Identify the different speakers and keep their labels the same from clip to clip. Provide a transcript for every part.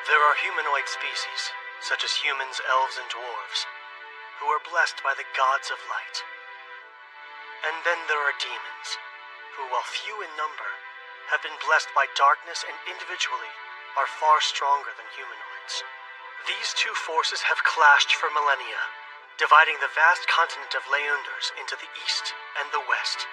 Speaker 1: There are humanoid species, such as humans, elves, and dwarves, who are blessed by the gods of light. And then there are demons, who, while few in number, have been blessed by darkness and individually are far stronger than humanoids. These two forces have clashed for millennia, dividing the vast continent of Leunders into the east and the west.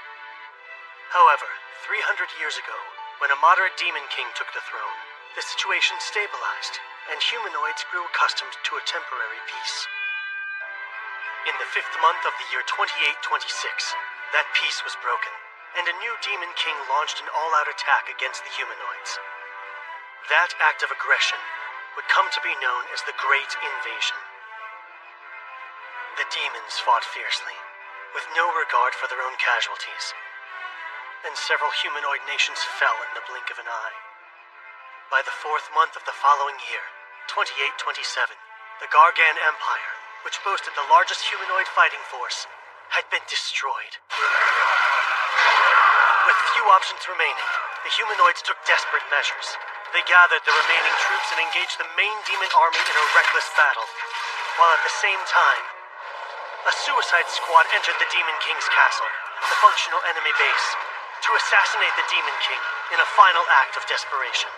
Speaker 1: However, 300 years ago, when a moderate demon king took the throne, the situation stabilized, and humanoids grew accustomed to a temporary peace. In the 5th month of the year 2826, that peace was broken, and a new demon king launched an all-out attack against the humanoids. That act of aggression would come to be known as the Great Invasion. The demons fought fiercely, with no regard for their own casualties, and several humanoid nations fell in the blink of an eye. By the 4th month of the following year, 2827, the Gargan Empire, which boasted the largest humanoid fighting force, had been destroyed. With few options remaining, the humanoids took desperate measures. They gathered the remaining troops and engaged the main demon army in a reckless battle, while at the same time, a suicide squad entered the Demon King's castle, the functional enemy base, to assassinate the Demon King in a final act of desperation.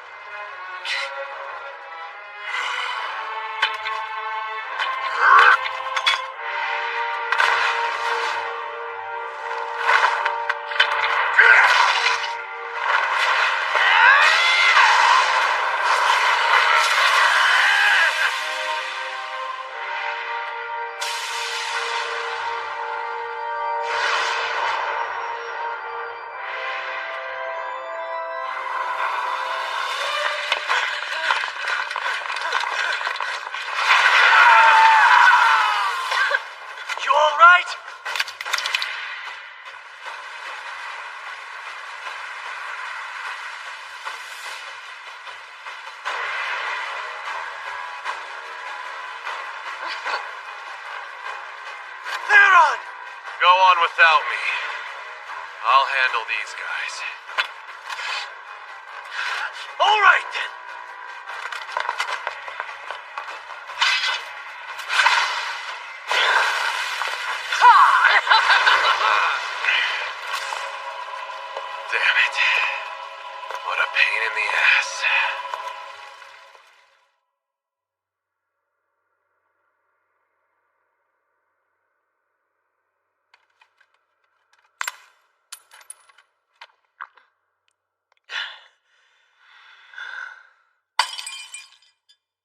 Speaker 2: Go on without me. I'll handle these guys.
Speaker 1: All right, then.
Speaker 2: Damn it. What a pain in the ass.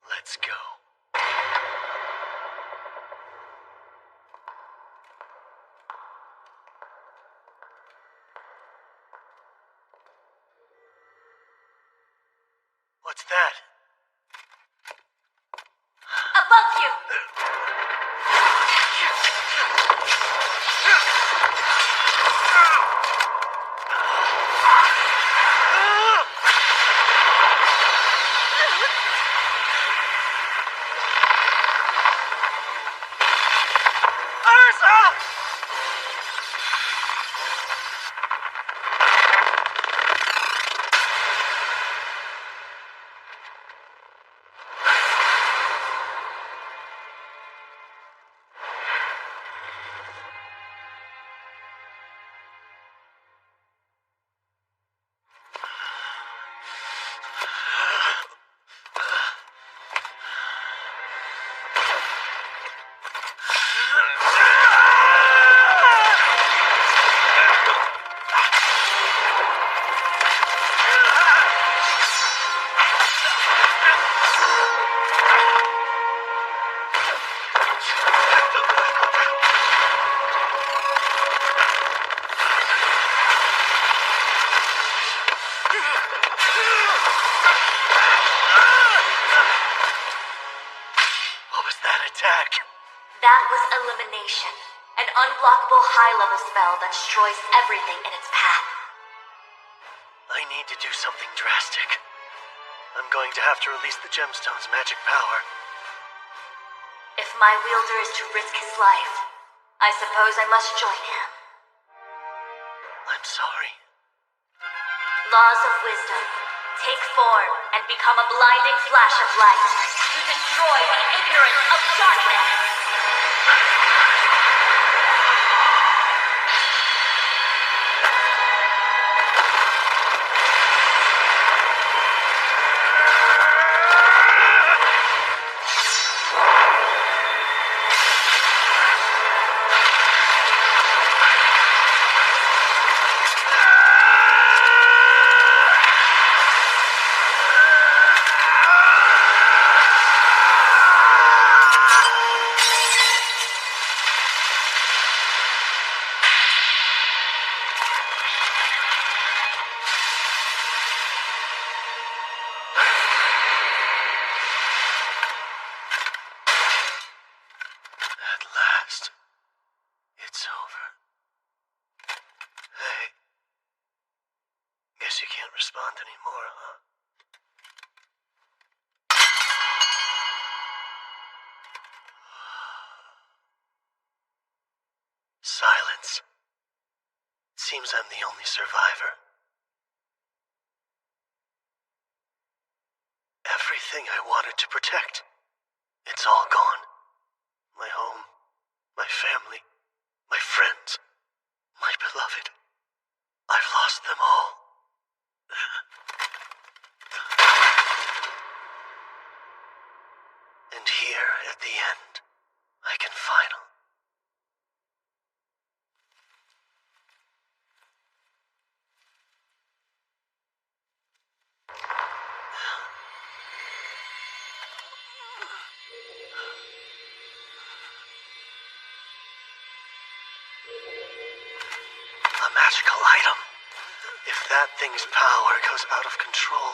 Speaker 1: Let's go. What's that?
Speaker 3: Above you! That was Elimination, an unblockable high-level spell that destroys everything in its path.
Speaker 1: I need to do something drastic. I'm going to have to release the gemstone's magic power.
Speaker 3: If my wielder is to risk his life, I suppose I must join him.
Speaker 1: I'm sorry.
Speaker 3: Laws of wisdom. Take form and become a blinding flash of light to destroy the ignorance of darkness.
Speaker 1: At last, it's over. Hey, guess you can't respond anymore, huh? Silence. Seems I'm the only survivor. Everything I wanted to protect, it's all gone. My home, my family, my friends, my beloved. I've lost them all. And here, at the end, I can finally... A magical item. If that thing's power goes out of control...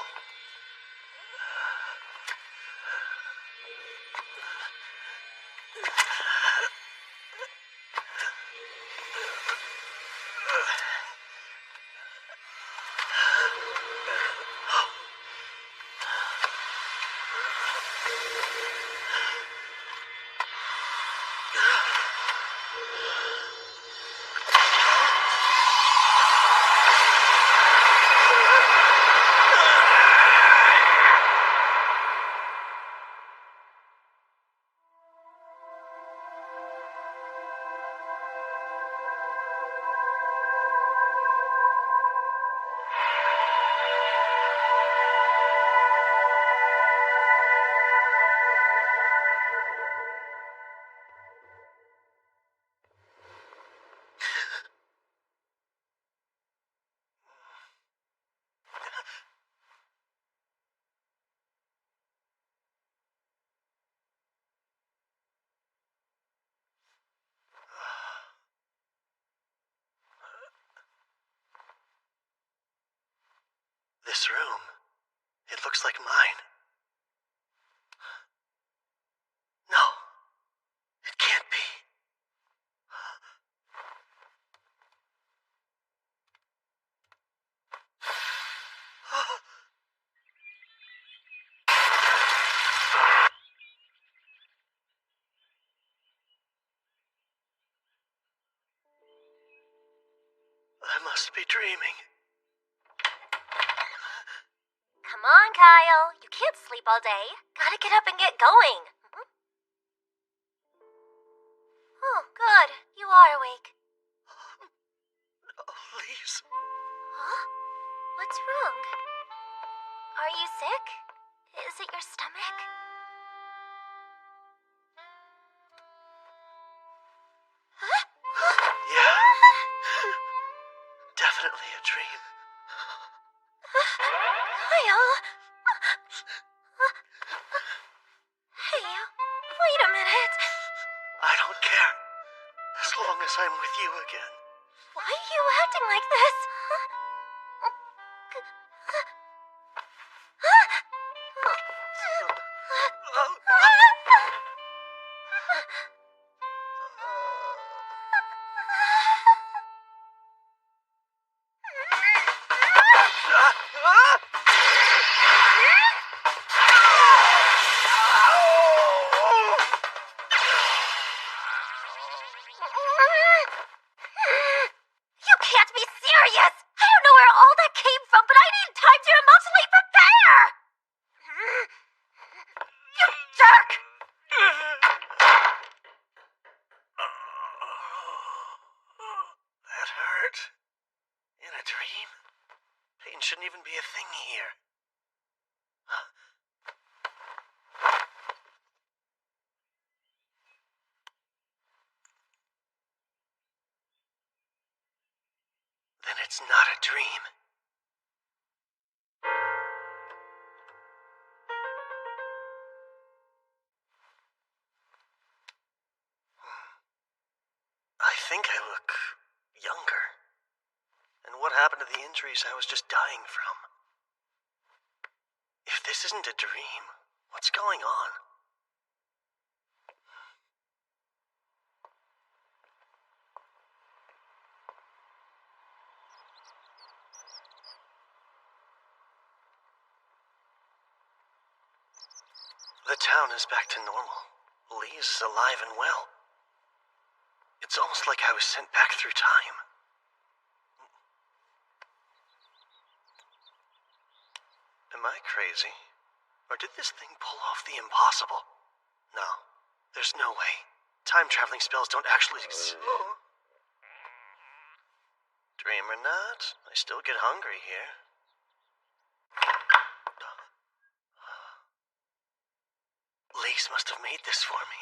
Speaker 1: This room, it looks like mine. No, it can't be. I must be dreaming.
Speaker 3: Come on, Kyle. You can't sleep all day. Gotta get up and get going. Oh, good. You are awake.
Speaker 1: Oh, please.
Speaker 3: Huh? What's wrong? Are you sick? Is it your stomach?
Speaker 1: Yeah. Definitely a dream.
Speaker 3: Kyle? Hey, wait a minute.
Speaker 1: I don't care. As long as I'm with you again.
Speaker 3: Why are you acting like this? You can't be serious!
Speaker 1: It's not a dream. I think I look younger. And what happened to the injuries I was just dying from? If this isn't a dream, what's going on? The town is back to normal. Lee's is alive and well. It's almost like I was sent back through time. Am I crazy? Or did this thing pull off the impossible? No, there's no way. Time-traveling spells don't actually exist. Dream or not, I still get hungry here. Lise must have made this for me.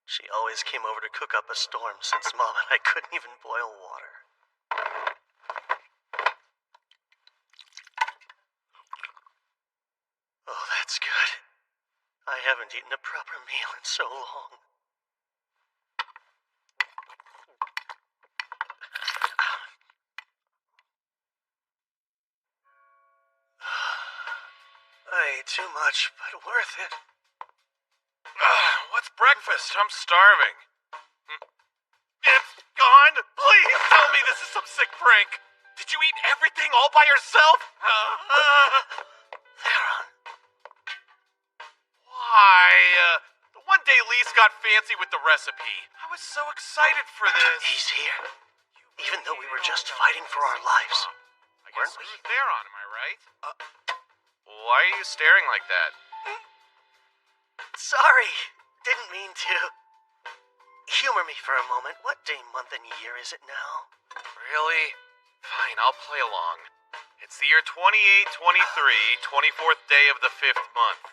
Speaker 1: She always came over to cook up a storm since Mom and I couldn't even boil water. Oh, that's good. I haven't eaten a proper meal in so long. I ate too much, but worth it.
Speaker 2: What's breakfast? I'm starving. It's gone? Please tell me this is some sick prank. Did you eat everything all by yourself?
Speaker 1: Theron.
Speaker 2: Why? The one day Lise got fancy with the recipe. I was so excited for this.
Speaker 1: He's here. Even though we were just fighting for our lives.
Speaker 2: I guess
Speaker 1: Weren't we?
Speaker 2: it was Theron, am I right? Why are you staring like that?
Speaker 1: Sorry. Didn't mean to. Humor me for a moment. What day, month, and year is it now?
Speaker 2: Really? Fine, I'll play along. It's the year 2823, 24th day of the 5th month.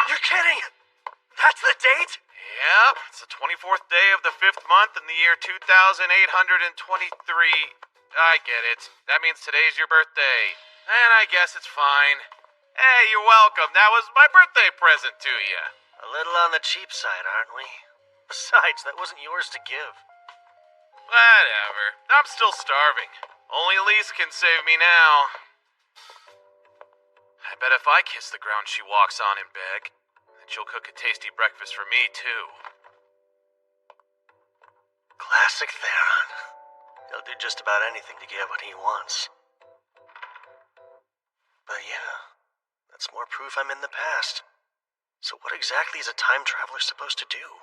Speaker 1: You're kidding! That's the date?
Speaker 2: Yep, it's the 24th day of the 5th month in the year 2823. I get it. That means today's your birthday. And I guess it's fine. Hey, you're welcome. That was my birthday present to you.
Speaker 1: A little on the cheap side, aren't we? Besides, that wasn't yours to give.
Speaker 2: Whatever. I'm still starving. Only Lise can save me now. I bet if I kiss the ground she walks on and beg, then she'll cook a tasty breakfast for me, too.
Speaker 1: Classic Theron. He'll do just about anything to get what he wants. But yeah, that's more proof I'm in the past. So what exactly is a time traveler supposed to do?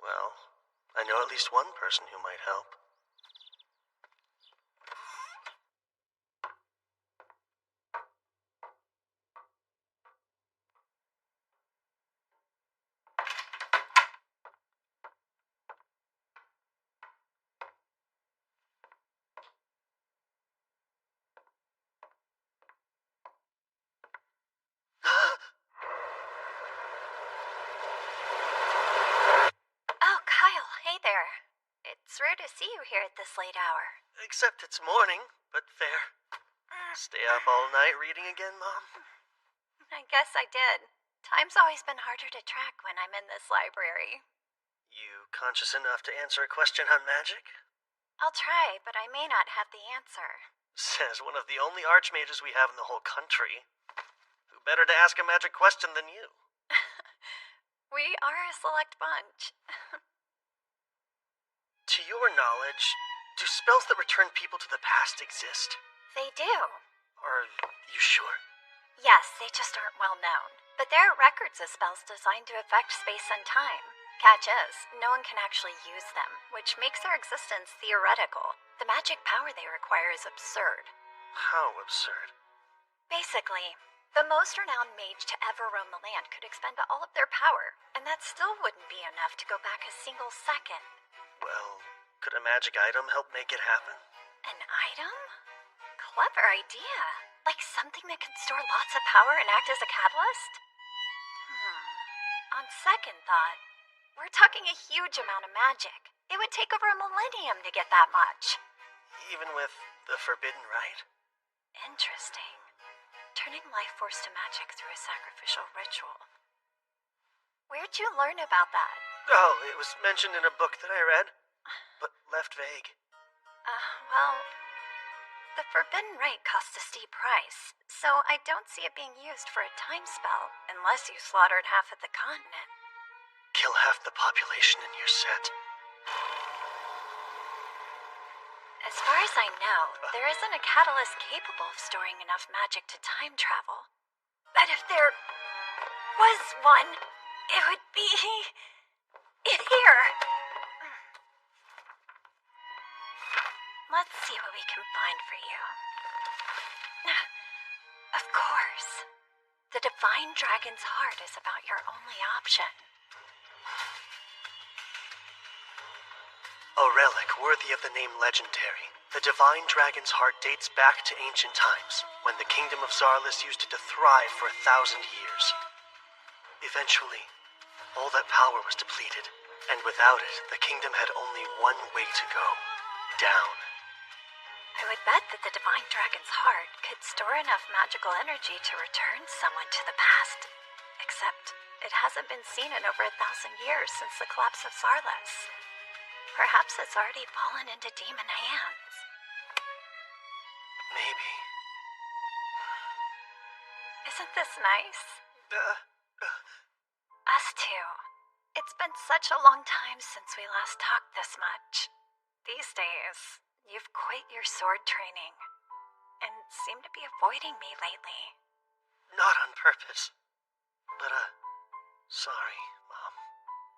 Speaker 1: Well, I know at least one person who might help.
Speaker 3: Oh, Kyle, hey there. It's rare to see you here at this late hour.
Speaker 1: Except it's morning, but fair. Stay up all night reading again, Mom?
Speaker 3: I guess I did. Time's always been harder to track when I'm in this library.
Speaker 1: You conscious enough to answer a question on magic?
Speaker 3: I'll try, but I may not have the answer.
Speaker 1: Says one of the only archmages we have in the whole country. Who better to ask a magic question than you?
Speaker 3: We are a select bunch.
Speaker 1: To your knowledge, do spells that return people to the past exist?
Speaker 3: They do.
Speaker 1: Are you sure?
Speaker 3: Yes, they just aren't well known. But there are records of spells designed to affect space and time. Catch is, no one can actually use them, which makes their existence theoretical. The magic power they require is absurd.
Speaker 1: How absurd.
Speaker 3: Basically, the most renowned mage to ever roam the land could expend all of their power, and that still wouldn't be enough to go back a single second.
Speaker 1: Well, could a magic item help make it happen?
Speaker 3: An item? Clever idea. Like something that can store lots of power and act as a catalyst? On second thought, We're talking a huge amount of magic. It would take over a millennium to get that much.
Speaker 1: Even with the forbidden rite?
Speaker 3: Interesting. Turning life force to magic through a sacrificial ritual. Where'd you learn about that?
Speaker 1: Oh, it was mentioned in a book that I read, but left vague.
Speaker 3: Well, the forbidden rite costs a steep price, so I don't see it being used for a time spell unless you slaughtered half of the continent.
Speaker 1: Kill half the population in your set.
Speaker 3: As far as I know, there isn't a catalyst capable of storing enough magic to time travel. But if there was one, it would be here. Let's see what we can find for you. Of course. The Divine Dragon's Heart is about your only option.
Speaker 1: A relic worthy of the name Legendary, the Divine Dragon's Heart dates back to ancient times, when the Kingdom of Zarlis used it to thrive for 1,000 years. Eventually, all that power was depleted, and without it, the kingdom had only one way to go: down.
Speaker 3: I would bet that the Divine Dragon's Heart could store enough magical energy to return someone to the past. Except, it hasn't been seen in over 1,000 years since the collapse of Zarlis. Perhaps it's already fallen into demon hands.
Speaker 1: Maybe.
Speaker 3: Isn't this nice? Us too. It's been such a long time since we last talked this much. These days, you've quit your sword training and seem to be avoiding me lately.
Speaker 1: Not on purpose. But, sorry, Mom.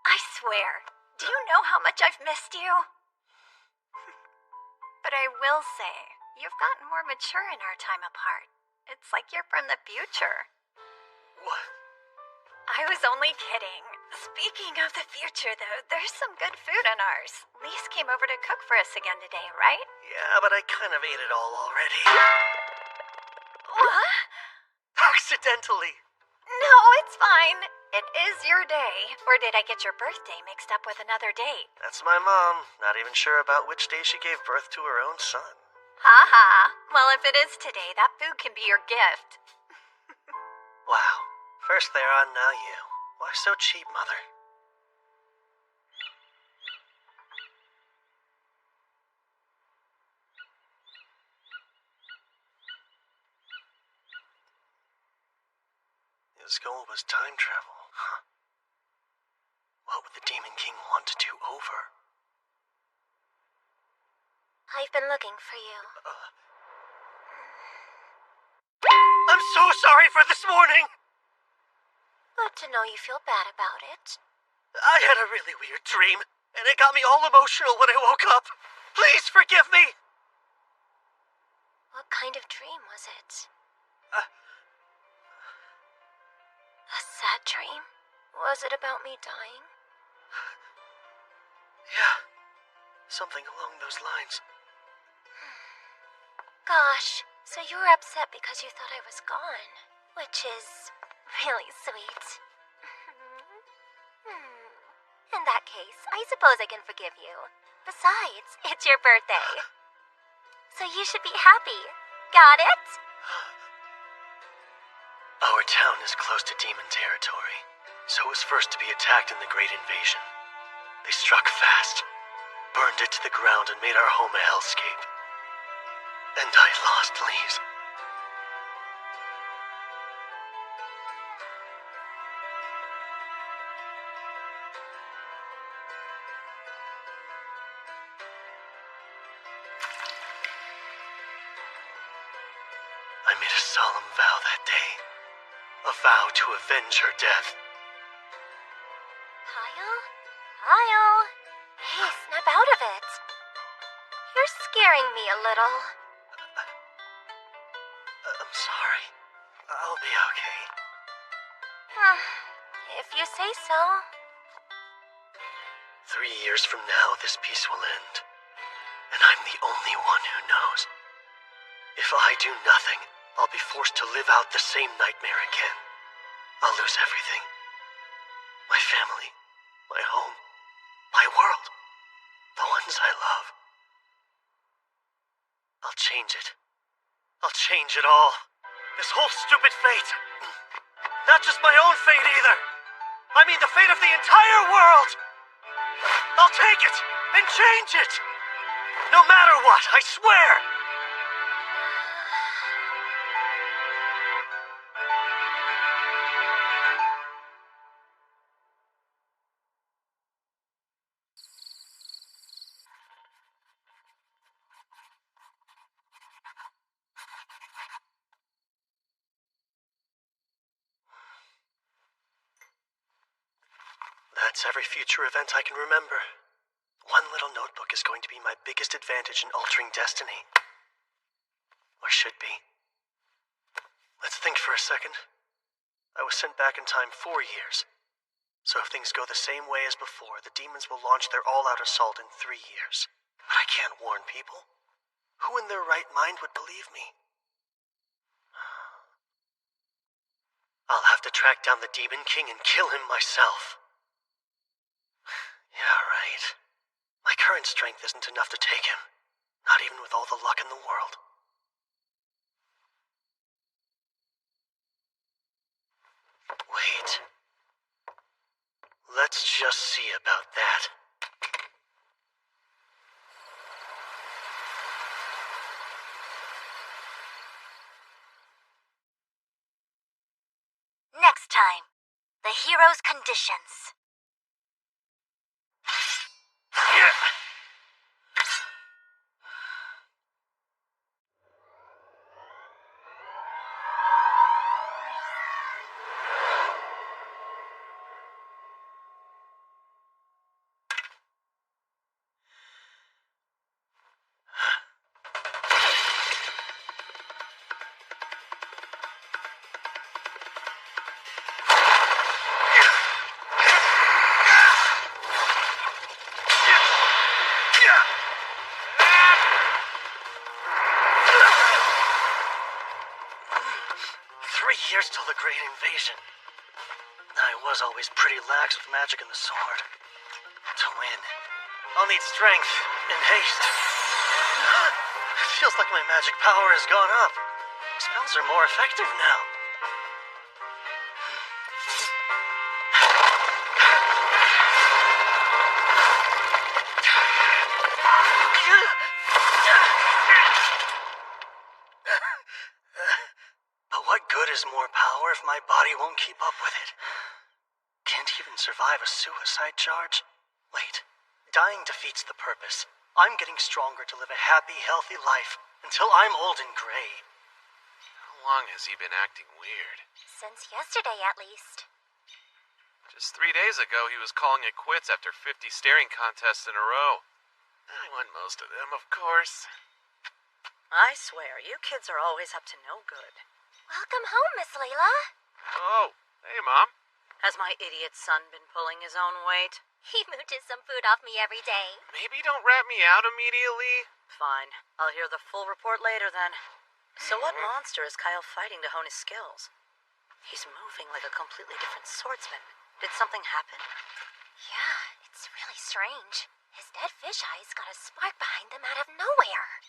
Speaker 3: I swear, do you know how much I've missed you? But I will say, you've gotten more mature in our time apart. It's like you're from the future.
Speaker 1: What?
Speaker 3: I was only kidding. Speaking of the future, though, there's some good food on ours. Lise came over to cook for us again today, right?
Speaker 1: Yeah, but I kind of ate it all already.
Speaker 3: What?
Speaker 1: Accidentally.
Speaker 3: No, it's fine. It is your day. Or did I get your birthday mixed up with another date?
Speaker 1: That's my mom. Not even sure about which day she gave birth to her own son.
Speaker 3: Haha. Well, if it is today, that food can be your gift.
Speaker 1: Wow. First they're on, now you. Why so cheap, Mother? His goal was time travel, huh? What would the Demon King want to do over?
Speaker 4: I've been looking for you.
Speaker 1: I'm so sorry for this morning!
Speaker 4: Good to know you feel bad about it.
Speaker 1: I had a really weird dream, and it got me all emotional when I woke up. Please forgive me!
Speaker 4: What kind of dream was it? A sad dream? Was it about me dying?
Speaker 1: Yeah, something along those lines.
Speaker 4: Gosh, so you were upset because you thought I was gone, which is really sweet. In that case, I suppose I can forgive you. Besides, it's your birthday. So you should be happy. Got it?
Speaker 1: Our town is close to demon territory, so it was first to be attacked in the Great Invasion. They struck fast, burned it to the ground, and made our home a hellscape. And I lost Lise. I made a solemn vow that day. A vow to avenge her death.
Speaker 4: Kyle? Kyle? Hey, snap out of it. You're scaring me a little.
Speaker 1: I'm sorry. I'll be okay.
Speaker 4: If you say so.
Speaker 1: 3 years from now, this peace will end. And I'm the only one who knows. If I do nothing, I'll be forced to live out the same nightmare again. I'll lose everything. My family, my home, my world, the ones I love. I'll change it. I'll change it all. This whole stupid fate. Not just my own fate either. I mean the fate of the entire world. I'll take it and change it. No matter what, I swear. That's every future event I can remember. One little notebook is going to be my biggest advantage in altering destiny. Or should be. Let's think for a second. I was sent back in time 4 years. So if things go the same way as before, the demons will launch their all-out assault in 3 years. But I can't warn people. Who in their right mind would believe me? I'll have to track down the Demon King and kill him myself. Yeah, right. My current strength isn't enough to take him. Not even with all the luck in the world. Wait. Let's just see about that.
Speaker 4: Next time, the hero's conditions.
Speaker 1: Years till the Great Invasion. I was always pretty lax with magic and the sword. To win, I'll need strength and haste. It feels like my magic power has gone up. Spells are more effective now. Is more power if my body won't keep up with it. Can't even survive a suicide charge? Wait, dying defeats the purpose. I'm getting stronger to live a happy, healthy life until I'm old and gray.
Speaker 2: How long has he been acting weird?
Speaker 4: Since yesterday, at least.
Speaker 2: Just 3 days ago, he was calling it quits after 50 staring contests in a row. I won most of them, of course.
Speaker 5: I swear, you kids are always up to no good.
Speaker 4: Welcome home, Miss Layla.
Speaker 2: Oh, hey, Mom.
Speaker 5: Has my idiot son been pulling his own weight?
Speaker 4: He mooches some food off me every day.
Speaker 2: Maybe don't rat me out immediately.
Speaker 5: Fine. I'll hear the full report later then. So what monster is Kyle fighting to hone his skills? He's moving like a completely different swordsman. Did something happen?
Speaker 4: Yeah, it's really strange. His dead fish eyes got a spark behind them out of nowhere.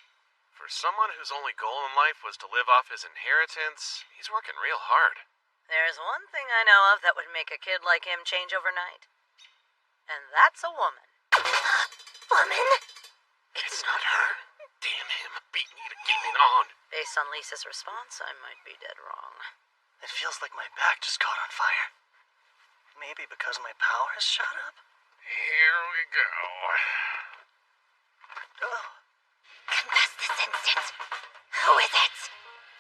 Speaker 2: For someone whose only goal in life was to live off his inheritance, he's working real hard.
Speaker 5: There's one thing I know of that would make a kid like him change overnight. And that's a woman.
Speaker 4: Woman?
Speaker 5: It's not her.
Speaker 2: Damn him, beat me to keep it on.
Speaker 5: Based on Lisa's response, I might be dead wrong.
Speaker 1: It feels like my back just caught on fire. Maybe because my power has shot up?
Speaker 2: Here we go.
Speaker 1: Oh.
Speaker 4: Confess this instant. Who is it?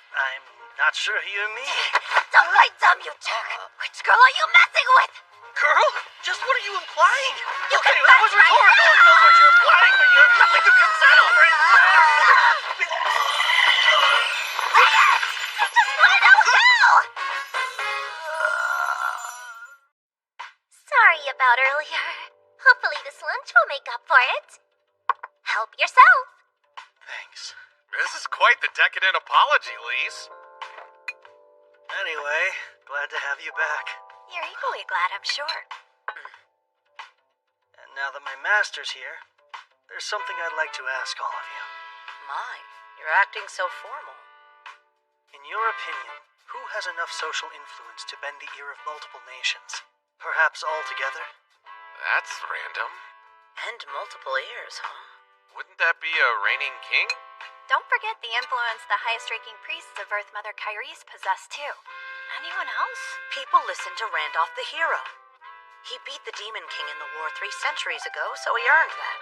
Speaker 1: I'm not sure who you mean.
Speaker 4: Don't write dumb, you jerk. Which girl are you messing with?
Speaker 1: Girl? Just what are you implying?
Speaker 4: You
Speaker 1: Okay,
Speaker 4: can
Speaker 1: that was
Speaker 4: right
Speaker 1: rhetorical.
Speaker 4: now.
Speaker 1: I know what you're implying, but you have nothing to be upset over.
Speaker 4: I just want to know who! Sorry about earlier. Hopefully this lunch will make up for it. Help yourself.
Speaker 1: Thanks.
Speaker 2: This is quite the decadent apology, Lise.
Speaker 1: Anyway, glad to have you back.
Speaker 3: You're equally glad, I'm sure.
Speaker 1: Now that my master's here, there's something I'd like to ask all of you.
Speaker 5: My, you're acting so formal.
Speaker 1: In your opinion, who has enough social influence to bend the ear of multiple nations? Perhaps all together?
Speaker 2: That's random.
Speaker 5: And multiple ears, huh?
Speaker 2: Wouldn't that be a reigning king?
Speaker 3: Don't forget the influence the highest-ranking priests of Earth Mother Kyrie's possess, too. Anyone else?
Speaker 5: People listen to Randolph the hero. He beat the Demon King in the war 3 centuries ago, so he earned that.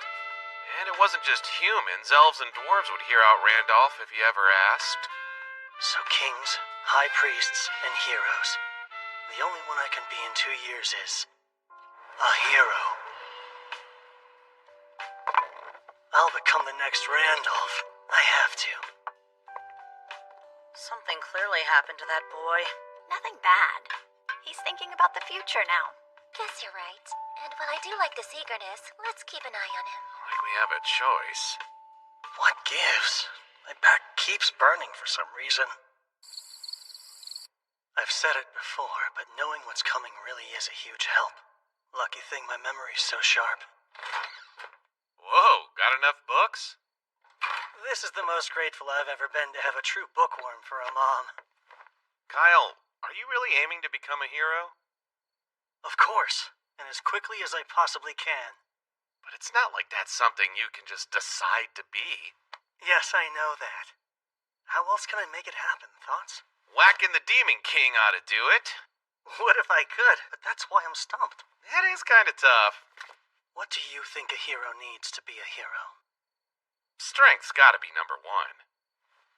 Speaker 2: And it wasn't just humans. Elves and dwarves would hear out Randolph if he ever asked.
Speaker 1: So kings, high priests, and heroes. The only one I can be in 2 years is a hero. I'll become the next Randolph. I have to.
Speaker 5: Something clearly happened to that boy.
Speaker 3: Nothing bad. He's thinking about the future now.
Speaker 4: Guess you're right. And while I do like this eagerness, let's keep an eye on him.
Speaker 2: Like we have a choice.
Speaker 1: What gives? My back keeps burning for some reason. I've said it before, but knowing what's coming really is a huge help. Lucky thing my memory's so sharp.
Speaker 2: Whoa, got enough books?
Speaker 1: This is the most grateful I've ever been to have a true bookworm for a mom.
Speaker 2: Kyle, are you really aiming to become a hero?
Speaker 1: Of course, and as quickly as I possibly can.
Speaker 2: But it's not like that's something you can just decide to be.
Speaker 1: Yes, I know that. How else can I make it happen? Thoughts?
Speaker 2: Whacking the Demon King ought to do it.
Speaker 1: What if I could? But that's why I'm stumped.
Speaker 2: That is kind of tough.
Speaker 1: What do you think a hero needs to be a hero?
Speaker 2: Strength's gotta be number 1.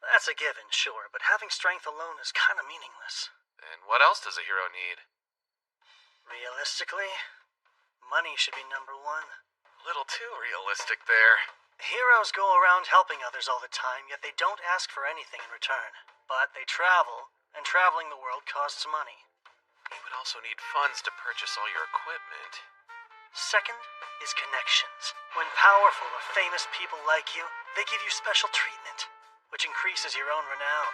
Speaker 1: That's a given, sure, but having strength alone is kind of meaningless.
Speaker 2: And what else does a hero need?
Speaker 1: Realistically, money should be number 1.
Speaker 2: A little too realistic there.
Speaker 1: Heroes go around helping others all the time, yet they don't ask for anything in return. But they travel, and traveling the world costs money.
Speaker 2: You would also need funds to purchase all your equipment.
Speaker 1: Second is connections. When powerful or famous people like you, they give you special treatment, which increases your own renown.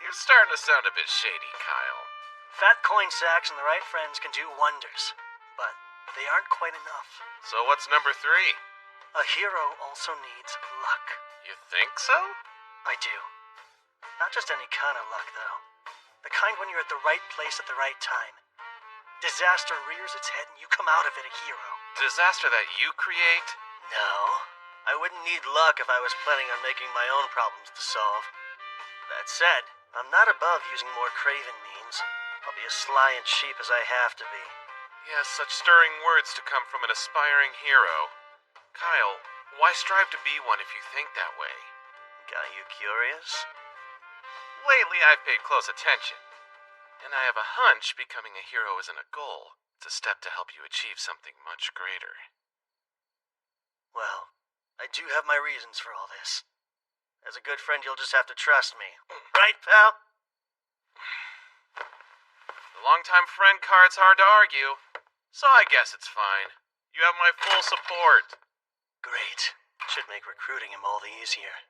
Speaker 2: You're starting to sound a bit shady, Kyle.
Speaker 1: Fat coin sacks and the right friends can do wonders, but they aren't quite enough.
Speaker 2: So what's number 3?
Speaker 1: A hero also needs luck.
Speaker 2: You think so?
Speaker 1: I do. Not just any kind of luck, though. The kind when you're at the right place at the right time. Disaster rears its head and you come out of it a hero.
Speaker 2: Disaster that you create?
Speaker 1: No. I wouldn't need luck if I was planning on making my own problems to solve. That said, I'm not above using more craven means. I'll be as sly and cheap as I have to be.
Speaker 2: Yes, such stirring words to come from an aspiring hero. Kyle, why strive to be one if you think that way?
Speaker 1: Got you curious?
Speaker 2: Lately, I've paid close attention. And I have a hunch becoming a hero isn't a goal. It's a step to help you achieve something much greater.
Speaker 1: Well, I do have my reasons for all this. As a good friend, you'll just have to trust me. Right, pal?
Speaker 2: The longtime friend card's hard to argue, so I guess it's fine. You have my full support.
Speaker 1: Great. Should make recruiting him all the easier.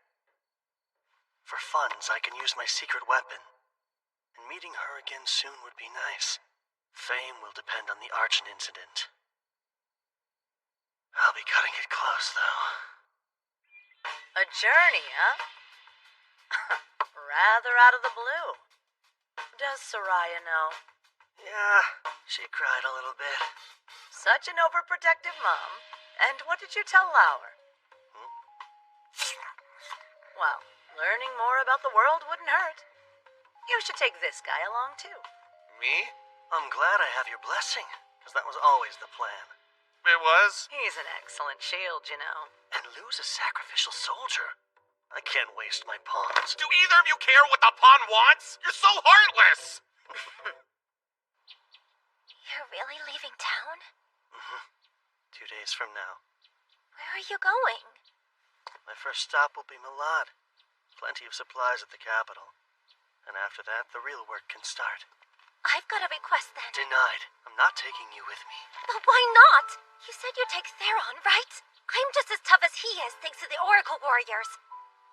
Speaker 1: For funds, I can use my secret weapon. And meeting her again soon would be nice. Fame will depend on the Archon incident. I'll be cutting it close, though.
Speaker 5: A journey, huh? Rather out of the blue. Does Soraya know?
Speaker 1: Yeah, she cried a little bit.
Speaker 5: Such an overprotective mom. And what did you tell Lauer? Well, learning more about the world wouldn't hurt. You should take this guy along, too.
Speaker 2: Me?
Speaker 1: I'm glad I have your blessing, because that was always the plan.
Speaker 2: It was?
Speaker 5: He's an excellent shield, you know.
Speaker 1: And lose a sacrificial soldier? I can't waste my pawns.
Speaker 2: Do either of you care what the pawn wants? You're so heartless!
Speaker 4: You're really leaving town?
Speaker 1: 2 days from now.
Speaker 4: Where are you going?
Speaker 1: My first stop will be Malad. Plenty of supplies at the capital. And after that, the real work can start.
Speaker 4: I've got a request then.
Speaker 1: Denied. I'm not taking you with me.
Speaker 4: But why not? You said you'd take Theron, right? I'm just as tough as he is, thanks to the Oracle Warriors.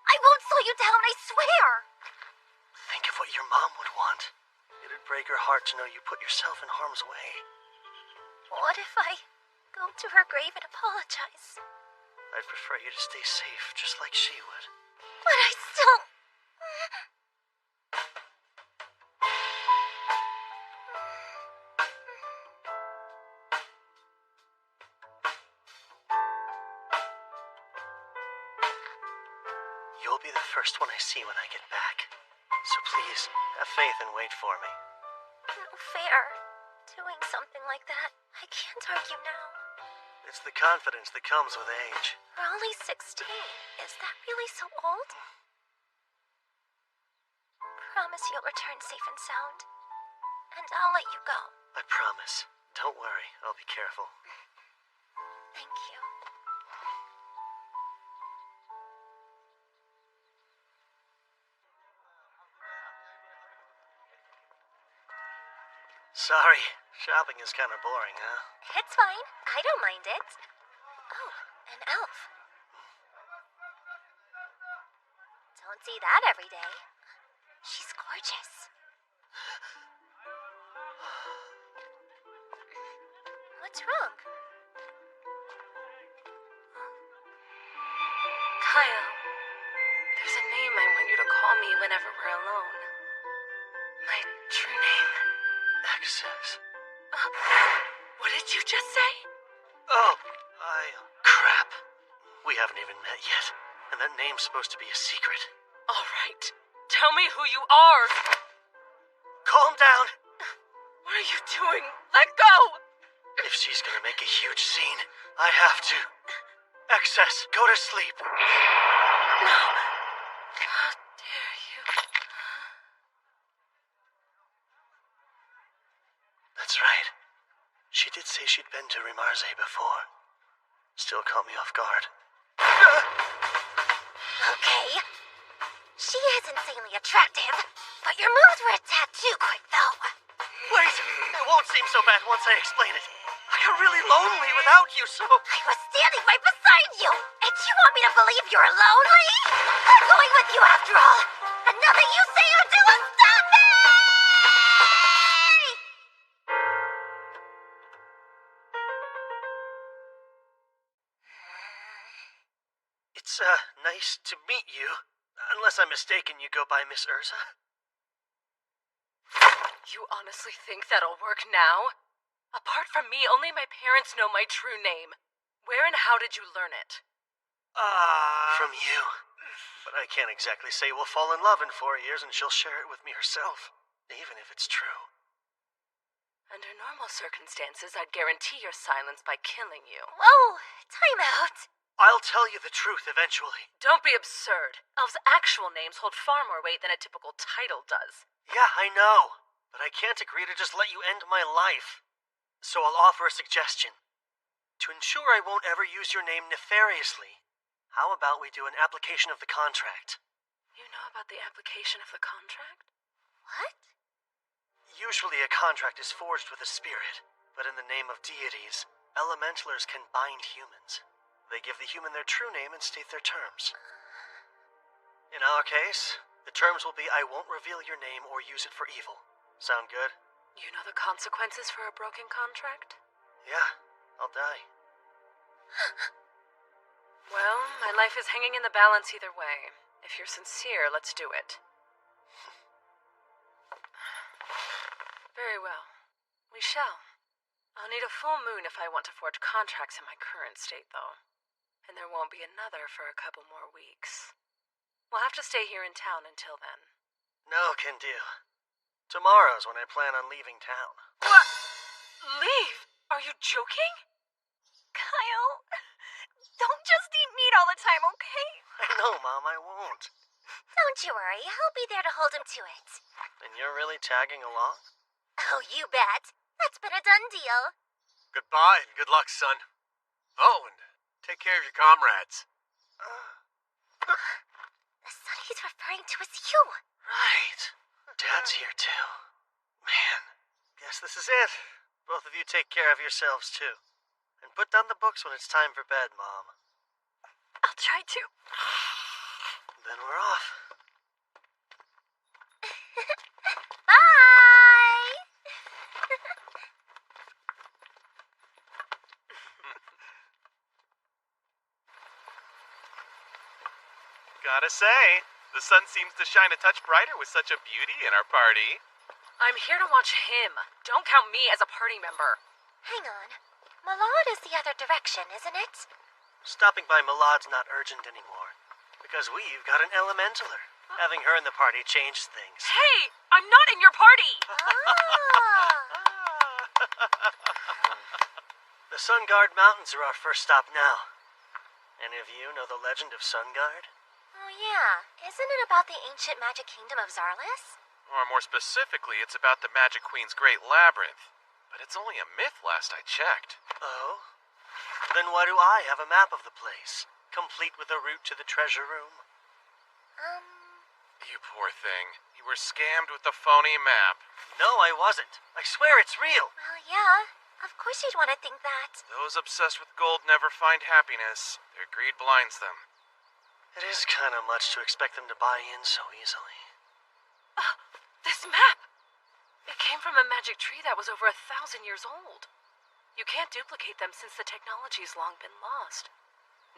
Speaker 4: I won't slow you down, I swear!
Speaker 1: Think of what your mom would want. It'd break her heart to know you put yourself in harm's way.
Speaker 4: What if I go to her grave and apologize.
Speaker 1: I'd prefer you to stay safe, just like she would.
Speaker 4: But I still...
Speaker 1: You'll be the first one I see when I get back. So please, have faith and wait for me.
Speaker 4: No fair. Doing something like that, I can't argue now.
Speaker 1: It's the confidence that comes with age.
Speaker 4: We're only 16. Is that really so old? Promise you'll return safe and sound. And I'll let you go.
Speaker 1: I promise. Don't worry, I'll be careful.
Speaker 4: Thank you.
Speaker 1: Sorry, shopping is kind of boring, huh?
Speaker 4: It's fine. I don't mind it. Oh, an elf. Don't see that every day. She's gorgeous. What's wrong?
Speaker 5: Kyle, there's a name I want you to call me whenever we're alone. My true name.
Speaker 1: Access.
Speaker 5: What did you just say?
Speaker 1: Oh, crap. We haven't even met yet. And that name's supposed to be a secret.
Speaker 5: All right. Tell me who you are.
Speaker 1: Calm down.
Speaker 5: What are you doing? Let go!
Speaker 1: If she's gonna make a huge scene, I have to. Excess, go to sleep.
Speaker 5: No. How dare you?
Speaker 1: That's right. She did say she'd been to Remarze before. Still caught me off guard.
Speaker 4: Okay. She is insanely attractive, but your moves were a tad too quick, though.
Speaker 1: Wait, it won't seem so bad once I explain it. I got really lonely without you, so...
Speaker 4: I was standing right beside you, and you want me to believe you're lonely? I'm going with you after all, and nothing you say or do will stop me!
Speaker 1: It's, nice to meet you. Unless I'm mistaken, you go by Miss Urza?
Speaker 5: You honestly think that'll work now? Apart from me, only my parents know my true name. Where and how did you learn it?
Speaker 1: From you. But I can't exactly say we'll fall in love in 4 years and she'll share it with me herself, even if it's true.
Speaker 5: Under normal circumstances, I'd guarantee your silence by killing you.
Speaker 4: Whoa, time out.
Speaker 1: I'll tell you the truth eventually.
Speaker 5: Don't be absurd. Elves' actual names hold far more weight than a typical title does.
Speaker 1: Yeah, I know. But I can't agree to just let you end my life. So I'll offer a suggestion. To ensure I won't ever use your name nefariously, how about we do an application of the contract?
Speaker 5: You know about the application of the contract?
Speaker 4: What?
Speaker 1: Usually a contract is forged with a spirit, but in the name of deities, elementalers can bind humans. They give the human their true name and state their terms. In our case, the terms will be I won't reveal your name or use it for evil. Sound good?
Speaker 5: You know the consequences for a broken contract?
Speaker 1: Yeah, I'll die.
Speaker 5: Well, my life is hanging in the balance either way. If you're sincere, let's do it. Very well. We shall. I'll need a full moon if I want to forge contracts in my current state, though. And there won't be another for a couple more weeks. We'll have to stay here in town until then.
Speaker 1: No can do. Tomorrow's when I plan on leaving town.
Speaker 5: What? Leave? Are you joking?
Speaker 3: Kyle, don't just eat meat all the time, okay?
Speaker 1: I know, Mom, I won't.
Speaker 4: Don't you worry, I'll be there to hold him to it.
Speaker 1: And you're really tagging along?
Speaker 4: Oh, you bet. That's been a done deal.
Speaker 2: Goodbye and good luck, son. Oh, and take care of your comrades.
Speaker 4: The son he's referring to is you.
Speaker 1: Right. Dad's here, too. Man, guess this is it. Both of you take care of yourselves, too. And put down the books when it's time for bed, Mom.
Speaker 3: I'll try to.
Speaker 1: Then we're off.
Speaker 4: Bye!
Speaker 2: Gotta say, the sun seems to shine a touch brighter with such a beauty in our party.
Speaker 5: I'm here to watch him. Don't count me as a party member.
Speaker 4: Hang on. Malad is the other direction, isn't it?
Speaker 1: Stopping by Malad's not urgent anymore, because we've got an elementaler. Having her in the party changes things.
Speaker 5: Hey, I'm not in your party!
Speaker 1: The Sunguard Mountains are our first stop now. Any of you know the legend of Sunguard?
Speaker 4: Oh yeah, isn't it about the ancient magic kingdom of Zarlis?
Speaker 2: Or more specifically, it's about the Magic Queen's Great Labyrinth. But it's only a myth last I checked.
Speaker 1: Oh? Then why do I have a map of the place, complete with a route to the treasure room?
Speaker 2: You poor thing. You were scammed with the phony map.
Speaker 1: No, I wasn't. I swear it's real.
Speaker 4: Well, yeah. Of course you'd want to think that.
Speaker 2: Those obsessed with gold never find happiness. Their greed blinds them.
Speaker 1: It is kind of much to expect them to buy in so easily.
Speaker 5: This map! It came from a magic tree that was over 1,000 years old. You can't duplicate them since the technology's long been lost.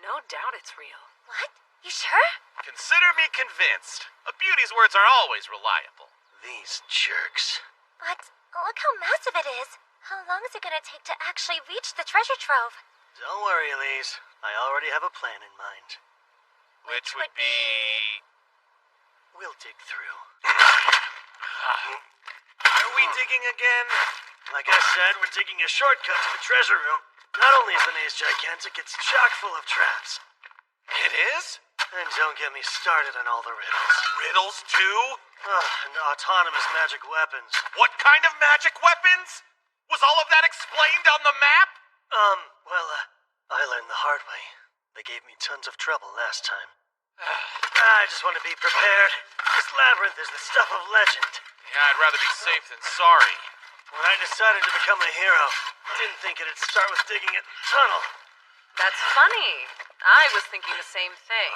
Speaker 5: No doubt it's real.
Speaker 4: What? You sure?
Speaker 2: Consider me convinced. A beauty's words are always reliable.
Speaker 1: These jerks.
Speaker 4: But look how massive it is. How long is it going to take to actually reach the treasure trove?
Speaker 1: Don't worry, Elise. I already have a plan in mind.
Speaker 2: Which would be...
Speaker 1: We'll dig through.
Speaker 2: Are we digging again?
Speaker 1: Like I said, we're digging a shortcut to the treasure room. Not only is the maze gigantic, it's chock full of traps.
Speaker 2: It is?
Speaker 1: And don't get me started on all the riddles.
Speaker 2: Riddles too?
Speaker 1: And autonomous magic weapons.
Speaker 2: What kind of magic weapons? Was all of that explained on the map?
Speaker 1: I learned the hard way. They gave me tons of trouble last time. I just want to be prepared. This labyrinth is the stuff of legend.
Speaker 2: Yeah, I'd rather be safe than sorry.
Speaker 1: When I decided to become a hero, I didn't think it'd start with digging a tunnel.
Speaker 5: That's funny. I was thinking the same thing.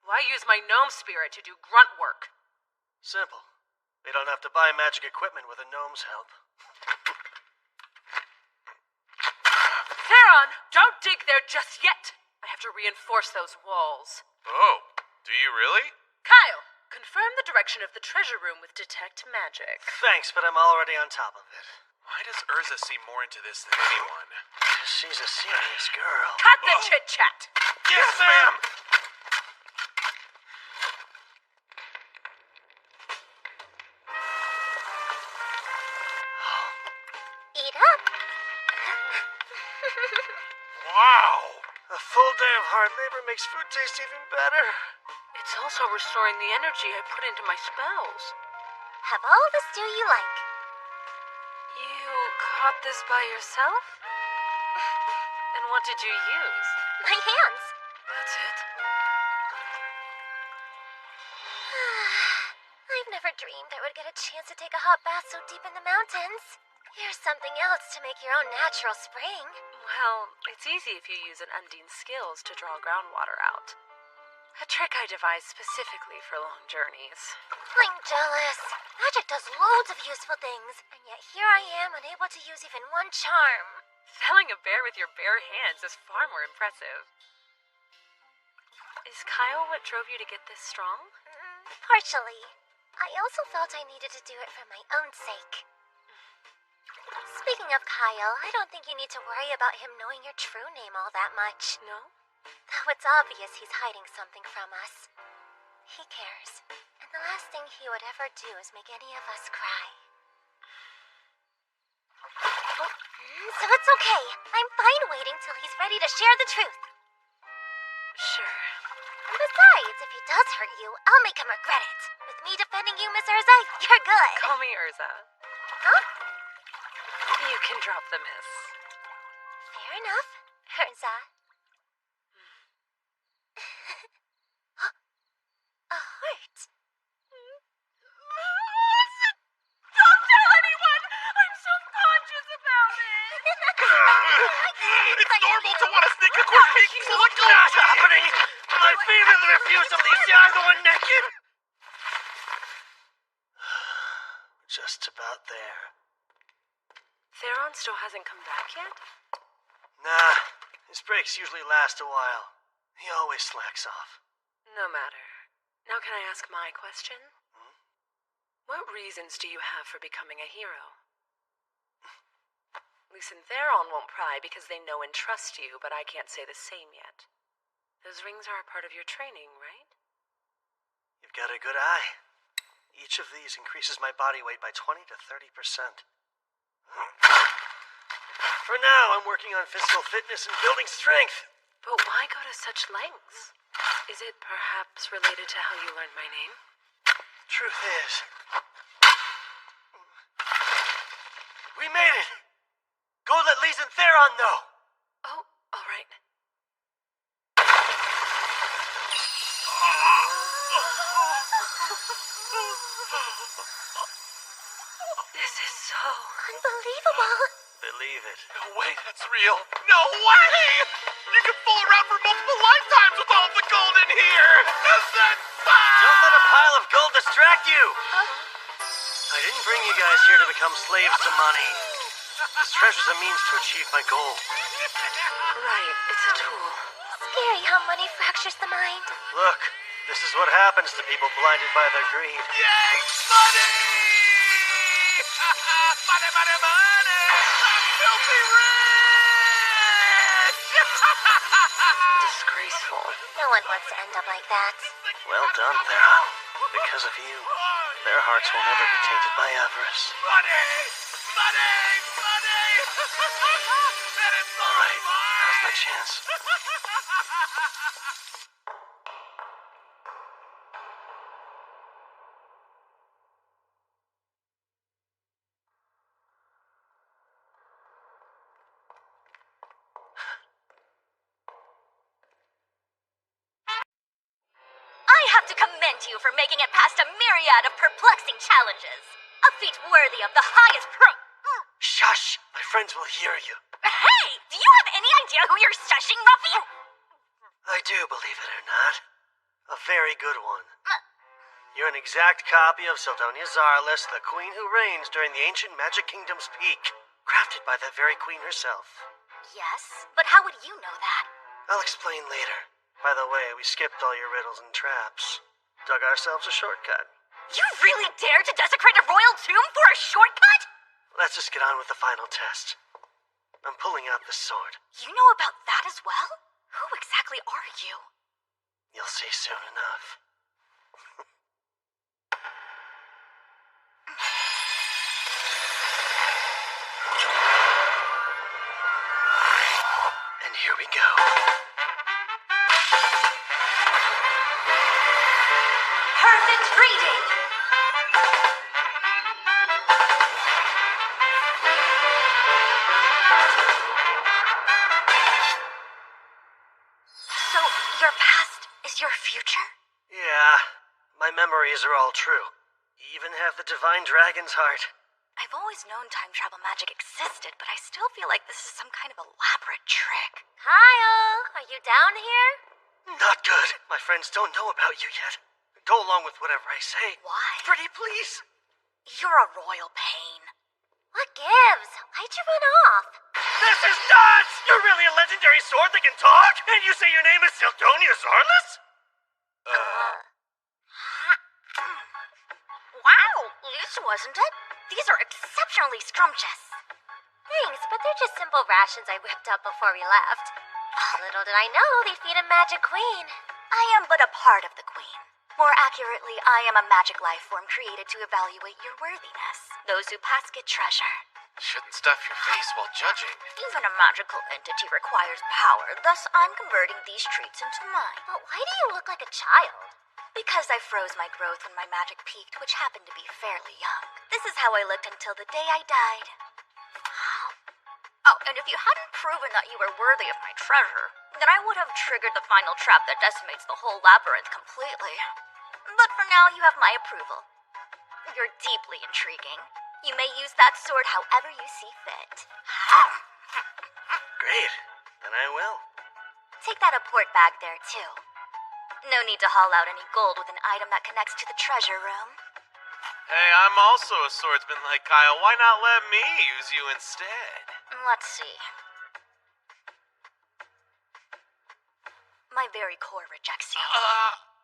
Speaker 5: Why use my gnome spirit to do grunt work?
Speaker 1: Simple. We don't have to buy magic equipment with a gnome's help.
Speaker 5: Theron, don't dig there just yet! I have to reinforce those walls.
Speaker 2: Oh, do you really?
Speaker 5: Kyle, confirm the direction of the treasure room with Detect Magic.
Speaker 1: Thanks, but I'm already on top of it.
Speaker 2: Why does Urza seem more into this than anyone?
Speaker 1: She's a serious girl.
Speaker 5: Cut the chit-chat!
Speaker 2: Yes, ma'am!
Speaker 4: Eat up.
Speaker 2: Wow!
Speaker 1: A full day of hard labor makes food taste even better.
Speaker 5: It's also restoring the energy I put into my spells.
Speaker 4: Have all the stew you like.
Speaker 5: You caught this by yourself? And what did you use?
Speaker 4: My hands.
Speaker 5: That's it?
Speaker 4: I've never dreamed I would get a chance to take a hot bath so deep in the mountains. Here's something else to make your own natural spring.
Speaker 5: Well, it's easy if you use an Undine's skills to draw groundwater out. A trick I devised specifically for long journeys.
Speaker 4: I'm jealous. Magic does loads of useful things, and yet here I am unable to use even one charm.
Speaker 5: Felling a bear with your bare hands is far more impressive. Is Kyle what drove you to get this strong?
Speaker 4: Partially. I also felt I needed to do it for my own sake. Speaking of Kyle, I don't think you need to worry about him knowing your true name all that much.
Speaker 5: No?
Speaker 4: Though it's obvious he's hiding something from us. He cares, and the last thing he would ever do is make any of us cry. So it's okay. I'm fine waiting till he's ready to share the truth.
Speaker 5: Sure.
Speaker 4: Besides, if he does hurt you, I'll make him regret it. With me defending you, Miss Urza, you're good.
Speaker 5: Call me Urza.
Speaker 4: Huh?
Speaker 5: You can drop the miss.
Speaker 4: Fair enough, Urza. A heart.
Speaker 5: Don't tell anyone! I'm self-conscious about it!
Speaker 2: It's normal to want to sneak a quick peek. What's
Speaker 1: Not happening! I vehemently refuse to leave the other one naked! Just about there.
Speaker 5: Theron still hasn't come back yet?
Speaker 1: Nah, his breaks usually last a while. He always slacks off.
Speaker 5: No matter. Now can I ask my question? What reasons do you have for becoming a hero? Luce and Theron won't pry because they know and trust you, but I can't say the same yet. Those rings are a part of your training, right?
Speaker 1: You've got a good eye. Each of these increases my body weight by 20 to 30%. For now, I'm working on physical fitness and building strength.
Speaker 5: But why go to such lengths? Is it perhaps related to how you learned my name?
Speaker 1: Truth is, we made it! Go let Lise and Theron know!
Speaker 5: Oh, all right. This is so...
Speaker 4: Unbelievable.
Speaker 1: Believe it.
Speaker 2: No way, that's real. No way! You can fool around for multiple lifetimes with all the gold in here!
Speaker 1: Don't let a pile of gold distract you! I didn't bring you guys here to become slaves to money. This treasure's a means to achieve my goal.
Speaker 5: Right, it's a tool.
Speaker 4: Scary how money fractures the mind.
Speaker 1: Look, this is what happens to people blinded by their greed.
Speaker 2: Yay, money! Money, money, money! I'm filthy rich!
Speaker 5: Disgraceful.
Speaker 4: No one wants to end up like that.
Speaker 1: Well done, Theron. Because of you, their hearts will never be tainted by avarice.
Speaker 2: Money! Money! Money!
Speaker 1: All right, now's my chance.
Speaker 4: I have to commend you for making it past a myriad of perplexing challenges. A feat worthy of the highest
Speaker 1: Shush! My friends will hear you.
Speaker 4: Hey! Do you have any idea who you're shushing, Ruffy?
Speaker 1: I do, believe it or not. A very good one. You're an exact copy of Sildonia Zarlis, the queen who reigns during the ancient Magic Kingdom's peak. Crafted by that very queen herself.
Speaker 4: Yes, but how would you know that?
Speaker 1: I'll explain later. By the way, we skipped all your riddles and traps. Dug ourselves a shortcut.
Speaker 4: You really dare to desecrate a royal tomb for a shortcut?
Speaker 1: Let's just get on with the final test. I'm pulling out this sword.
Speaker 4: You know about that as well? Who exactly are you?
Speaker 1: You'll see soon enough. And here we go.
Speaker 4: Perfect reading! So, your past is your future?
Speaker 1: Yeah, my memories are all true. You even have the divine dragon's heart.
Speaker 3: I've always known time travel magic existed, but I still feel like this is some kind of elaborate trick.
Speaker 4: Kyle, are you down here?
Speaker 1: Not good. My friends don't know about you yet. Go along with whatever I say.
Speaker 3: Why?
Speaker 1: Pretty please.
Speaker 3: You're a royal pain.
Speaker 4: What gives? Why'd you run off?
Speaker 1: This is nuts! You're really a legendary sword that can talk? And you say your name is Sildonia Zarlis?
Speaker 4: Wow, loose, wasn't it? These are exceptionally scrumptious. Thanks, but they're just simple rations I whipped up before we left. Little did I know they feed a magic queen.
Speaker 3: I am but a part of the queen. More accurately, I am a magic life form created to evaluate your worthiness. Those who pass get treasure.
Speaker 2: Shouldn't stuff your face while judging.
Speaker 3: Even a magical entity requires power, thus I'm converting these treats into mine.
Speaker 4: But why do you look like a child?
Speaker 3: Because I froze my growth when my magic peaked, which happened to be fairly young. This is how I looked until the day I died. Oh, and if you hadn't proven that you were worthy of my treasure, then I would have triggered the final trap that decimates the whole labyrinth completely. But for now, you have my approval. You're deeply intriguing. You may use that sword however you see fit.
Speaker 1: Great. Then I will.
Speaker 3: Take that apport bag there, too. No need to haul out any gold with an item that connects to the treasure room.
Speaker 2: Hey, I'm also a swordsman like Kyle. Why not let me use you instead?
Speaker 3: Let's see. My very core rejects you.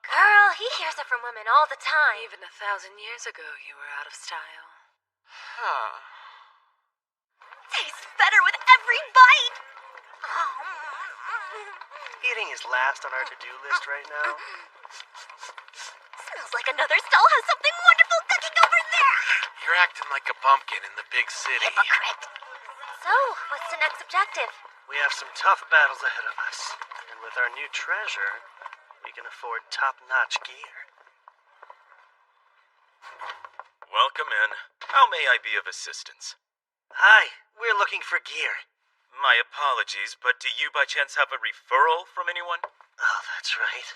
Speaker 4: Girl, he hears it from women all the time.
Speaker 5: Even 1,000 years ago, you were out of style.
Speaker 2: Huh.
Speaker 4: Tastes better with every bite.
Speaker 1: Eating is last on our to-do list right now.
Speaker 4: Smells like another stall has something wonderful cooking over there.
Speaker 2: You're acting like a bumpkin in the big city.
Speaker 4: Hypocrite. So, what's the next objective?
Speaker 1: We have some tough battles ahead of us. And with our new treasure, we can afford top-notch gear.
Speaker 6: Welcome in. How may I be of assistance?
Speaker 1: Hi, we're looking for gear.
Speaker 6: My apologies, but do you by chance have a referral from anyone?
Speaker 1: Oh, that's right.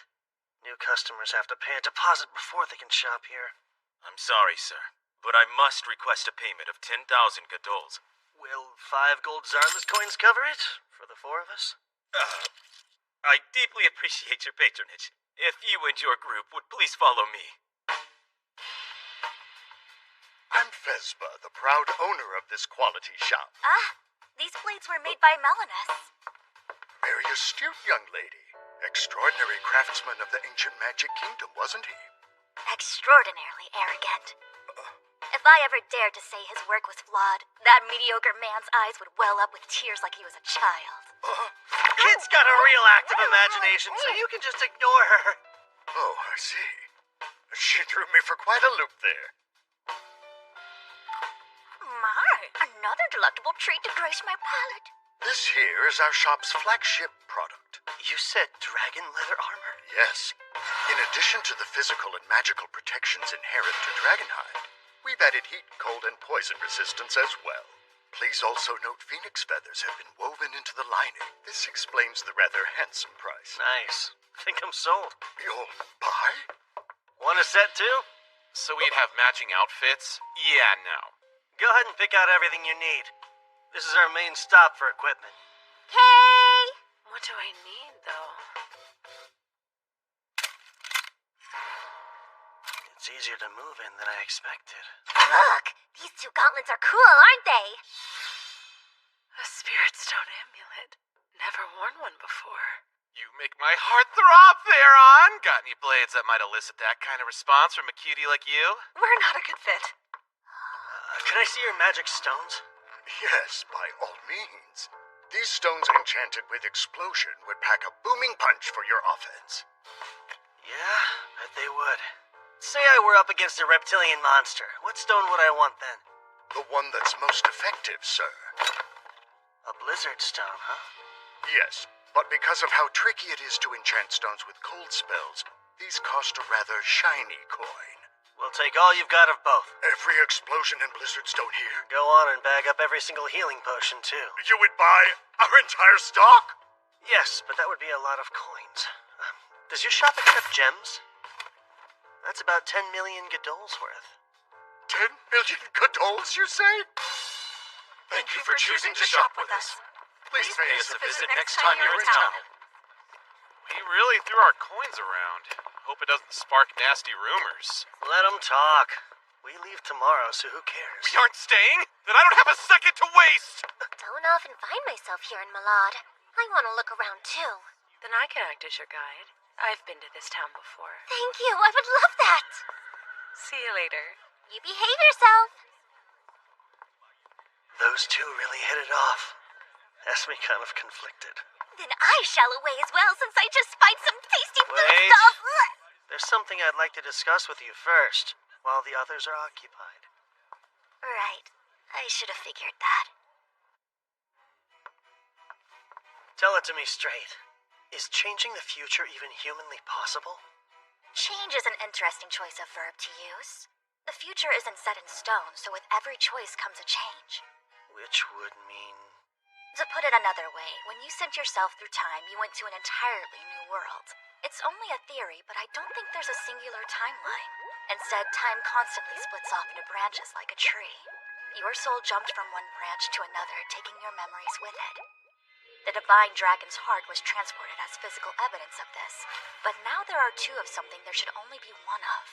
Speaker 1: New customers have to pay a deposit before they can shop here.
Speaker 6: I'm sorry, sir, but I must request a payment of 10,000 gadols.
Speaker 1: Will 5 gold Zarlis coins cover it? For the 4 of us?
Speaker 6: I deeply appreciate your patronage. If you and your group would please follow me.
Speaker 7: I'm Vespa, the proud owner of this quality shop.
Speaker 4: These blades were made by Melanus.
Speaker 7: Very astute young lady. Extraordinary craftsman of the ancient magic kingdom, wasn't he?
Speaker 4: Extraordinarily arrogant. If I ever dared to say his work was flawed, that mediocre man's eyes would well up with tears like he was a child.
Speaker 1: Kid's got a real active imagination, so you can just ignore her.
Speaker 7: Oh, I see. She threw me for quite a loop there.
Speaker 4: My, another delectable treat to grace my palate.
Speaker 7: This here is our shop's flagship product.
Speaker 1: You said dragon leather armor?
Speaker 7: Yes. In addition to the physical and magical protections inherent to dragonhide, we've added heat, cold, and poison resistance as well. Please also note phoenix feathers have been woven into the lining. This explains the rather handsome price.
Speaker 1: Nice. Think I'm sold.
Speaker 7: You'll buy?
Speaker 1: Want a set too?
Speaker 2: So we'd have matching outfits? Yeah, no.
Speaker 1: Go ahead and pick out everything you need. This is our main stop for equipment.
Speaker 4: Kay!
Speaker 5: What do I need, though?
Speaker 1: It's easier to move in than I expected.
Speaker 4: Look, these 2 gauntlets are cool, aren't they?
Speaker 5: A spirit stone amulet. Never worn one before.
Speaker 2: You make my heart throb there, On. Got any blades that might elicit that kind of response from a cutie like you?
Speaker 5: We're not a good fit.
Speaker 1: Can I see your magic stones?
Speaker 7: Yes, by all means. These stones enchanted with explosion would pack a booming punch for your offense.
Speaker 1: Yeah, bet they would. Say I were up against a reptilian monster. What stone would I want then?
Speaker 7: The one that's most effective, sir.
Speaker 1: A blizzard stone, huh?
Speaker 7: Yes, but because of how tricky it is to enchant stones with cold spells, these cost a rather shiny coin.
Speaker 1: We'll take all you've got of both.
Speaker 7: Every explosion and blizzard stone here?
Speaker 1: Go on and bag up every single healing potion, too.
Speaker 7: You would buy our entire stock?
Speaker 1: Yes, but that would be a lot of coins. Does your shop accept gems? That's about 10 million gadols worth.
Speaker 7: 10 million gadols, you say? Thank you for choosing to shop with us. Please pay us a visit next time you're in town.
Speaker 2: We really threw our coins around. Hope it doesn't spark nasty rumors.
Speaker 1: Let them talk. We leave tomorrow, so who cares?
Speaker 2: We aren't staying? Then I don't have a second to waste!
Speaker 4: Don't often find myself here in Malad. I want to look around too.
Speaker 5: Then I can act as your guide. I've been to this town before.
Speaker 4: Thank you, I would love that.
Speaker 5: See you later.
Speaker 4: You behave yourself.
Speaker 1: Those two really hit it off. Has me kind of conflicted.
Speaker 4: Then I shall away as well, since I just spied some tasty food
Speaker 1: Wait.
Speaker 4: stuff.
Speaker 1: There's something I'd like to discuss with you first, while the others are occupied.
Speaker 4: Right. I should have figured that.
Speaker 1: Tell it to me straight. Is changing the future even humanly possible?
Speaker 4: Change is an interesting choice of verb to use. The future isn't set in stone, so with every choice comes a change.
Speaker 1: Which would mean...
Speaker 4: To put it another way, when you sent yourself through time, you went to an entirely new world. It's only a theory, but I don't think there's a singular timeline. Instead, time constantly splits off into branches like a tree. Your soul jumped from one branch to another, taking your memories with it. The divine dragon's heart was transported as physical evidence of this, but now there are 2 of something there should only be 1 of.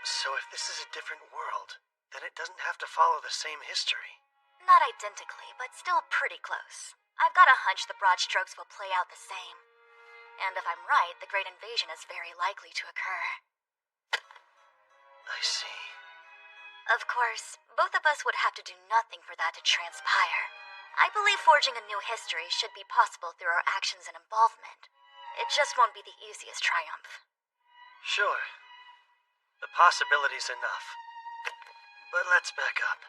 Speaker 1: So if this is a different world, then it doesn't have to follow the same history.
Speaker 4: Not identically, but still pretty close. I've got a hunch the broad strokes will play out the same. And if I'm right, the Great Invasion is very likely to occur.
Speaker 1: I see.
Speaker 4: Of course, both of us would have to do nothing for that to transpire. I believe forging a new history should be possible through our actions and involvement. It just won't be the easiest triumph.
Speaker 1: Sure. The possibility's enough. But let's back up.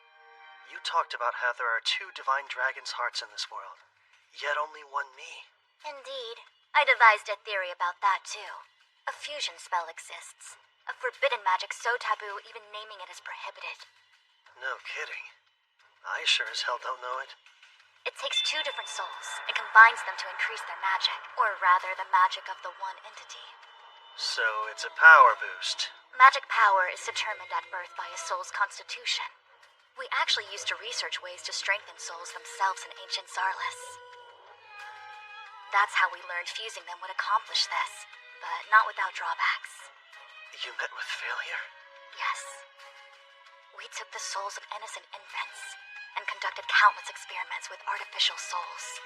Speaker 1: You talked about how there are 2 divine dragon's hearts in this world, yet only one me.
Speaker 4: Indeed. I devised a theory about that too. A fusion spell exists. A forbidden magic so taboo even naming it is prohibited.
Speaker 1: No kidding. I sure as hell don't know it.
Speaker 4: It takes 2 different souls and combines them to increase their magic, or rather the magic of the one entity.
Speaker 1: So it's a power boost.
Speaker 4: Magic power is determined at birth by a soul's constitution. We actually used to research ways to strengthen souls themselves in ancient Zarlis. That's how we learned fusing them would accomplish this, but not without drawbacks.
Speaker 1: You met with failure?
Speaker 4: Yes. We took the souls of innocent infants and conducted countless experiments with artificial souls.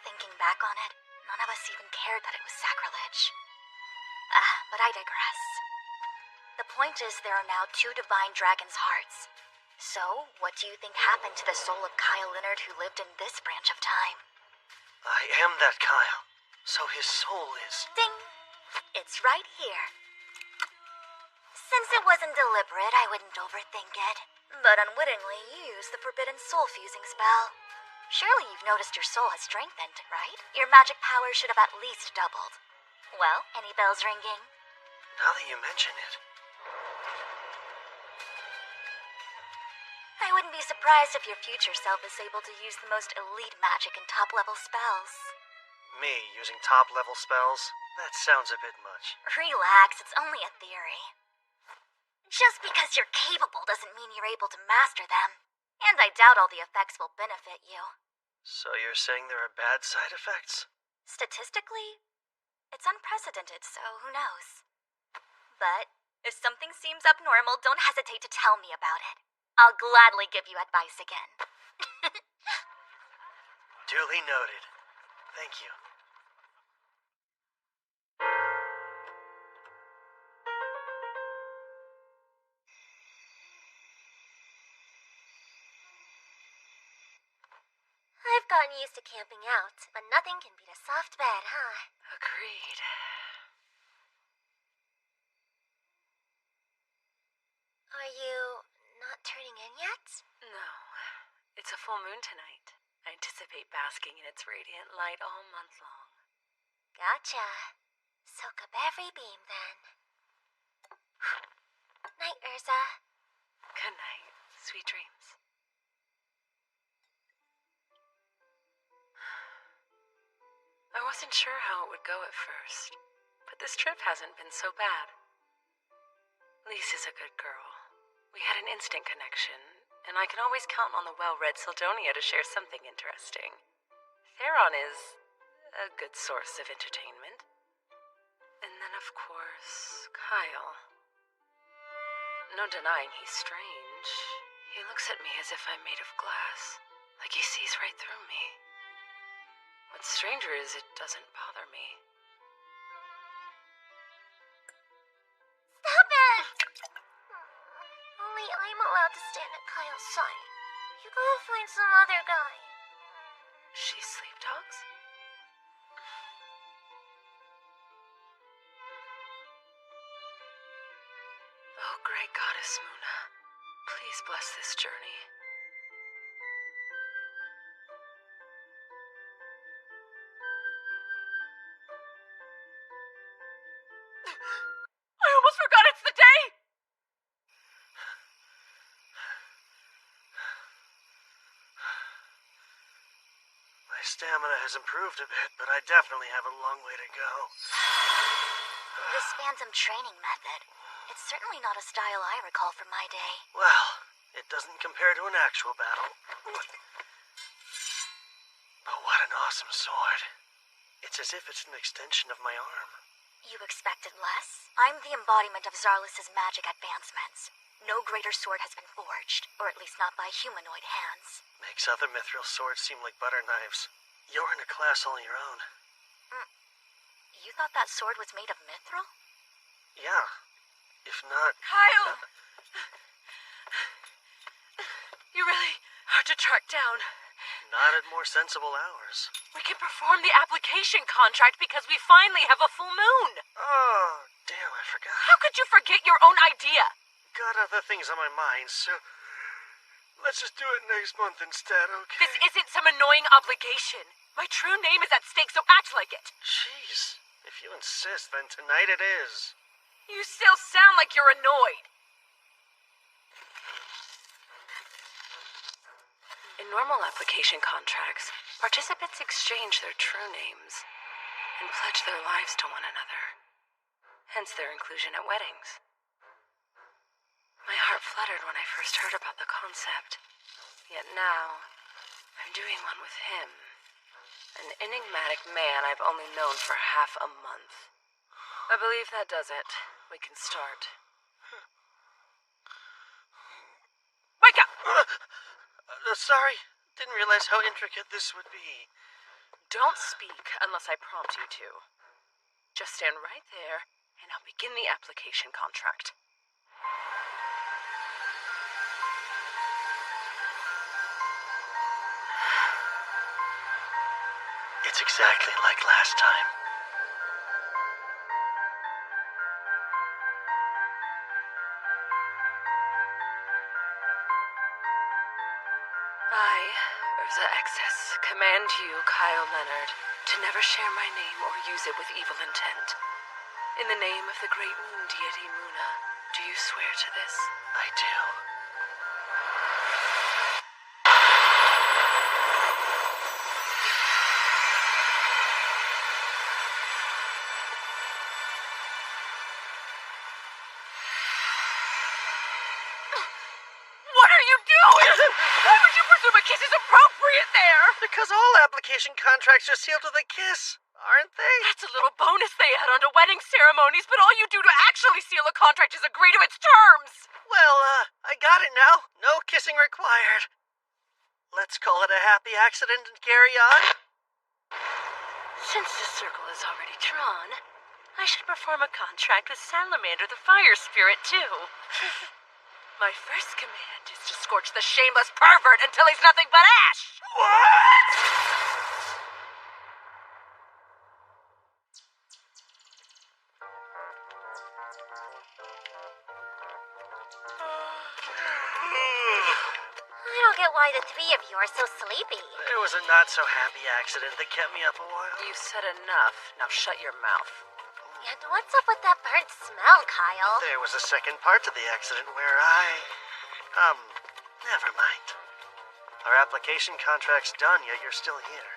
Speaker 4: Thinking back on it, none of us even cared that it was sacrilege. But I digress. The point is there are now 2 divine dragon's hearts. So, what do you think happened to the soul of Kyle Leonard who lived in this branch of time?
Speaker 1: I am that Kyle. So his soul is...
Speaker 4: Ding! It's right here. Since it wasn't deliberate, I wouldn't overthink it. But unwittingly, you used the forbidden soul fusing spell. Surely you've noticed your soul has strengthened, right? Your magic power should have at least doubled. Well, any bells ringing?
Speaker 1: Now that you mention it...
Speaker 4: I wouldn't be surprised if your future self is able to use the most elite magic and top-level spells.
Speaker 1: Me using top-level spells? That sounds a bit much.
Speaker 4: Relax, it's only a theory. Just because you're capable doesn't mean you're able to master them. And I doubt all the effects will benefit you.
Speaker 1: So you're saying there are bad side effects?
Speaker 4: Statistically, it's unprecedented, so who knows? But if something seems abnormal, don't hesitate to tell me about it. I'll gladly give you advice again.
Speaker 1: Duly noted. Thank you.
Speaker 8: I've gotten used to camping out, but nothing can beat a soft bed, huh?
Speaker 5: Agreed.
Speaker 8: Are you not turning in yet?
Speaker 5: No. It's a full moon tonight. I anticipate basking in its radiant light all month long.
Speaker 8: Gotcha. Soak up every beam, then. Night, Urza.
Speaker 5: Good night. Sweet dreams. I wasn't sure how it would go at first, but this trip hasn't been so bad. Lise is a good girl. We had an instant connection, and I can always count on the well-read Sildonia to share something interesting. Theron is a good source of entertainment. And then, of course, Kyle. No denying he's strange. He looks at me as if I'm made of glass, like he sees right through me. What's stranger is it doesn't bother me.
Speaker 8: Stop it! Only I'm allowed to stand at Kyle's side. You gotta find some other guy.
Speaker 5: She sleep talks? Oh, great goddess Muna, please bless this journey. I almost forgot it's the day!
Speaker 1: My stamina has improved a bit, but I definitely have a long way to go.
Speaker 4: This phantom training method. It's certainly not a style I recall from my day.
Speaker 1: Well, it doesn't compare to an actual battle. But what an awesome sword. It's as if it's an extension of my arm.
Speaker 4: You expected less? I'm the embodiment of Zarlis' magic advancements. No greater sword has been forged, or at least not by humanoid hands.
Speaker 1: Makes other mithril swords seem like butter knives. You're in a class all your own.
Speaker 4: you thought that sword was made of mithril?
Speaker 1: Yeah. If not...
Speaker 5: Kyle! You're really hard to track down.
Speaker 1: Not at more sensible hours.
Speaker 5: We can perform the application contract because we finally have a full moon.
Speaker 1: Oh, damn, I forgot.
Speaker 5: How could you forget your own idea?
Speaker 1: Got other things on my mind, so... Let's just do it next month instead, okay?
Speaker 5: This isn't some annoying obligation. My true name is at stake, so act like it.
Speaker 1: Jeez. If you insist, then tonight it is.
Speaker 5: You still sound like you're annoyed. In normal application contracts, participants exchange their true names and pledge their lives to one another. Hence their inclusion at weddings. My heart fluttered when I first heard about the concept. Yet now, I'm doing one with him. An enigmatic man I've only known for half a month. I believe that does it. We can start. Wake up!
Speaker 1: Sorry. Didn't realize how intricate this would be.
Speaker 5: Don't speak unless I prompt you to. Just stand right there, and I'll begin the application contract.
Speaker 1: It's exactly like last time.
Speaker 5: I, Urza Excess, command you, Kyle Leonard, to never share my name or use it with evil intent. In the name of the great moon deity Muna, do you swear to this?
Speaker 1: I do.
Speaker 5: What are you doing? Why would you presume a kiss is appropriate there?
Speaker 1: Because all application contracts are sealed with a kiss, aren't they?
Speaker 5: That's a little bonus they add onto wedding ceremonies, but all you do to actually seal a contract is agree to its terms.
Speaker 1: Well, I got it now. No kissing required. Let's call it a happy accident and carry on.
Speaker 5: Since the circle is already drawn, I should perform a contract with Salamander the Fire Spirit, too. My first command is to scorch the shameless pervert until he's nothing but ash!
Speaker 1: What?
Speaker 8: I don't get why the three of you are so sleepy.
Speaker 1: It was a not-so-happy accident that kept me up a while.
Speaker 5: You said enough. Now shut your mouth.
Speaker 8: And what's up with that burnt smell, Kyle?
Speaker 1: There was a second part to the accident where never mind. Our application contract's done, yet you're still here.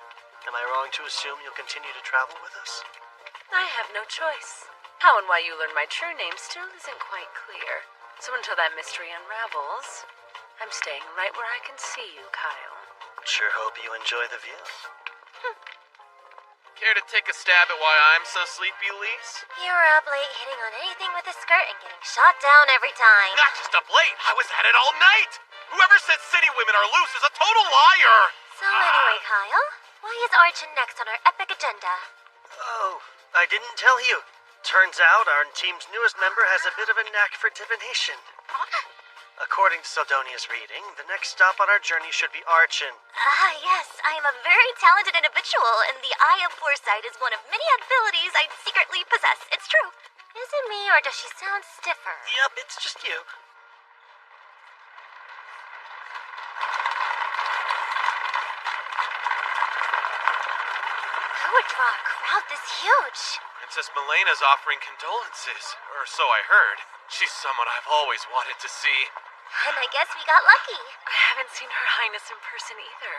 Speaker 1: Am I wrong to assume you'll continue to travel with us?
Speaker 5: I have no choice. How and why you learned my true name still isn't quite clear. So until that mystery unravels, I'm staying right where I can see you, Kyle.
Speaker 1: Sure hope you enjoy the view.
Speaker 2: Care to take a stab at why I'm so sleepy, Lise?
Speaker 8: You were up late hitting on anything with a skirt and getting shot down every time.
Speaker 2: Not just up late, I was at it all night! Whoever said city women are loose is a total liar!
Speaker 8: So anyway, Kyle, why is Archon next on our epic agenda?
Speaker 1: Oh, I didn't tell you. Turns out our team's newest member has a bit of a knack for divination. According to Sildonia's reading, the next stop on our journey should be Archon.
Speaker 8: Ah, yes, I am a very talented individual, and the Eye of Foresight is one of many abilities I secretly possess. It's true. Is it me, or does she sound stiffer?
Speaker 1: Yep, it's just you.
Speaker 8: Who would draw a crowd this huge?
Speaker 2: Princess Milena's offering condolences, or so I heard. She's someone I've always wanted to see.
Speaker 8: And I guess we got lucky.
Speaker 5: I haven't seen Her Highness in person either.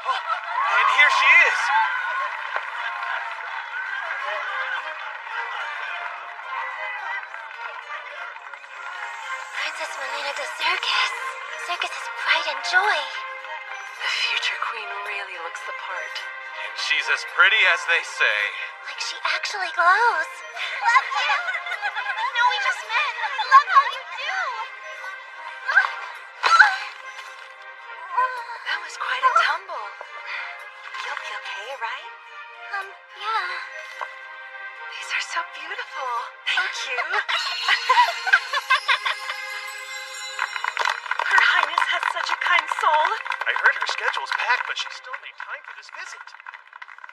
Speaker 2: Oh, and here she is!
Speaker 8: Princess Milena de Circus. Circus's pride and joy.
Speaker 5: The future queen really looks the part.
Speaker 2: And she's as pretty as they say.
Speaker 8: Like she actually glows. Love you! I know we just met. I love how you do.
Speaker 5: That was quite a tumble. right?
Speaker 8: Yeah.
Speaker 5: These are so beautiful. Thank you. Her Highness has such a kind soul.
Speaker 1: I heard her schedule's packed, but she still made time for this visit.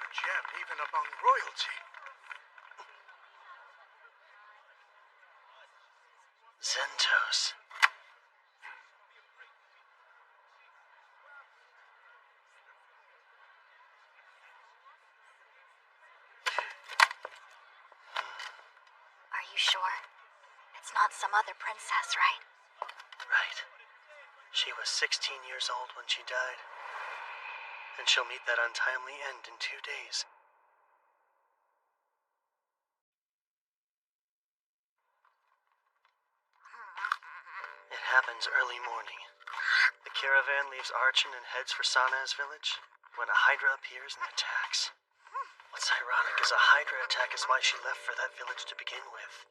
Speaker 7: A gem even among royalty.
Speaker 1: Zentos.
Speaker 4: Are you sure? It's not some other princess, right?
Speaker 1: Right. She was 16 years old when she died. And she'll meet that untimely end in 2 days. It happens early morning. The caravan leaves Archon and heads for Sana's village when a Hydra appears and attacks. What's ironic is a Hydra attack is why she left for that village to begin with.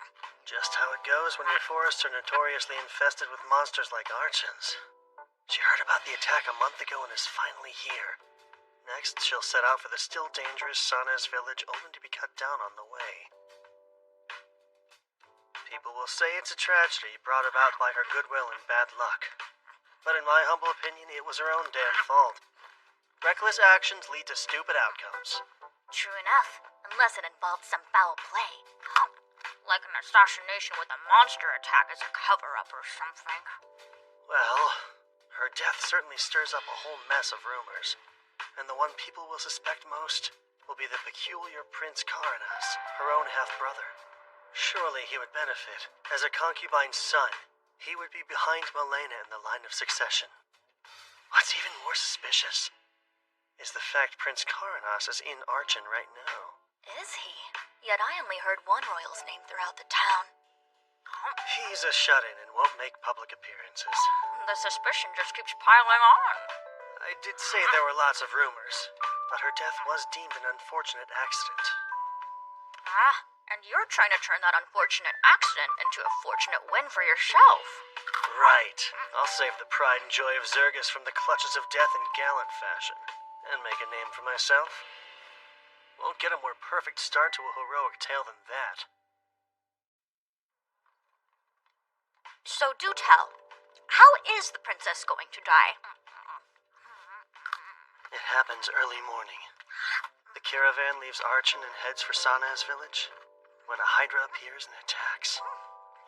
Speaker 1: Just how it goes when your forests are notoriously infested with monsters like Archons. She heard about the attack a month ago and is finally here. Next, she'll set out for the still dangerous Sana's village only to be cut down on the way. People will say it's a tragedy brought about by her goodwill and bad luck. But in my humble opinion, it was her own damn fault. Reckless actions lead to stupid outcomes.
Speaker 4: True enough, unless it involved some foul play. Like an assassination with a monster attack as a cover-up or something.
Speaker 1: Well, her death certainly stirs up a whole mess of rumors. And the one people will suspect most will be the peculiar Prince Karanas, her own half-brother. Surely he would benefit. As a concubine's son, he would be behind Milena in the line of succession. What's even more suspicious is the fact Prince Karanas is in Archon right now.
Speaker 4: Is he? Yet I only heard one royal's name throughout the town.
Speaker 1: He's a shut-in and won't make public appearances.
Speaker 4: The suspicion just keeps piling on.
Speaker 1: I did say there were lots of rumors, but her death was deemed an unfortunate accident.
Speaker 4: And you're trying to turn that unfortunate accident into a fortunate win for yourself.
Speaker 1: Right. I'll save the pride and joy of Zergus from the clutches of death in gallant fashion, and make a name for myself. Won't get a more perfect start to a heroic tale than that.
Speaker 4: So do tell, how is the princess going to die?
Speaker 1: It happens early morning. The caravan leaves Archon and heads for Sana's village when a Hydra appears and attacks.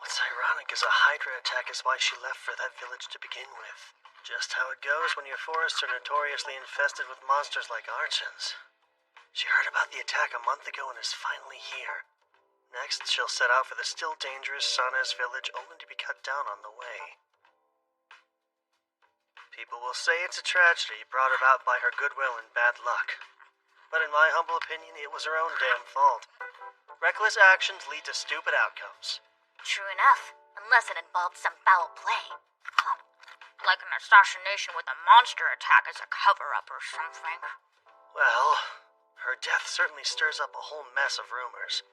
Speaker 1: What's ironic is a Hydra attack is why she left for that village to begin with. Just how it goes when your forests are notoriously infested with monsters like Archons. She heard about the attack a month ago and is finally here. Next, she'll set out for the still dangerous Sana's village only to be cut down on the way. People will say it's a tragedy brought about by her goodwill and bad luck. But in my humble opinion, it was her own damn fault. Reckless actions lead to stupid outcomes.
Speaker 4: True enough, unless it involved some foul play. Like an assassination with a monster attack as a cover-up or something.
Speaker 1: Well, her death certainly stirs up a whole mess of rumors.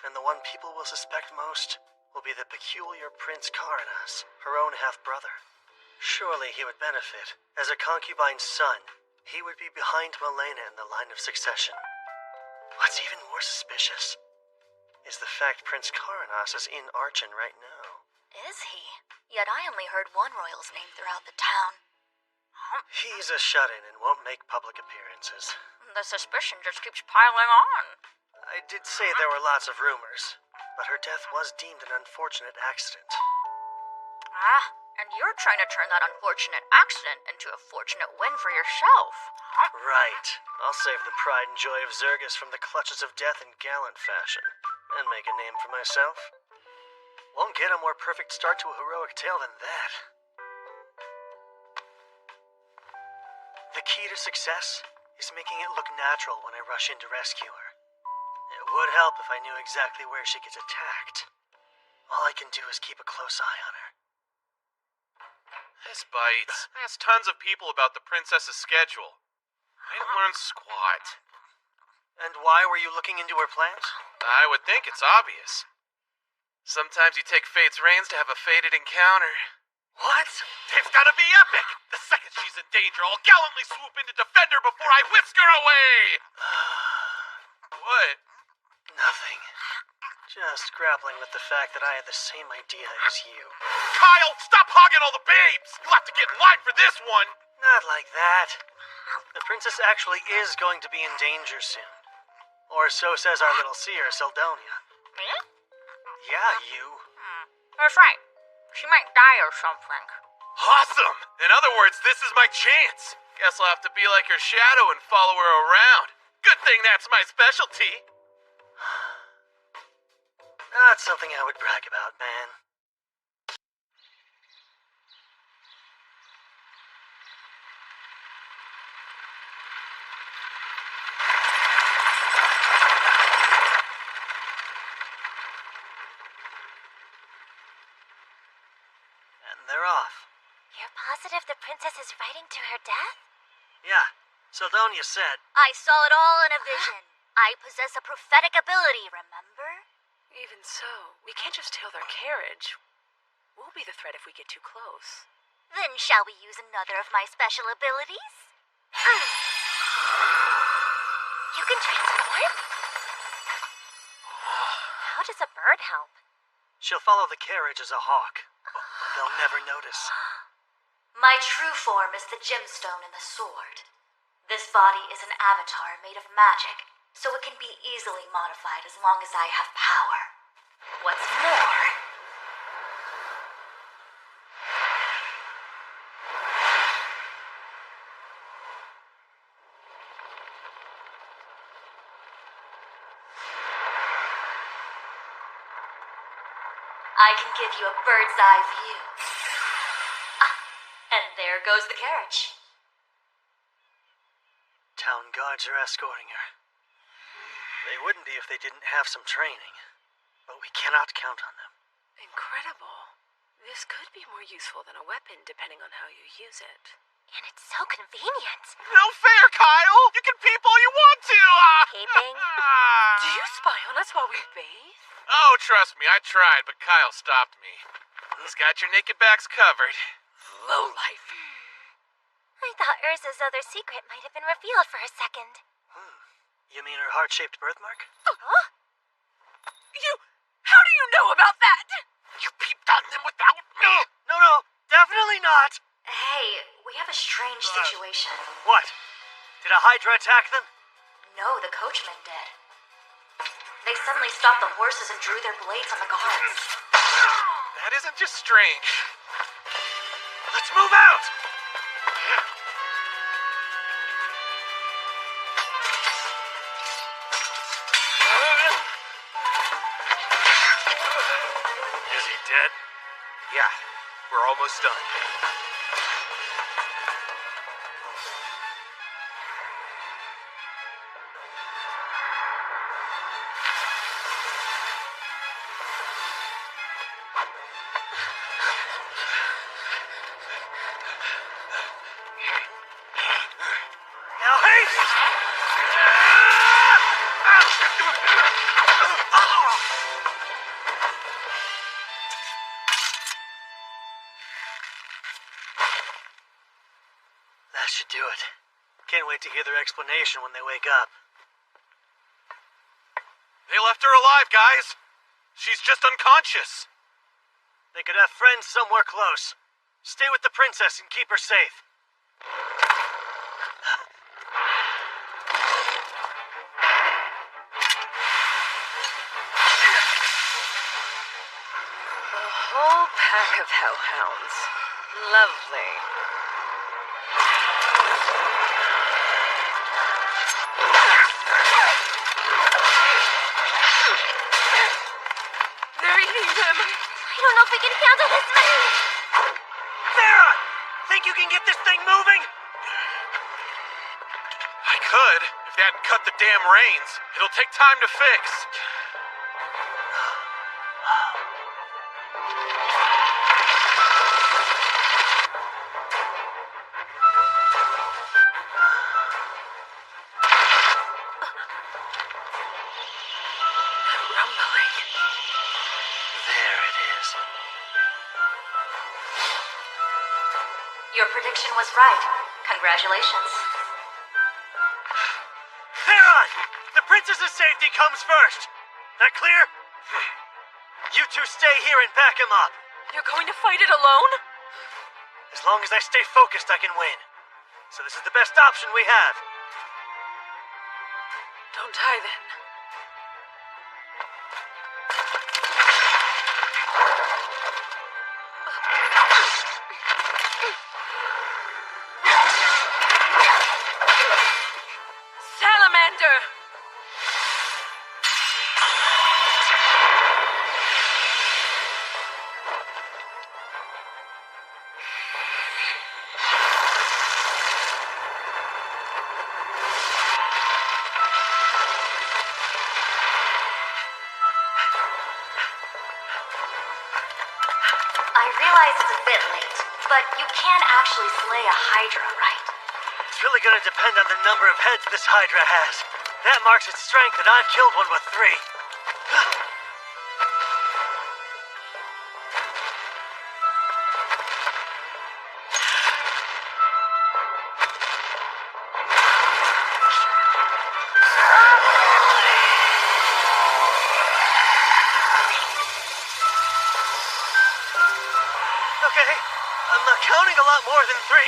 Speaker 1: And the one people will suspect most will be the peculiar Prince Karanas, her own half-brother. Surely he would benefit. As a concubine's son, he would be behind Milena in the line of succession. What's even more suspicious is the fact Prince Karanas is in Archon right now.
Speaker 4: Is he? Yet I only heard one royal's name throughout the town.
Speaker 1: He's a shut-in and won't make public appearances.
Speaker 4: The suspicion just keeps piling on.
Speaker 1: I did say there were lots of rumors, but her death was deemed an unfortunate accident.
Speaker 4: And you're trying to turn that unfortunate accident into a fortunate win for yourself.
Speaker 1: Right. I'll save the pride and joy of Zergus from the clutches of death in gallant fashion, and make a name for myself. Won't get a more perfect start to a heroic tale than that. The key to success is making it look natural when I rush in to rescue her. It would help if I knew exactly where she gets attacked. All I can do is keep a close eye on her.
Speaker 2: This bites. I asked tons of people about the princess's schedule. I didn't learn squat.
Speaker 1: And why were you looking into her plans?
Speaker 2: I would think it's obvious. Sometimes you take fate's reins to have a fated encounter.
Speaker 1: What?
Speaker 2: It's gonna be epic! The second she's in danger, I'll gallantly swoop in to defend her before I whisk her away! What?
Speaker 1: Nothing. Just grappling with the fact that I had the same idea as you.
Speaker 2: Kyle, stop hogging all the babes! You'll have to get in line for this one!
Speaker 1: Not like that. The princess actually is going to be in danger soon. Or so says our little seer, Seldonia.
Speaker 8: Me?
Speaker 1: Yeah, you.
Speaker 8: That's right. She might die or something.
Speaker 2: Awesome! In other words, this is my chance. Guess I'll have to be like her shadow and follow her around. Good thing that's my specialty.
Speaker 1: Not something I would brag about, man. And they're off.
Speaker 8: You're positive the princess is riding to her death?
Speaker 1: Yeah, Seldonia said.
Speaker 8: I saw it all in a vision. I possess a prophetic ability, remember?
Speaker 5: Even so, we can't just tail their carriage. We'll be the threat if we get too close.
Speaker 8: Then shall we use another of my special abilities? You can transform? How does a bird help?
Speaker 1: She'll follow the carriage as a hawk. They'll never notice.
Speaker 4: My true form is the gemstone and the sword. This body is an avatar made of magic, so it can be easily modified as long as I have power. What's more, I can give you a bird's eye view. And there goes the carriage.
Speaker 1: Town guards are escorting her. They wouldn't be if they didn't have some training, but we cannot count on them.
Speaker 5: Incredible. This could be more useful than a weapon, depending on how you use it.
Speaker 8: And it's so convenient.
Speaker 2: No fair, Kyle! You can peep all you want to!
Speaker 8: Peeping?
Speaker 5: Do you spy on us while we bathe?
Speaker 2: Oh, trust me, I tried, but Kyle stopped me. He's got your naked backs covered.
Speaker 5: Lowlife.
Speaker 8: I thought Urza's other secret might have been revealed for a second.
Speaker 1: You mean her heart-shaped birthmark?
Speaker 8: Huh?
Speaker 5: How do you know about that?
Speaker 2: You peeped on them without me?
Speaker 1: No, definitely not!
Speaker 4: Hey, we have a strange situation.
Speaker 1: What? Did a Hydra attack them?
Speaker 4: No, the coachman did. They suddenly stopped the horses and drew their blades on the guards.
Speaker 2: That isn't just strange.
Speaker 1: Let's move out!
Speaker 2: Is he dead? Yeah, we're almost done.
Speaker 1: Now haste! That should do it. Can't wait to hear their explanation when they wake up.
Speaker 2: They left her alive, guys. She's just unconscious.
Speaker 1: They could have friends somewhere close. Stay with the princess and keep her safe.
Speaker 5: A whole pack of hellhounds. Lovely. They're eating them.
Speaker 8: I don't know if we can handle this many.
Speaker 1: Sarah! Think you can get this thing moving?
Speaker 2: I could, if they hadn't cut the damn reins. It'll take time to fix.
Speaker 5: Rumbling.
Speaker 1: There it is.
Speaker 4: Your prediction was right. Congratulations.
Speaker 1: Theron! The princess's safety comes first! That clear? You two stay here and back him up.
Speaker 5: You're going to fight it alone?
Speaker 1: As long as I stay focused, I can win. So this is the best option we have.
Speaker 5: Don't die then. Salamander!
Speaker 4: I realize it's a bit late, but you can actually slay a Hydra, right?
Speaker 1: It's really gonna depend on the number of heads this Hydra has. That marks its strength, and I've killed one with 3. Okay, I'm not counting a lot more than 3.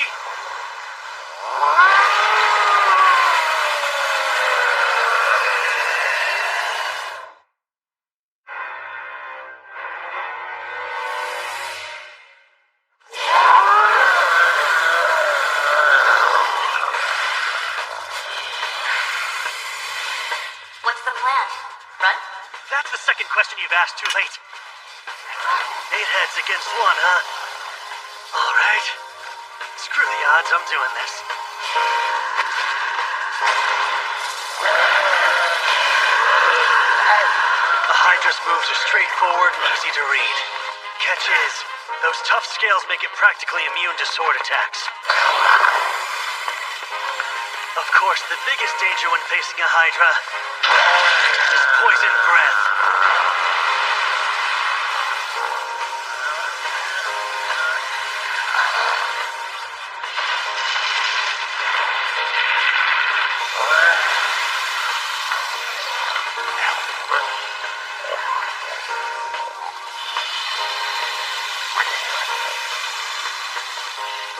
Speaker 4: What's the plan? Run?
Speaker 1: That's the second question you've asked too late. 8 heads against 1, huh? All right. Screw the odds, I'm doing this. The Hydra's moves are straightforward and easy to read. Catch is, those tough scales make it practically immune to sword attacks. Of course, the biggest danger when facing a Hydra is poison breath.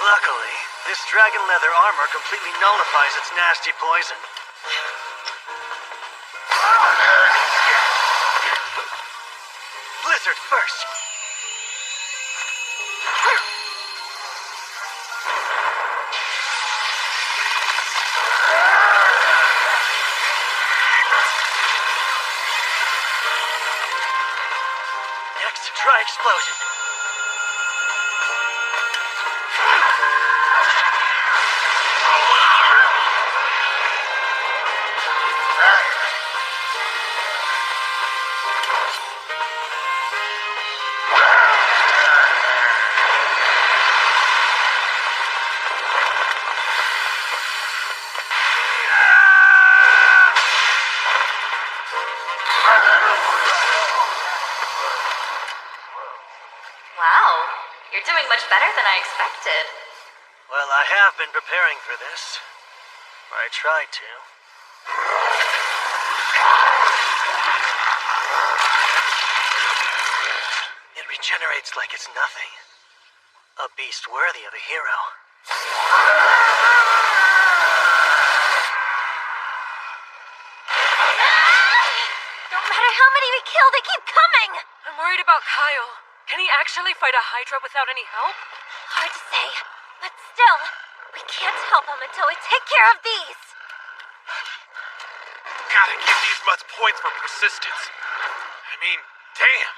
Speaker 1: Luckily, this dragon leather armor completely nullifies its nasty poison. Blizzard first. Next, try explosion.
Speaker 4: Wow, you're doing much better than I expected.
Speaker 1: Well, I have been preparing for this. I tried to. It regenerates like it's nothing. A beast worthy of a hero.
Speaker 8: No matter how many we kill, they keep coming!
Speaker 5: I'm worried about Kyle. Can he actually fight a Hydra without any help?
Speaker 8: Hard to say, but still, we can't help him until we take care of these.
Speaker 2: Gotta give these mutts points for persistence. I mean, damn.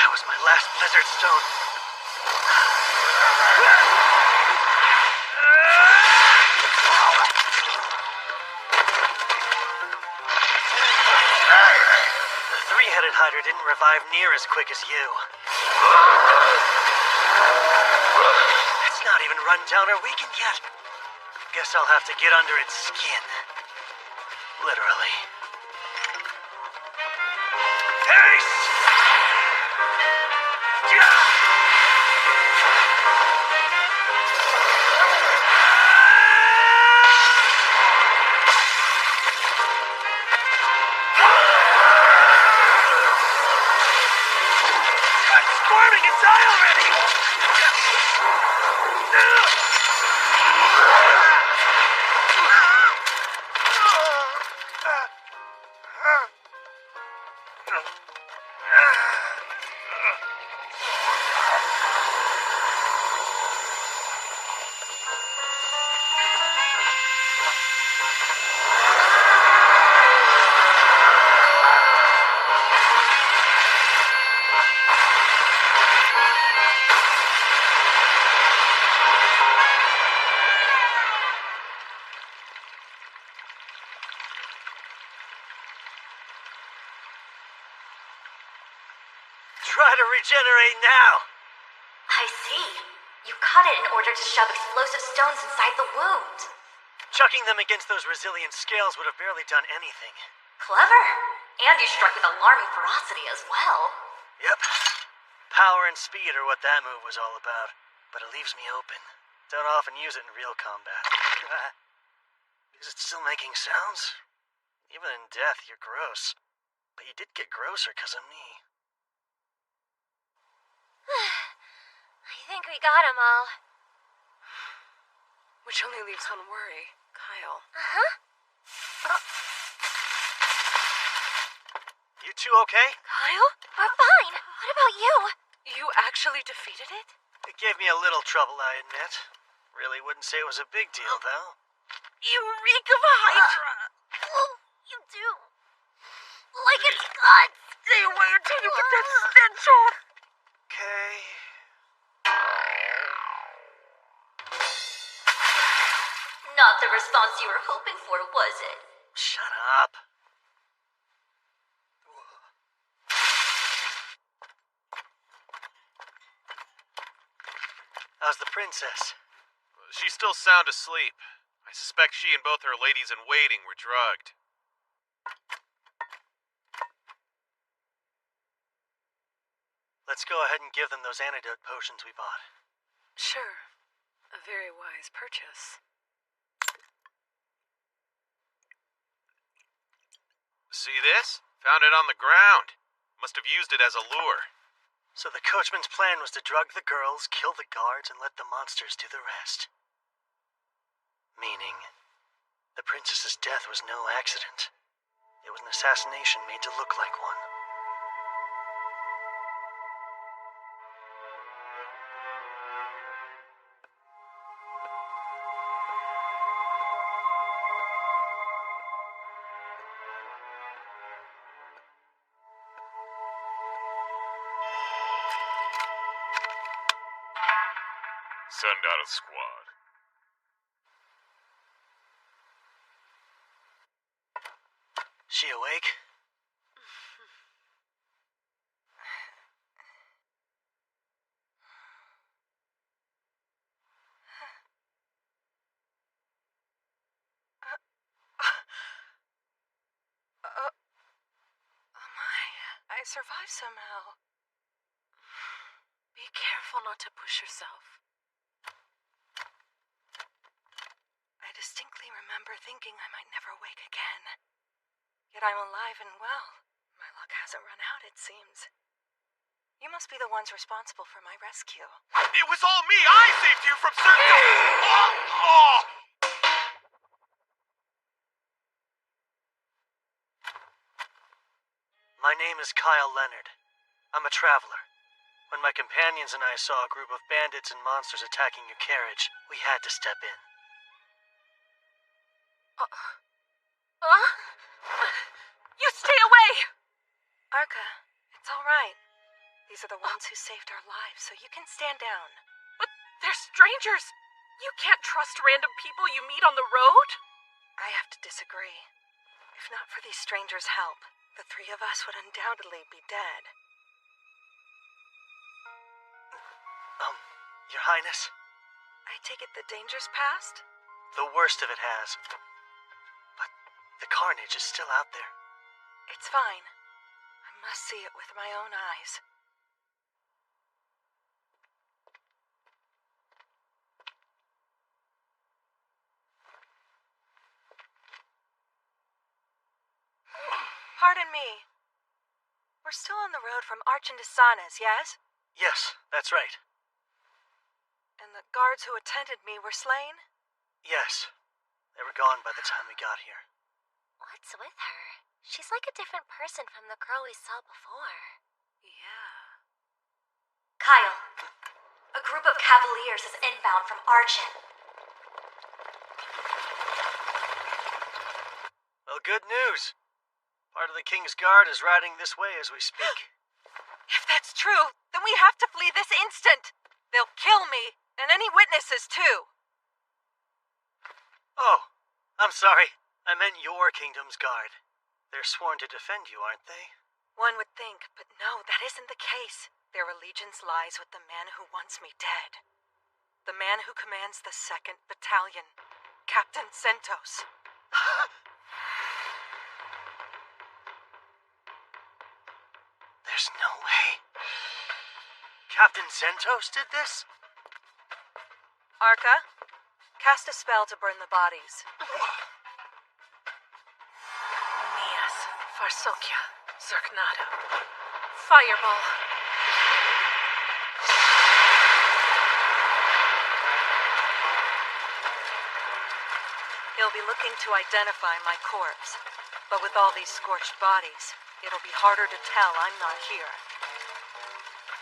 Speaker 1: That was my last Blizzard Stone. The 3-headed Hydra didn't revive near as quick as you. It's It's not even run down or weakened yet. Guess I'll have to get under its skin. Literally. Haste! I'm squirming and die already! Try to regenerate now.
Speaker 4: I see. You cut it in order to shove explosive stones inside the wound.
Speaker 1: Chucking them against those resilient scales would have barely done anything.
Speaker 4: Clever. And you struck with alarming ferocity as well.
Speaker 1: Yep. Power and speed are what that move was all about. But it leaves me open. Don't often use it in real combat. Is it still making sounds? Even in death, you're gross. But you did get grosser because of me.
Speaker 8: I think we got 'em all.
Speaker 5: Which only leaves one worry. Kyle.
Speaker 1: You two okay?
Speaker 8: Kyle? We're fine. What about you?
Speaker 5: You actually defeated it?
Speaker 1: It gave me a little trouble, I admit. Really wouldn't say it was a big deal, though.
Speaker 5: You reek of Hydra!
Speaker 8: Oh, you do. Like it's guts.
Speaker 5: Stay away until you get that stench off!
Speaker 1: Okay.
Speaker 4: Not the response you were hoping for, was it?
Speaker 1: Shut up. How's the princess?
Speaker 2: She's still sound asleep. I suspect she and both her ladies-in-waiting were drugged.
Speaker 1: Let's go ahead and give them those antidote potions we bought.
Speaker 5: Sure. A very wise purchase.
Speaker 2: See this? Found it on the ground. Must have used it as a lure.
Speaker 1: So the coachman's plan was to drug the girls, kill the guards, and let the monsters do the rest. Meaning, the princess's death was no accident. It was an assassination made to look like one.
Speaker 2: Send out a squad.
Speaker 1: She awake?
Speaker 5: Oh my, I survived somehow. Be careful not to push yourself. I distinctly remember thinking I might never wake again. Yet I'm alive and well. My luck hasn't run out, it seems. You must be the ones responsible for my rescue.
Speaker 2: It was all me! I saved you from certain... Oh!
Speaker 1: My name is Kyle Leonard. I'm a traveler. When my companions and I saw a group of bandits and monsters attacking your carriage, we had to step in.
Speaker 5: You stay away! Arca, it's all right. These are the ones who saved our lives, so you can stand down. But they're strangers! You can't trust random people you meet on the road? I have to disagree. If not for these strangers' help, the three of us would undoubtedly be dead.
Speaker 1: Your Highness?
Speaker 5: I take it the danger's past?
Speaker 1: The worst of it has. But the carnage is still out there.
Speaker 5: It's fine. I must see it with my own eyes. Pardon me. We're still on the road from Arch into Sanas, yes?
Speaker 1: Yes, that's right.
Speaker 5: And the guards who attended me were slain?
Speaker 1: Yes. They were gone by the time we got here.
Speaker 8: What's with her? She's like a different person from the girl we saw before.
Speaker 5: Yeah.
Speaker 3: Kyle, a group of Cavaliers is inbound from Archin.
Speaker 1: Well, good news. Part of the King's Guard is riding this way as we speak.
Speaker 5: If that's true, then we have to flee this instant. They'll kill me, and any witnesses too.
Speaker 1: Oh, I'm sorry. I meant your Kingdom's Guard. They're sworn to defend you, aren't they?
Speaker 5: One would think, but no, that isn't the case. Their allegiance lies with the man who wants me dead. The man who commands the 2nd Battalion, Captain Sentos.
Speaker 1: There's no way. Captain Zentos did this?
Speaker 5: Arca, cast a spell to burn the bodies. Mias, Farsokia, Zerknado. Fireball. He'll be looking to identify my corpse. But with all these scorched bodies, it'll be harder to tell I'm not here.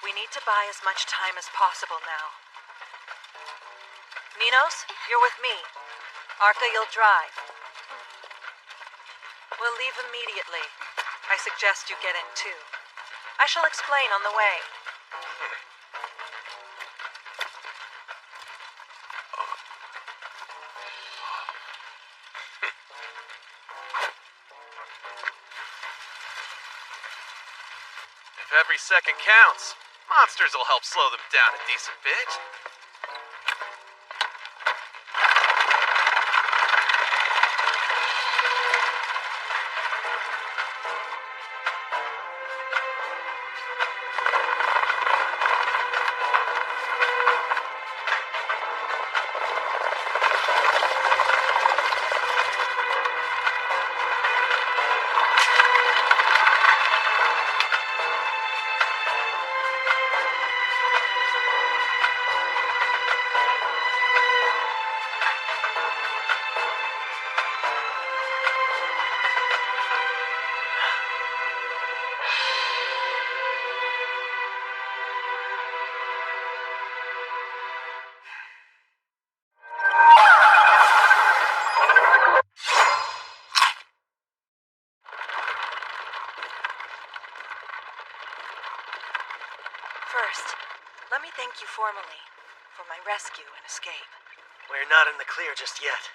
Speaker 5: We need to buy as much time as possible now. Minos, you're with me. Arca, you'll drive. We'll leave immediately. I suggest you get in too. I shall explain on the way.
Speaker 2: If every second counts, monsters will help slow them down a decent bit.
Speaker 5: First, let me thank you formally for my rescue and escape.
Speaker 1: We're not in the clear just yet.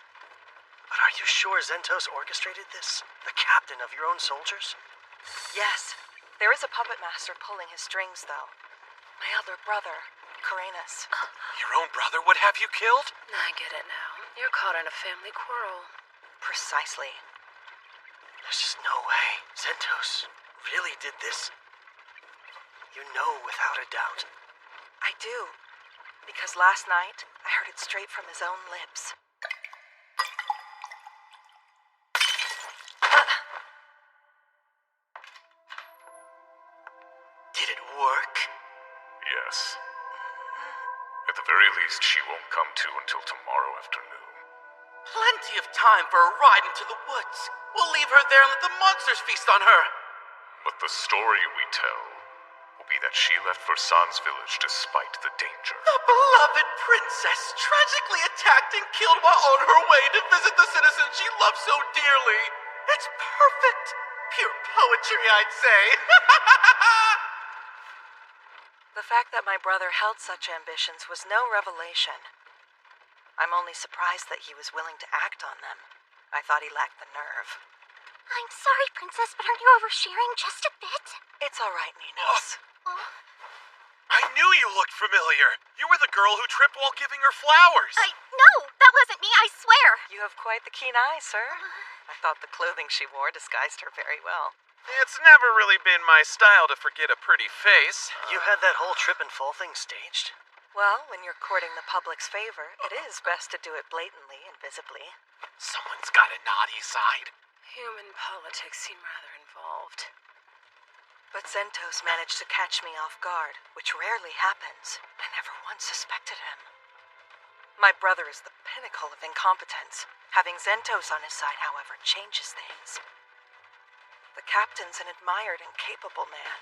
Speaker 1: But are you sure Zentos orchestrated this? The captain of your own soldiers?
Speaker 5: Yes, there is a puppet master pulling his strings, though. My other brother, Karenas.
Speaker 2: Your own brother would have you killed?
Speaker 5: I get it now. You're caught in a family quarrel. Precisely.
Speaker 1: There's just no way. Zentos really did this. You know without a doubt.
Speaker 5: I do. Because last night, I heard it straight from his own lips.
Speaker 1: Did it work?
Speaker 9: Yes. At the very least, she won't come to until tomorrow afternoon.
Speaker 10: Plenty of time for a ride into the woods. We'll leave her there and let the monsters feast on her.
Speaker 9: But the story we tell will be that she left for San's village despite the danger.
Speaker 10: The beloved princess tragically attacked and killed while on her way to visit the citizens she loved so dearly. It's perfect. Pure poetry, I'd say.
Speaker 5: The fact that my brother held such ambitions was no revelation. I'm only surprised that he was willing to act on them. I thought he lacked the nerve.
Speaker 8: I'm sorry, Princess, but aren't you oversharing just a bit?
Speaker 5: It's all right, Ninos.
Speaker 10: I knew
Speaker 2: knew you looked familiar. You were the girl who tripped while giving her flowers.
Speaker 8: No, that wasn't me, I swear.
Speaker 5: You have quite the keen eye, sir. I thought the clothing she wore disguised her very well.
Speaker 2: It's never really been my style to forget a pretty face.
Speaker 1: You had that whole trip and fall thing staged?
Speaker 5: Well, when you're courting the public's favor, it is best to do it blatantly and visibly.
Speaker 10: Someone's got a naughty side.
Speaker 5: Human politics seem rather involved. But Zentos managed to catch me off guard, which rarely happens. I never once suspected him. My brother is the pinnacle of incompetence. Having Zentos on his side, however, changes things. The captain's an admired and capable man.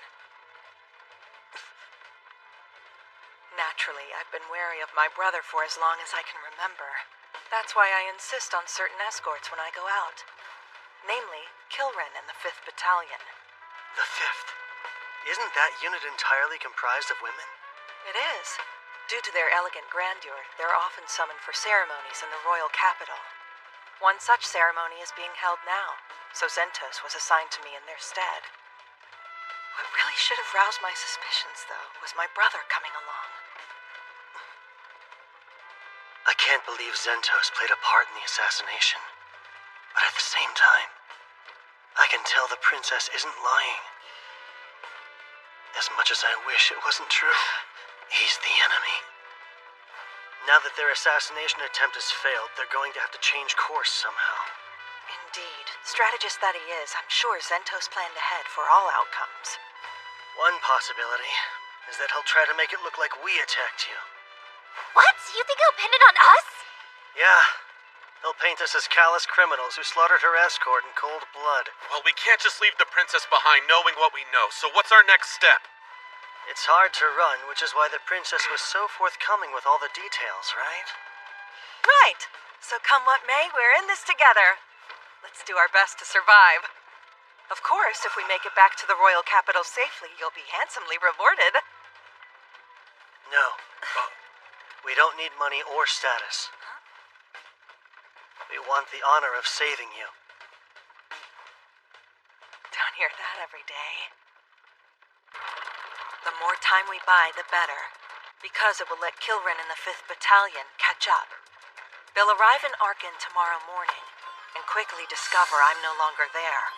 Speaker 5: Naturally, I've been wary of my brother for as long as I can remember. That's why I insist on certain escorts when I go out. Namely, Kilren and the 5th Battalion.
Speaker 1: The 5th? Isn't that unit entirely comprised of women?
Speaker 5: It is. Due to their elegant grandeur, they're often summoned for ceremonies in the royal capital. One such ceremony is being held now, so Zentos was assigned to me in their stead. What really should have roused my suspicions, though, was my brother coming along.
Speaker 1: I can't believe Zentos played a part in the assassination. But at the same time, I can tell the princess isn't lying. As much as I wish it wasn't true, he's the enemy. Now that their assassination attempt has failed, they're going to have to change course somehow.
Speaker 5: Indeed. Strategist that he is, I'm sure Zentos planned ahead for all outcomes.
Speaker 1: One possibility is that he'll try to make it look like we attacked you.
Speaker 8: What? You think he'll pin it on us?
Speaker 1: Yeah. He'll paint us as callous criminals who slaughtered her escort in cold blood.
Speaker 2: Well, we can't just leave the princess behind knowing what we know, so what's our next step?
Speaker 1: It's hard to run, which is why the princess was so forthcoming with all the details, right?
Speaker 5: Right. So come what may, we're in this together. Let's do our best to survive. Of course, if we make it back to the royal capital safely, you'll be handsomely rewarded.
Speaker 1: No. We don't need money or status. We want the honor of saving you.
Speaker 5: Don't hear that every day. The more time we buy, the better, because it will let Kilren and the 5th Battalion catch up. They'll arrive in Arkin tomorrow morning, and quickly discover I'm no longer there.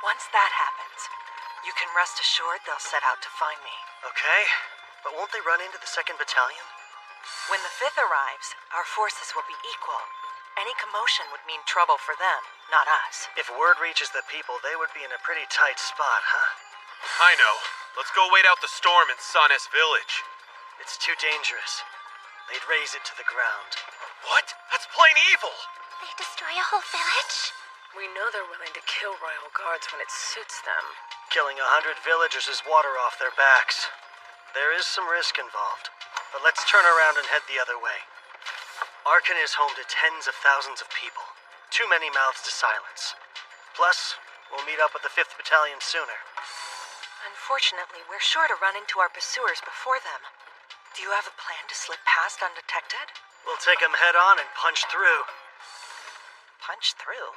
Speaker 5: Once that happens, you can rest assured they'll set out to find me.
Speaker 1: Okay, but won't they run into the 2nd Battalion?
Speaker 5: When the 5th arrives, our forces will be equal. Any commotion would mean trouble for them, not us.
Speaker 1: If word reaches the people, they would be in a pretty tight spot, huh?
Speaker 2: I know. Let's go wait out the storm in Sanes village.
Speaker 1: It's too dangerous. They'd raze it to the ground.
Speaker 2: What? That's plain evil!
Speaker 8: They destroy a whole village?
Speaker 5: We know they're willing to kill royal guards when it suits them.
Speaker 1: Killing 100 villagers is water off their backs. There is some risk involved, but let's turn around and head the other way. Arkin is home to tens of thousands of people. Too many mouths to silence. Plus, we'll meet up with the 5th Battalion sooner.
Speaker 5: Unfortunately, we're sure to run into our pursuers before them. Do you have a plan to slip past undetected?
Speaker 1: We'll take them head on and punch through.
Speaker 5: Punch through?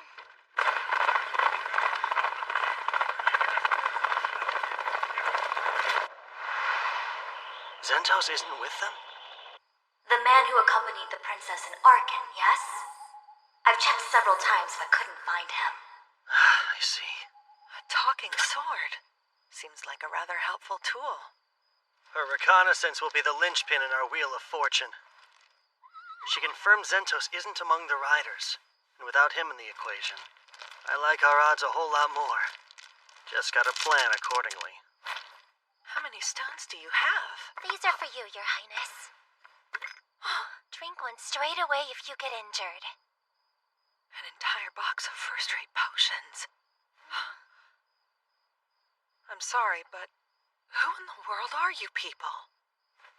Speaker 1: Zentos isn't with them?
Speaker 4: The man who accompanied the princess in Arkin, yes? I've checked several times but couldn't find him.
Speaker 1: I see.
Speaker 5: A talking sword. Seems like a rather helpful tool.
Speaker 1: Her reconnaissance will be the linchpin in our Wheel of Fortune. She confirmed Zentos isn't among the riders, and without him in the equation, I like our odds a whole lot more. Just gotta plan accordingly.
Speaker 5: How many stones do you have?
Speaker 8: These are for you, Your Highness. Drink one straight away if you get injured.
Speaker 5: An entire box of first-rate potions. I'm sorry, but who in the world are you people?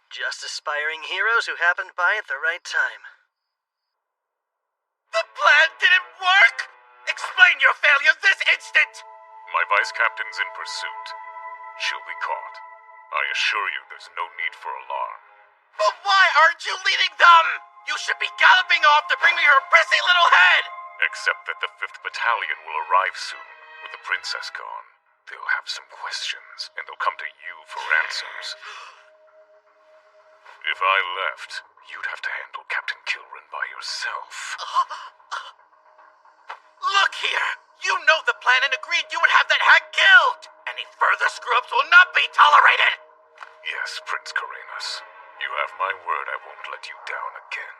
Speaker 1: Just aspiring heroes who happened by at the right time.
Speaker 10: The plan didn't work! Explain your failure this instant!
Speaker 9: My vice captain's in pursuit. She'll be caught. I assure you there's no need for alarm.
Speaker 10: But why aren't you leading them? You should be galloping off to bring me her prissy little head!
Speaker 9: Except that the 5th Battalion will arrive soon, with the princess gone. They'll have some questions, and they'll come to you for answers. If I left, you'd have to handle Captain Kilrin by yourself.
Speaker 10: Look here! You know the plan and agreed you would have that hag killed! Any further screw-ups will not be tolerated!
Speaker 9: Yes, Prince Karenas. You have my word I won't let you down again.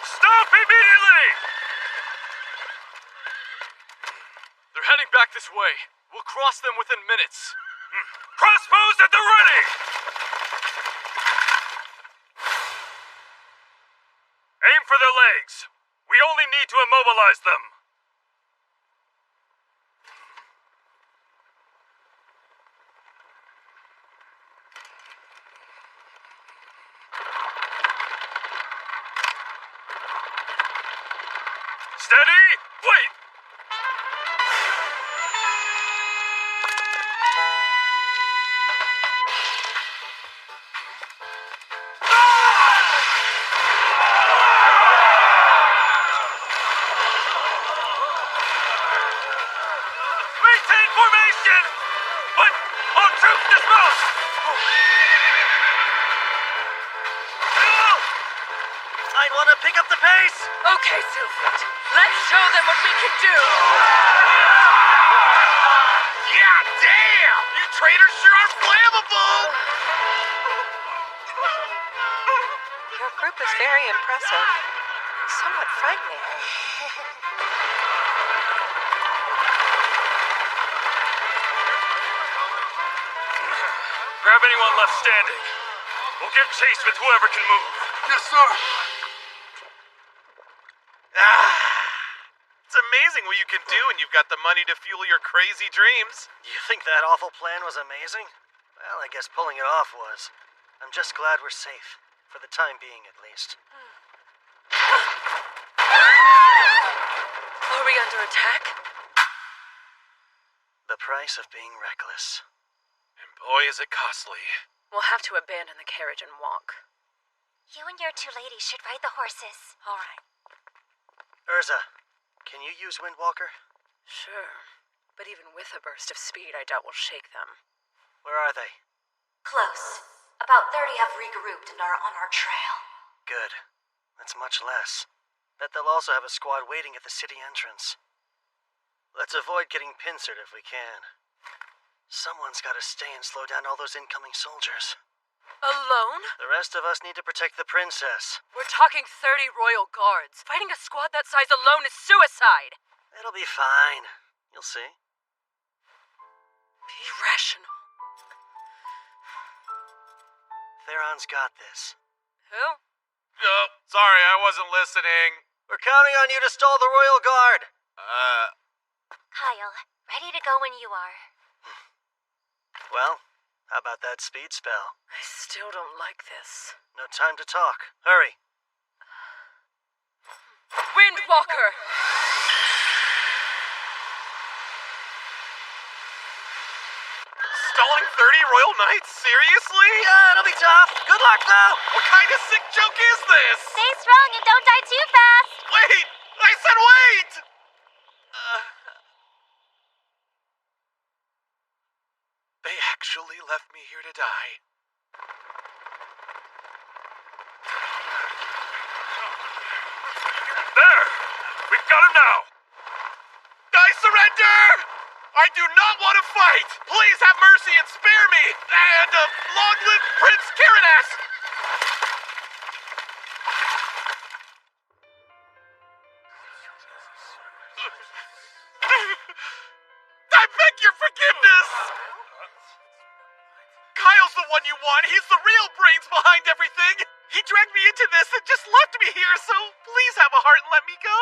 Speaker 2: Stop immediately! They're heading back this way. We'll cross them within minutes. Crossbows at the ready! Aim for their legs. We only need to immobilize them. Steady! Wait! Maintain formation! But all troops dismount!
Speaker 1: I'd want to pick up the pace.
Speaker 5: Okay, Silfred. Let's show them what we can do!
Speaker 10: Yeah, damn! You traitors sure are flammable!
Speaker 5: Your group is very impressive. And somewhat frightening.
Speaker 2: Grab anyone left standing. We'll give chase with whoever can move.
Speaker 10: Yes, sir! It's amazing what you can do when you've got the money to fuel your crazy dreams.
Speaker 1: You think that awful plan was amazing? Well, I guess pulling it off was. I'm just glad we're safe. For the time being, at least.
Speaker 5: Are we under attack?
Speaker 1: The price of being reckless.
Speaker 10: And boy, is it costly.
Speaker 5: We'll have to abandon the carriage and walk.
Speaker 8: You and your two ladies should ride the horses.
Speaker 5: All right.
Speaker 1: Urza, can you use Windwalker?
Speaker 5: Sure. But even with a burst of speed, I doubt we'll shake them.
Speaker 1: Where are they?
Speaker 11: Close. About 30 have regrouped and are on our trail.
Speaker 1: Good. That's much less. Bet they'll also have a squad waiting at the city entrance. Let's avoid getting pincered if we can. Someone's got to stay and slow down all those incoming soldiers.
Speaker 5: Alone?
Speaker 1: The rest of us need to protect the princess.
Speaker 5: We're talking 30 royal guards. Fighting a squad that size alone is suicide.
Speaker 1: It'll be fine. You'll see.
Speaker 5: Be rational.
Speaker 1: Theron's got this.
Speaker 5: Who?
Speaker 10: Oh, sorry, I wasn't listening.
Speaker 1: We're counting on you to stall the royal guard.
Speaker 8: Kyle, ready to go when you are.
Speaker 1: Well, how about that speed spell?
Speaker 5: I still don't like this.
Speaker 1: No time to talk. Hurry.
Speaker 5: Windwalker!
Speaker 10: Stalling 30 royal knights? Seriously?
Speaker 1: Yeah, it'll be tough. Good luck, though.
Speaker 10: What kind of sick joke is this?
Speaker 8: Stay strong and don't die too fast.
Speaker 10: Wait! I said wait! They actually left me here to die.
Speaker 2: There! We've got him now!
Speaker 10: I surrender! I do not want to fight! Please have mercy and spare me! And long live Prince Karenas! I beg your forgiveness! Kyle's the one you want. He's the real brains behind everything. He dragged me into this and just left me here, so please have a heart and let me go.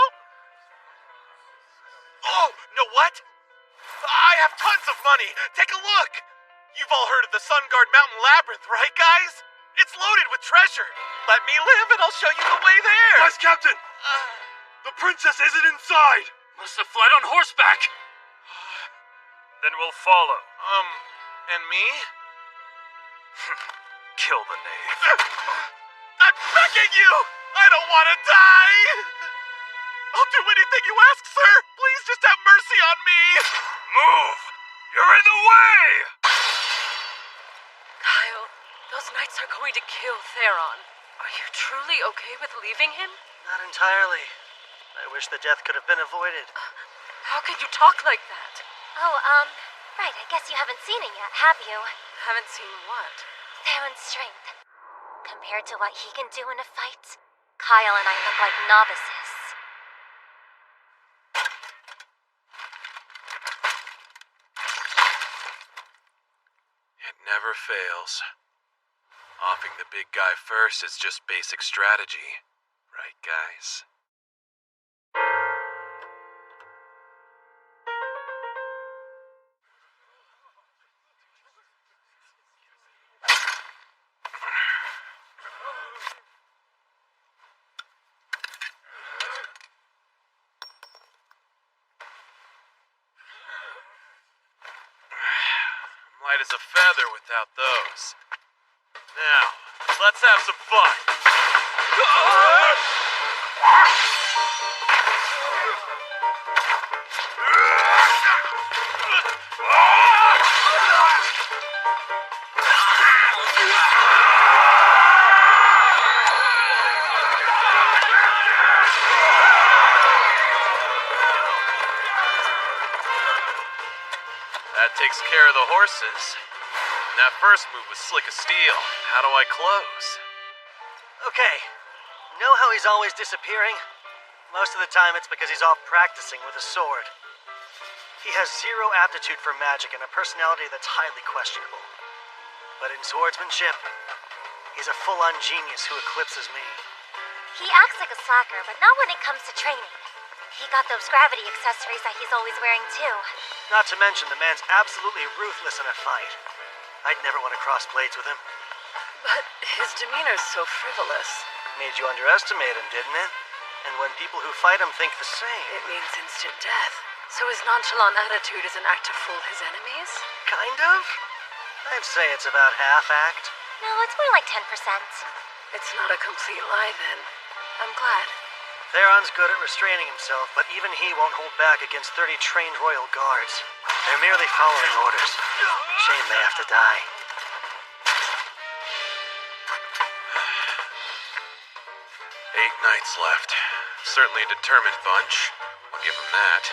Speaker 10: Oh, know what? I have tons of money. Take a look. You've all heard of the Sun Guard Mountain Labyrinth, right, guys? It's loaded with treasure. Let me live and I'll show you the way there.
Speaker 2: Yes, Captain! The princess isn't inside! Must have fled on horseback. Then we'll follow.
Speaker 10: And me?
Speaker 2: Kill the knave.
Speaker 10: I'm begging you! I don't want to die! I'll do anything you ask, sir! Please just have mercy on me!
Speaker 2: Move! You're in the way!
Speaker 5: Those knights are going to kill Theron. Are you truly okay with leaving him?
Speaker 1: Not entirely. I wish the death could have been avoided.
Speaker 5: How can you talk like that?
Speaker 8: Oh, right, I guess you haven't seen it yet, have you?
Speaker 5: Haven't seen what?
Speaker 8: Theron's strength. Compared to what he can do in a fight, Kyle and I look like novices.
Speaker 10: It never fails. Offing the big guy first is just basic strategy. Right, guys? Light as a feather without those. Now, let's have some fun. That takes care of the horses. And that first move was slick as steel. How do I close?
Speaker 1: Okay. Know how he's always disappearing? Most of the time it's because he's off practicing with a sword. He has zero aptitude for magic and a personality that's highly questionable. But in swordsmanship, he's a full-on genius who eclipses me.
Speaker 8: He acts like a slacker, but not when it comes to training. He got those gravity accessories that he's always wearing too.
Speaker 1: Not to mention the man's absolutely ruthless in a fight. I'd never want to cross blades with him.
Speaker 5: But his demeanor's so frivolous.
Speaker 1: Made you underestimate him, didn't it? And when people who fight him think the same...
Speaker 5: It means instant death. So his nonchalant attitude is an act to fool his enemies?
Speaker 1: Kind of? I'd say it's about half-act.
Speaker 8: No, it's more like 10%.
Speaker 5: It's not a complete lie, then. I'm glad.
Speaker 1: Theron's good at restraining himself, but even he won't hold back against 30 trained royal guards. They're merely following orders. Shame they have to die.
Speaker 10: Eight knights left. Certainly a determined bunch. I'll give them that.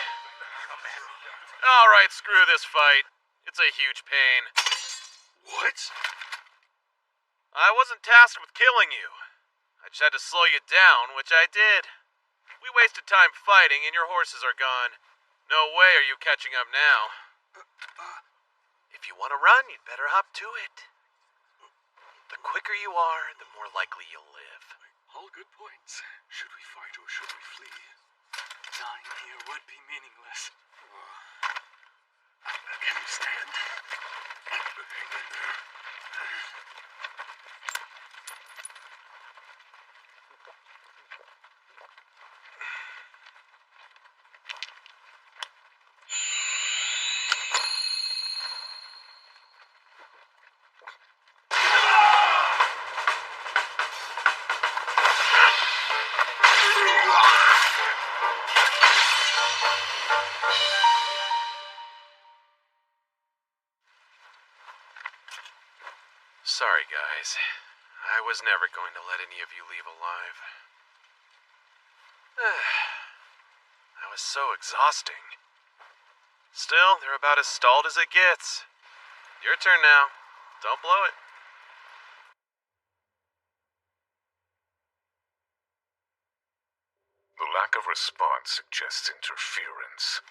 Speaker 10: Alright, screw this fight. It's a huge pain.
Speaker 9: What?
Speaker 10: I wasn't tasked with killing you. I just had to slow you down, which I did. We wasted time fighting and your horses are gone. No way are you catching up now. If you want to run, you'd better hop to it. The quicker you are, the more likely you'll live.
Speaker 9: All good points. Should we fight or should we flee? Dying here would be meaningless. Can you stand? Hang in there.
Speaker 10: Sorry, guys. I was never going to let any of you leave alive. That was so exhausting. Still, they're about as stalled as it gets. Your turn now. Don't blow it.
Speaker 9: The lack of response suggests interference.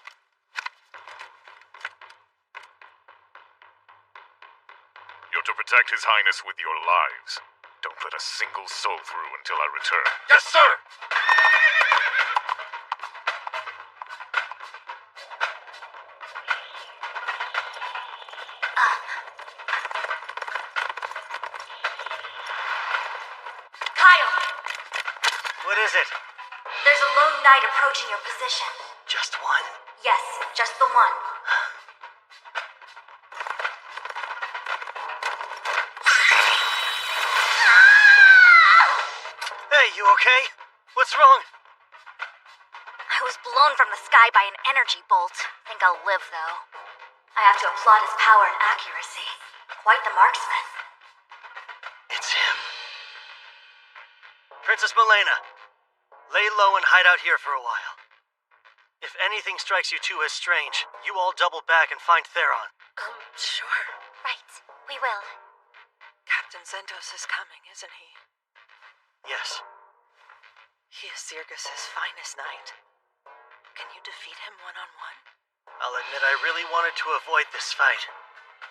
Speaker 9: You're to protect His Highness with your lives. Don't let a single soul through until I return.
Speaker 10: Yes, sir!
Speaker 11: Kyle,
Speaker 1: What is it?
Speaker 11: there's a lone knight approaching your position.
Speaker 1: Just one?
Speaker 11: Yes, just the one.
Speaker 1: Hey, you okay? What's wrong?
Speaker 8: I was blown from the sky by an energy bolt. Think I'll live, though.
Speaker 11: I have to applaud his power and accuracy. Quite the marksman.
Speaker 1: Princess Milena, lay low and hide out here for a while. If anything strikes you two as strange, you all double back and find Theron.
Speaker 5: Sure.
Speaker 8: Right, we will.
Speaker 5: Captain Zentos is coming, isn't he?
Speaker 1: Yes.
Speaker 5: He is Zirgus's finest knight. Can you defeat him one-on-one?
Speaker 1: I'll admit I really wanted to avoid this fight,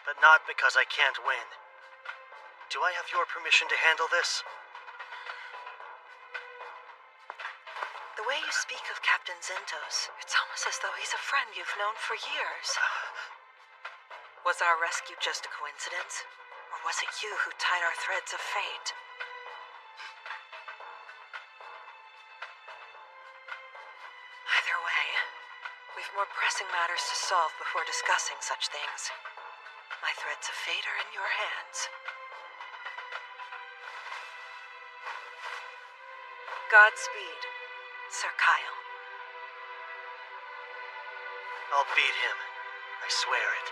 Speaker 1: but not because I can't win. Do I have your permission to handle this?
Speaker 5: The way you speak of Captain Zentos, it's almost as though he's a friend you've known for years. Was our rescue just a coincidence? Or was it you who tied our threads of fate? Either way, we've more pressing matters to solve before discussing such things. My threads of fate are in your hands. Godspeed, Sir Kyle.
Speaker 1: I'll beat him. I swear it.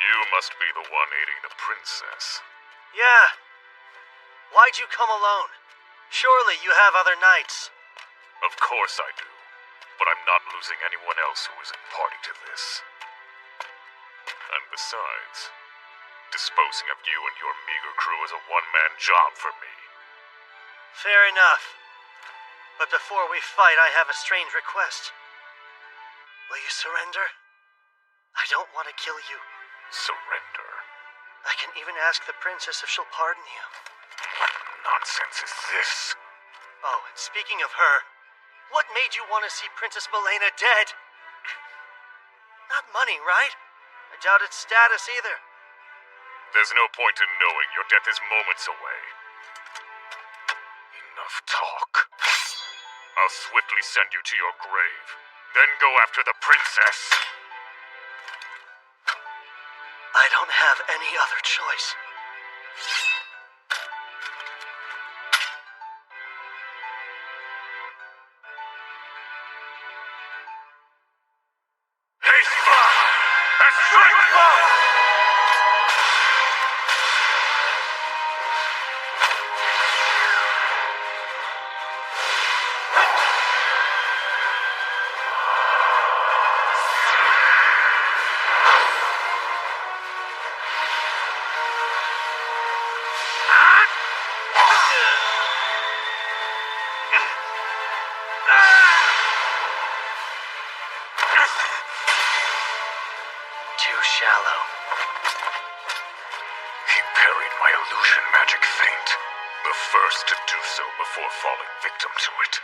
Speaker 9: You must be the one aiding the princess.
Speaker 1: Yeah. Why'd you come alone? Surely you have other knights.
Speaker 9: Of course I do, but I'm not losing anyone else who isn't party to this. And besides, disposing of you and your meager crew is a one-man job for me.
Speaker 1: Fair enough. But before we fight, I have a strange request. Will you surrender? I don't want to kill you.
Speaker 9: Surrender?
Speaker 1: I can even ask the princess if she'll pardon you.
Speaker 9: What nonsense is this?
Speaker 1: Oh, and speaking of her, what made you want to see Princess Milena dead? Not money, right? I doubt it's status either.
Speaker 9: There's no point in knowing your death is moments away. Enough talk. I'll swiftly send you to your grave, then go after the princess.
Speaker 1: I don't have any other choice.
Speaker 9: Haste blow! And strike blow!
Speaker 1: Too shallow.
Speaker 9: He parried my illusion magic feint, the first to do so before falling victim to it.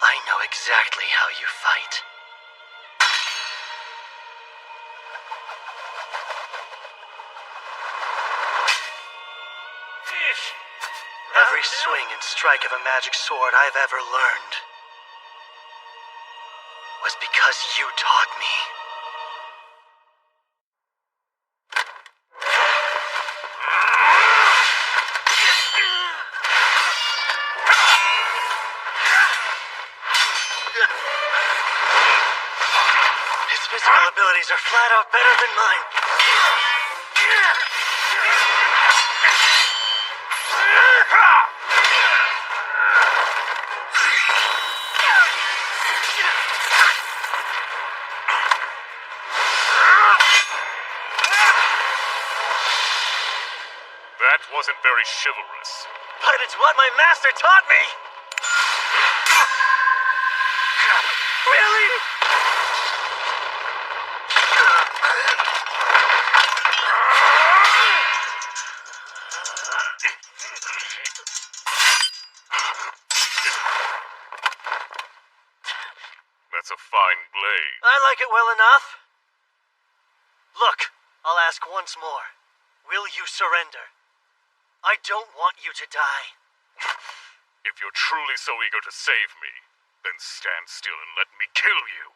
Speaker 1: I know exactly how you fight. Every swing and strike of a magic sword I've ever learned was because you taught me. His physical abilities are flat out better than mine.
Speaker 9: That wasn't very chivalrous.
Speaker 1: But it's what my master taught me! Really?
Speaker 9: That's a fine blade.
Speaker 1: I like it well enough. Look, I'll ask once more. Will you surrender? I don't want you to die.
Speaker 9: If you're truly so eager to save me, then stand still and let me kill you.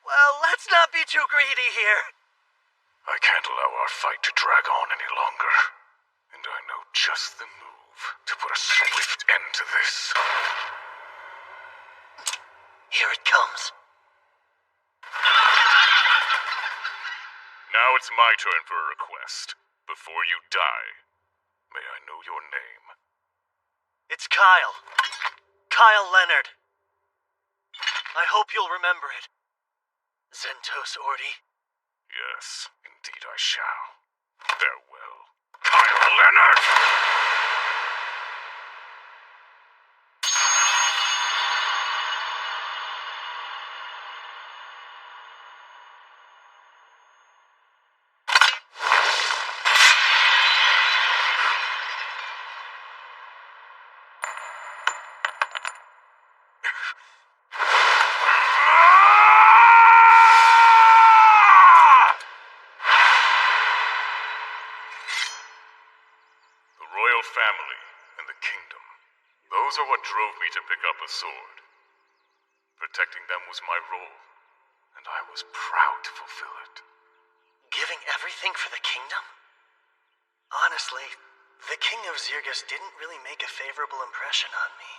Speaker 1: Well, let's not be too greedy here.
Speaker 9: I can't allow our fight to drag on any longer. And I know just the move to put a swift end to this.
Speaker 1: Here it comes.
Speaker 9: Now it's my turn for a request. Before you die, may I know your name?
Speaker 1: It's Kyle. Kyle Leonard. I hope you'll remember it. Zentos Ordi.
Speaker 9: Yes, indeed I shall. Farewell, Kyle Leonard! Family and the kingdom. Those are what drove me to pick up a sword. Protecting them was my role, and I was proud to fulfill it.
Speaker 1: Giving everything for the kingdom? Honestly, the King of Zirgus didn't really make a favorable impression on me.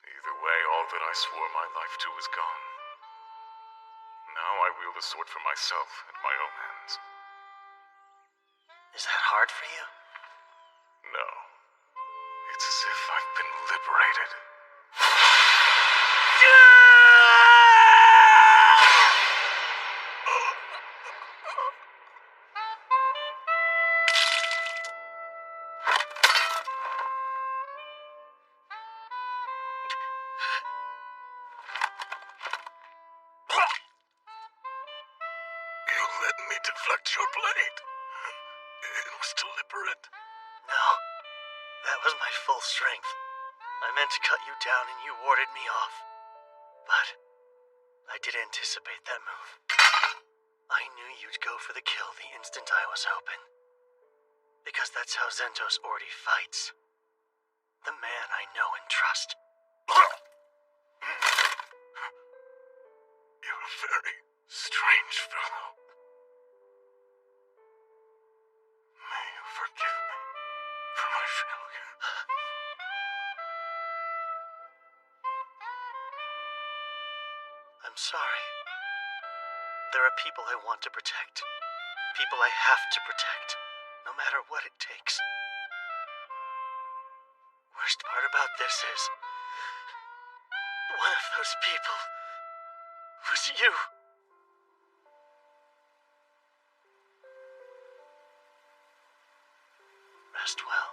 Speaker 9: Either way, all that I swore my life to is gone. Now I wield the sword for myself and my own hands.
Speaker 1: Is that hard for you?
Speaker 9: No. It's as if I've been liberated. You let me deflect your blade. It was deliberate.
Speaker 1: No, that was my full strength. I meant to cut you down and you warded me off. But I did anticipate that move. I knew you'd go for the kill the instant I was open. Because that's how Zentos Ordi fights. The man I know and trust.
Speaker 9: You're a very strange fellow. May you forgive me for my failure.
Speaker 1: I'm sorry. There are people I want to protect. People I have to protect, no matter what it takes. Worst part about this is, one of those people was you. Rest well,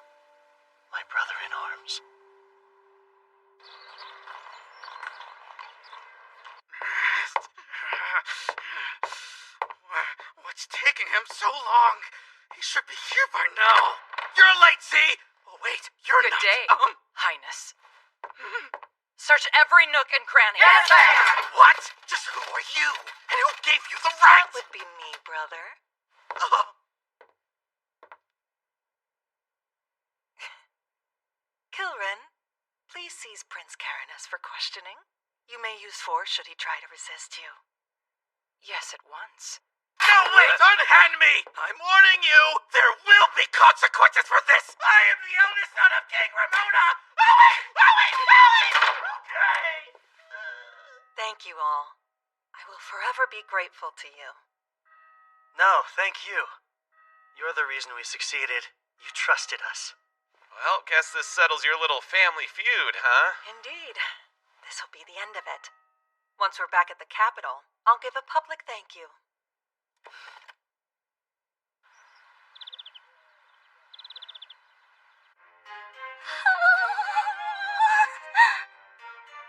Speaker 1: my brother in arms.
Speaker 10: What's taking him so long? He should be here by now. You're late, Z! Oh, wait, you're
Speaker 5: Good
Speaker 10: not.
Speaker 5: day, Highness. Search every nook and cranny.
Speaker 10: Yes, ma'am! What? Just who are you? And who gave you the right?
Speaker 5: That would be me, brother. Kilren, please seize Prince Caranus for questioning. You may use force should he try to resist you. Yes, at once.
Speaker 10: No, wait! Unhand me! I'm warning you! There will be consequences for this! I am the eldest son of King Ramona! Okay!
Speaker 5: Thank you all. I will forever be grateful to you.
Speaker 1: No, thank you. You're the reason we succeeded. You trusted us.
Speaker 10: Well, guess this settles your little family feud, huh?
Speaker 5: Indeed. This'll be the end of it. Once we're back at the capital, I'll give a public thank you.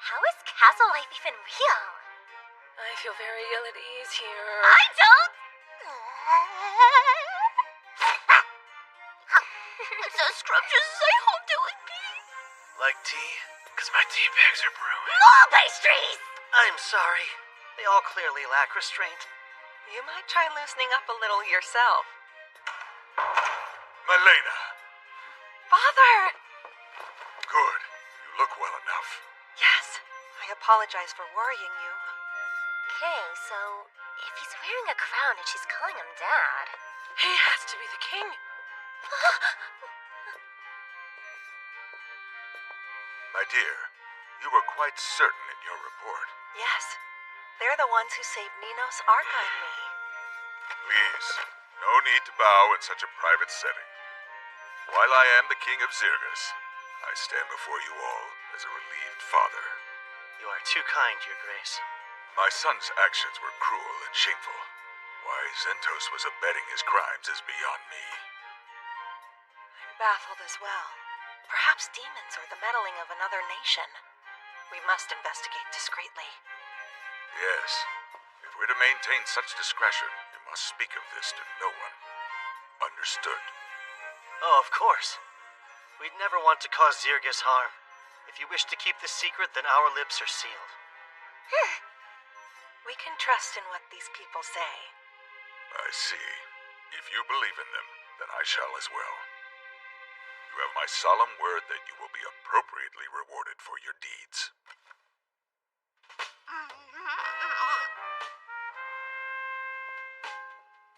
Speaker 8: How is castle life even real?
Speaker 5: I feel very ill at ease here.
Speaker 8: I don't. It's as scrumptious as I hoped it would be.
Speaker 1: Like tea?
Speaker 10: Because my tea bags are brewing.
Speaker 8: More pastries!
Speaker 1: I'm sorry. They all clearly lack restraint.
Speaker 5: You might try loosening up a little yourself.
Speaker 9: Malena.
Speaker 5: Father!
Speaker 9: Good.
Speaker 7: look well enough.
Speaker 12: Yes, I apologize for worrying you.
Speaker 8: Okay, so if he's wearing a crown and she's calling him Dad...
Speaker 5: He has to be the king.
Speaker 7: My dear, you were quite certain in your report.
Speaker 12: Yes, they're the ones who saved Ninos, Arca, and me.
Speaker 9: Please, no need to bow in such a private setting. While I am the King of Zirgus, I stand before you all as a relieved father.
Speaker 1: You are too kind, Your Grace.
Speaker 9: My son's actions were cruel and shameful. Why Zentos was abetting his crimes is beyond me.
Speaker 12: I'm baffled as well. Perhaps demons or the meddling of another nation. We must investigate discreetly.
Speaker 9: Yes, if we're to maintain such discretion, you must speak of this to no one. Understood?
Speaker 1: Oh, of course. We'd never want to cause Zirgus harm. If you wish to keep this secret, then our lips are sealed.
Speaker 12: We can trust in what these people say.
Speaker 9: I see. If you believe in them, then I shall as well. You have my solemn word that you will be appropriately rewarded for your deeds.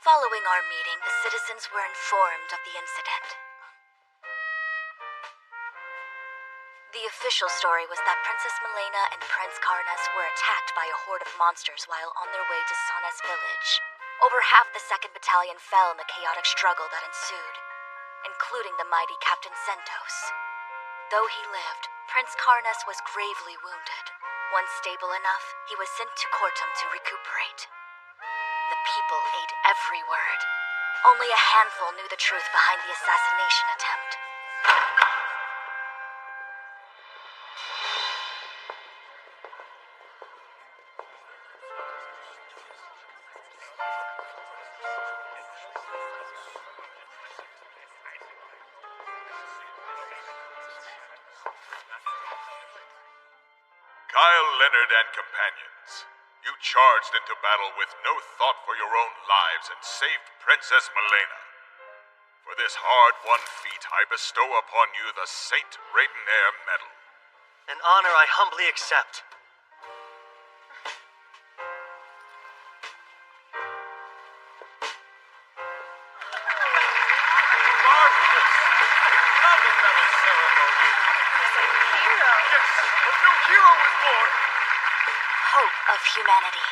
Speaker 4: Following our meeting, the citizens were informed of the incident. The official story was that Princess Milena and Prince Karnas were attacked by a horde of monsters while on their way to Sanas village. Over half the 2nd Battalion fell in the chaotic struggle that ensued, including the mighty Captain Zentos. Though he lived, Prince Karnas was gravely wounded. Once stable enough, he was sent to Kortum to recuperate. The people ate every word. Only a handful knew the truth behind the assassination attempt.
Speaker 9: Kyle, Leonard, and companions, you charged into battle with no thought for your own lives and saved Princess Milena. For this hard-won feat, I bestow upon you the Saint Raidenair Medal.
Speaker 1: An honor I humbly accept.
Speaker 2: Marvelous! I love a medal ceremony.
Speaker 12: He's a hero.
Speaker 2: Yes, a new hero is born.
Speaker 4: Hope of humanity,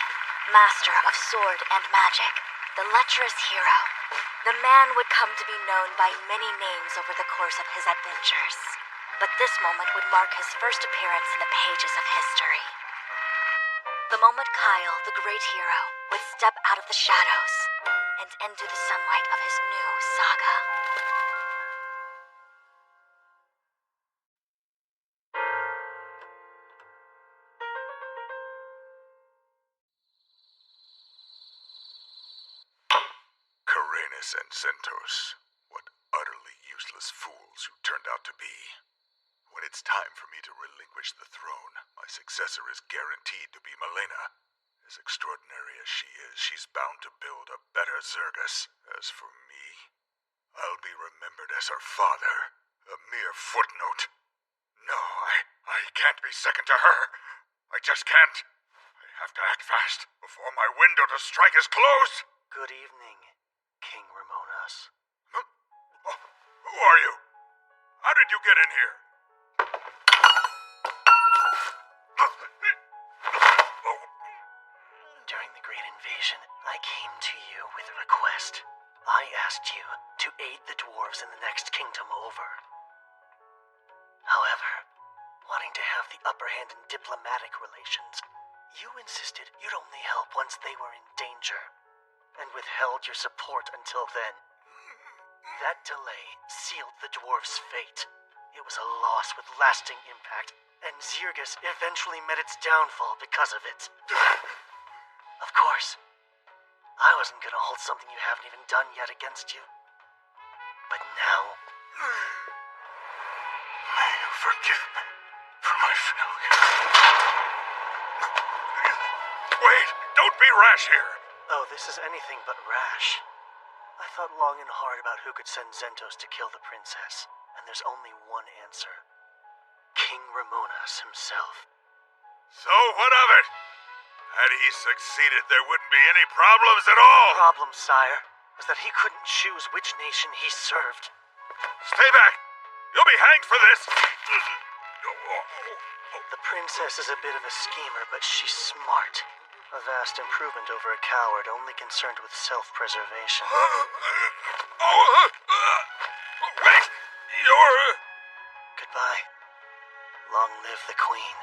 Speaker 4: master of sword and magic, the lecherous hero. The man would come to be known by many names over the course of his adventures. But this moment would mark his first appearance in the pages of history. The moment Kyle, the great hero, would step out of the shadows and into the sunlight of his new saga.
Speaker 9: Karenis and Zentos, what utterly useless fools you turned out to be. When it's time for me to relinquish the throne, my successor is guaranteed to be Milena. As extraordinary as she is, she's bound to build a better Zirgus. As for me, I'll be remembered as her father, a mere footnote. No, I can't be second to her. I just can't. I have to act fast before my window to strike is closed.
Speaker 1: Good evening, King Ramonas.
Speaker 9: Who are you? How did you get in here?
Speaker 1: During the Great Invasion, I came to you with a request. I asked you to aid the dwarves in the next kingdom over. However, wanting to have the upper hand in diplomatic relations, you insisted you'd only help once they were in danger, and withheld your support until then. That delay sealed the dwarves' fate. It was a loss with lasting impact, and Zirgus eventually met its downfall because of it. Of course, I wasn't gonna hold something you haven't even done yet against you. But now...
Speaker 9: May you forgive me for my failure. Wait! Don't be rash here!
Speaker 1: Oh, this is anything but rash. I thought long and hard about who could send Zentos to kill the princess, and there's only one answer. King Ramonas himself.
Speaker 9: So what of it? Had he succeeded, there wouldn't be any problems at all.
Speaker 1: The problem, sire, was that he couldn't choose which nation he served.
Speaker 9: Stay back! You'll be hanged for this!
Speaker 1: The princess is a bit of a schemer, but she's smart. A vast improvement over a coward only concerned with self-preservation.
Speaker 9: Wait! You're...
Speaker 1: Goodbye. Long live the queen.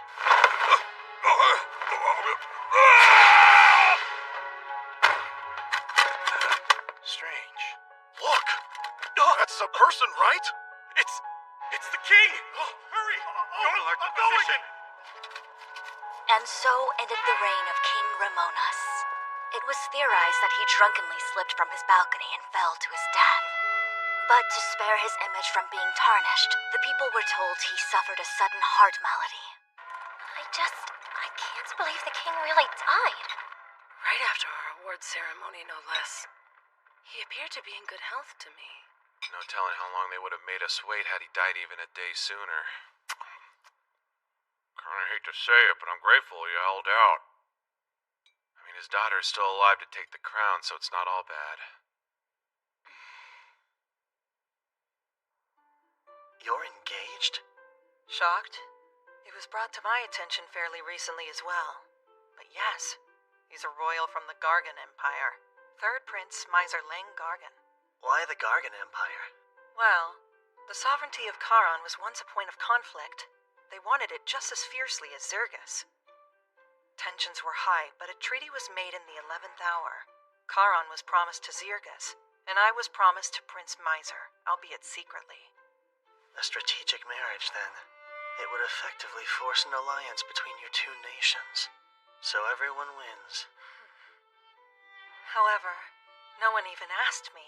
Speaker 10: Strange. Look! That's a person, right? It's the king! Hurry! Don't alert the position!
Speaker 4: And so ended the reign of King Ramonas. It was theorized that he drunkenly slipped from his balcony and fell to his death. But to spare his image from being tarnished, the people were told he suffered a sudden heart malady.
Speaker 8: I can't believe the king really died.
Speaker 5: Right after our award ceremony, no less. He appeared to be in good health to me.
Speaker 10: No telling how long they would have made us wait had he died even a day sooner.
Speaker 9: Kinda hate to say it, but I'm grateful he held out.
Speaker 10: I mean, his daughter is still alive to take the crown, so it's not all bad.
Speaker 1: You're engaged?
Speaker 12: Shocked? It was brought to my attention fairly recently as well. But yes, he's a royal from the Gargan Empire. Third Prince Miser Lang Gargan.
Speaker 1: Why the Gargan Empire?
Speaker 12: Well, the sovereignty of Charon was once a point of conflict. They wanted it just as fiercely as Zergus. Tensions were high, but a treaty was made in the 11th hour. Charon was promised to Zergus, and I was promised to Prince Miser, albeit secretly.
Speaker 1: A strategic marriage, then. It would effectively force an alliance between your two nations. So everyone wins.
Speaker 12: However, no one even asked me.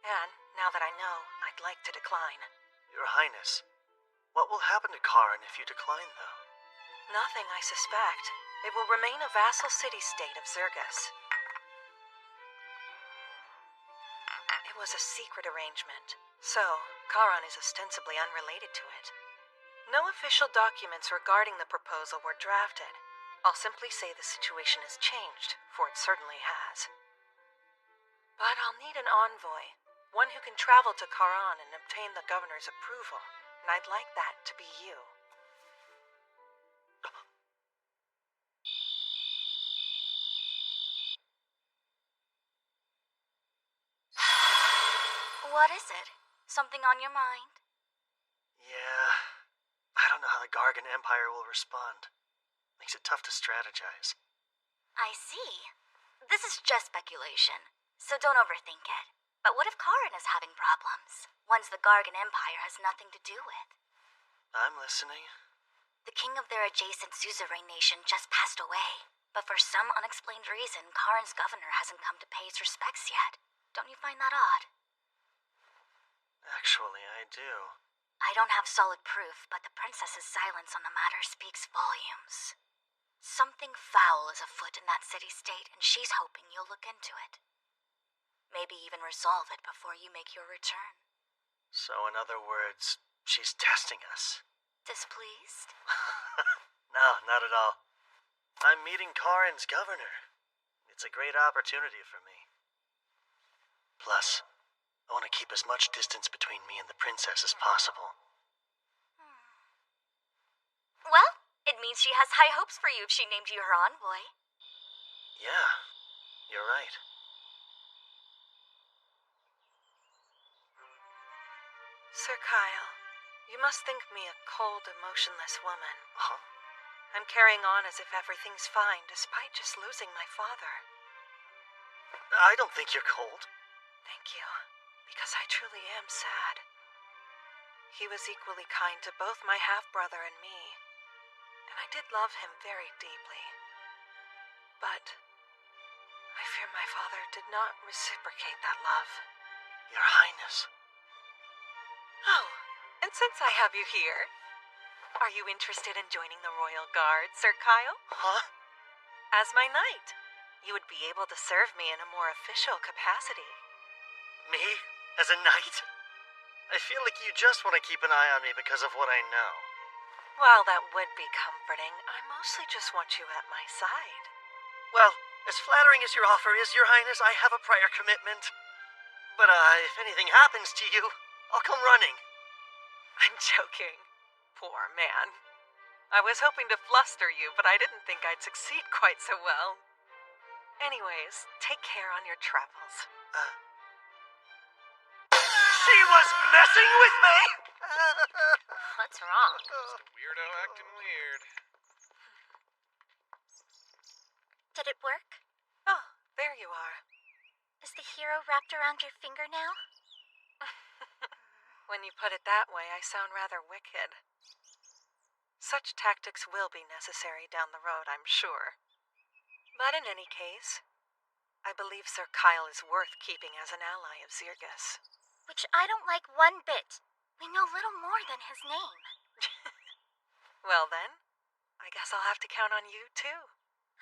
Speaker 12: And, now that I know, I'd like to decline.
Speaker 1: Your Highness, what will happen to Charon if you decline, though?
Speaker 12: Nothing, I suspect. It will remain a vassal city-state of Zergus. It was a secret arrangement, so Charon is ostensibly unrelated to it. No official documents regarding the proposal were drafted. I'll simply say the situation has changed, for it certainly has. But I'll need an envoy, one who can travel to Charon and obtain the governor's approval, and I'd like that to be you.
Speaker 4: What is it? Something on your mind?
Speaker 1: Yeah. I don't know how the Gargan Empire will respond. Makes it tough to strategize.
Speaker 4: I see. This is just speculation, so don't overthink it. But what if Charon is having problems? Ones the Gargan Empire has nothing to do with.
Speaker 1: I'm listening.
Speaker 4: The king of their adjacent suzerain nation just passed away. But for some unexplained reason, Charon's governor hasn't come to pay his respects yet. Don't you find that odd?
Speaker 1: Actually, I do.
Speaker 4: I don't have solid proof, but the princess's silence on the matter speaks volumes. Something foul is afoot in that city-state, and she's hoping you'll look into it. Maybe even resolve it before you make your return.
Speaker 1: So, in other words, she's testing us.
Speaker 4: Displeased?
Speaker 1: No, not at all. I'm meeting Charon's governor. It's a great opportunity for me. Plus, I want to keep as much distance between me and the princess as possible.
Speaker 4: Well, it means she has high hopes for you if she named you her envoy.
Speaker 1: Yeah, you're right.
Speaker 12: Sir Kyle, you must think me a cold, emotionless woman.
Speaker 1: Huh?
Speaker 12: I'm carrying on as if everything's fine, despite just losing my father.
Speaker 1: I don't think you're cold.
Speaker 12: Thank you, because I truly am sad. He was equally kind to both my half-brother and me, and I did love him very deeply. But I fear my father did not reciprocate that love.
Speaker 1: Your Highness.
Speaker 12: Oh, and since I have you here, are you interested in joining the Royal Guard, Sir Kyle?
Speaker 1: Huh?
Speaker 12: As my knight, you would be able to serve me in a more official capacity.
Speaker 1: Me? As a knight? I feel like you just want to keep an eye on me because of what I know.
Speaker 12: While that would be comforting, I mostly just want you at my side.
Speaker 1: Well, as flattering as your offer is, Your Highness, I have a prior commitment. But, if anything happens to you, I'll come running.
Speaker 12: I'm joking. Poor man. I was hoping to fluster you, but I didn't think I'd succeed quite so well. Anyways, take care on your travels.
Speaker 1: She was messing with me?!
Speaker 8: What's wrong?
Speaker 2: Just a weirdo acting weird.
Speaker 4: Did it work?
Speaker 12: Oh, there you are.
Speaker 4: Is the hero wrapped around your finger now?
Speaker 12: When you put it that way, I sound rather wicked. Such tactics will be necessary down the road, I'm sure. But in any case, I believe Sir Kyle is worth keeping as an ally of Zirgus.
Speaker 4: Which I don't like one bit. We know little more than his name.
Speaker 12: Well then, I guess I'll have to count on you too.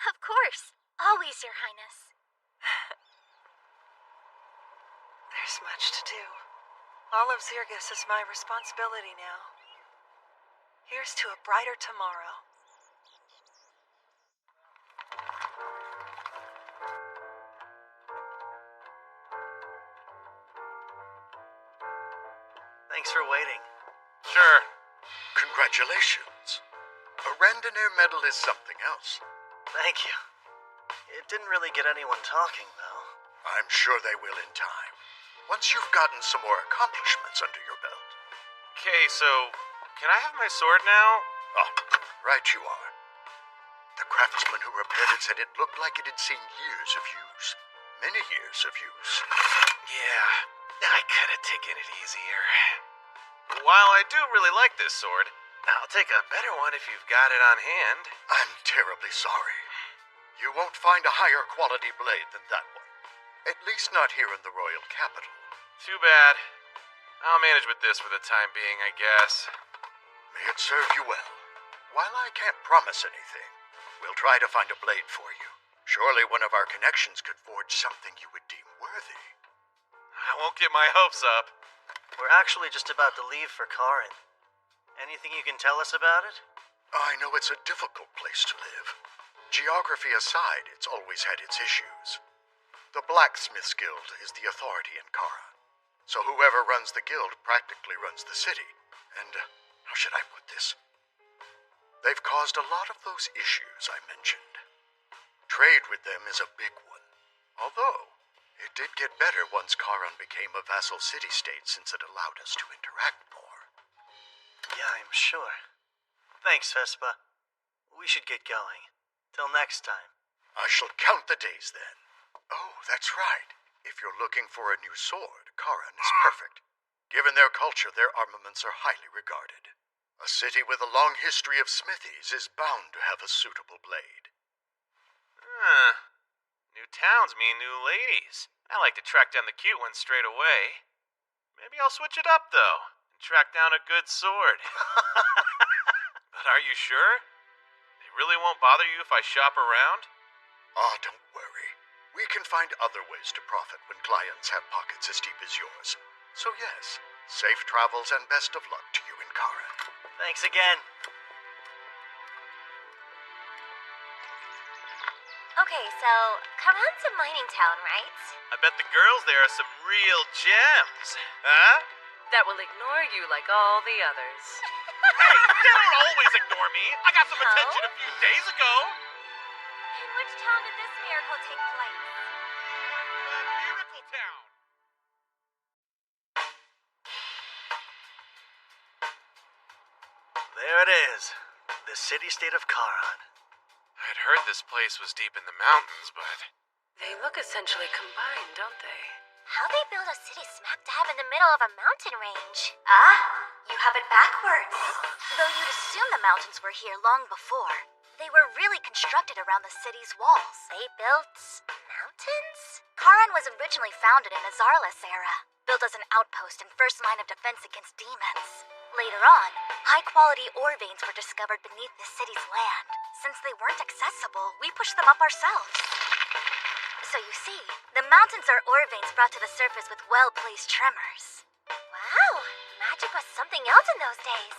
Speaker 4: Of course. Always, Your Highness.
Speaker 12: There's much to do. All of Zirgus is my responsibility now. Here's to a brighter tomorrow.
Speaker 1: Thanks for waiting.
Speaker 2: Sure.
Speaker 7: Congratulations. A Randonnair medal is something else.
Speaker 1: Thank you. It didn't really get anyone talking, though.
Speaker 7: I'm sure they will in time. Once you've gotten some more accomplishments under your belt.
Speaker 2: Okay, so can I have my sword now?
Speaker 7: Ah, right you are. The craftsman who repaired it said it looked like it had seen years of use. Many years of use.
Speaker 2: Yeah, I could have taken it easier. While I do really like this sword, I'll take a better one if you've got it on hand.
Speaker 7: I'm terribly sorry. You won't find a higher quality blade than that one. At least not here in the royal capital.
Speaker 2: Too bad. I'll manage with this for the time being, I guess.
Speaker 7: May it serve you well. While I can't promise anything, we'll try to find a blade for you. Surely one of our connections could forge something you would deem worthy.
Speaker 2: I won't get my hopes up.
Speaker 1: We're actually just about to leave for Karin. Anything you can tell us about it?
Speaker 7: I know it's a difficult place to live. Geography aside, it's always had its issues. The Blacksmiths Guild is the authority in Karin. So whoever runs the guild practically runs the city. And, how should I put this? They've caused a lot of those issues I mentioned. Trade with them is a big one. Although, it did get better once Karin became a vassal city-state since it allowed us to interact more.
Speaker 1: Yeah, I'm sure. Thanks, Vespa. We should get going. Till next time.
Speaker 7: I shall count the days then. Oh, that's right. If you're looking for a new sword, Karin is perfect. Given their culture, their armaments are highly regarded. A city with a long history of smithies is bound to have a suitable blade.
Speaker 2: New towns mean new ladies. I like to track down the cute ones straight away. Maybe I'll switch it up, though, and track down a good sword. But are you sure? It really won't bother you if I shop around?
Speaker 7: Ah, don't worry. We can find other ways to profit when clients have pockets as deep as yours. So yes, safe travels and best of luck to you in Karin.
Speaker 1: Thanks again.
Speaker 8: Okay, so Karan's a mining town, right?
Speaker 2: I bet the girls there are some real gems. Huh?
Speaker 5: That will ignore you like all the others.
Speaker 2: Hey, they don't always ignore me. I got some attention a few days ago.
Speaker 8: In which town did this miracle take place?
Speaker 2: Miracle Town.
Speaker 1: There it is. The city-state of Karin.
Speaker 2: I'd heard this place was deep in the mountains, but...
Speaker 5: They look essentially combined, don't they?
Speaker 8: How they build a city smack dab in the middle of a mountain range?
Speaker 11: Ah, you have it backwards.
Speaker 4: Though you'd assume the mountains were here long before. They were really constructed around the city's walls.
Speaker 8: They built mountains?
Speaker 4: Karin was originally founded in the Zarlus era, built as an outpost and first line of defense against demons. Later on, high-quality ore veins were discovered beneath the city's land. Since they weren't accessible, we pushed them up ourselves. So you see, the mountains are ore veins brought to the surface with well-placed tremors.
Speaker 8: Wow, magic was something else in those days.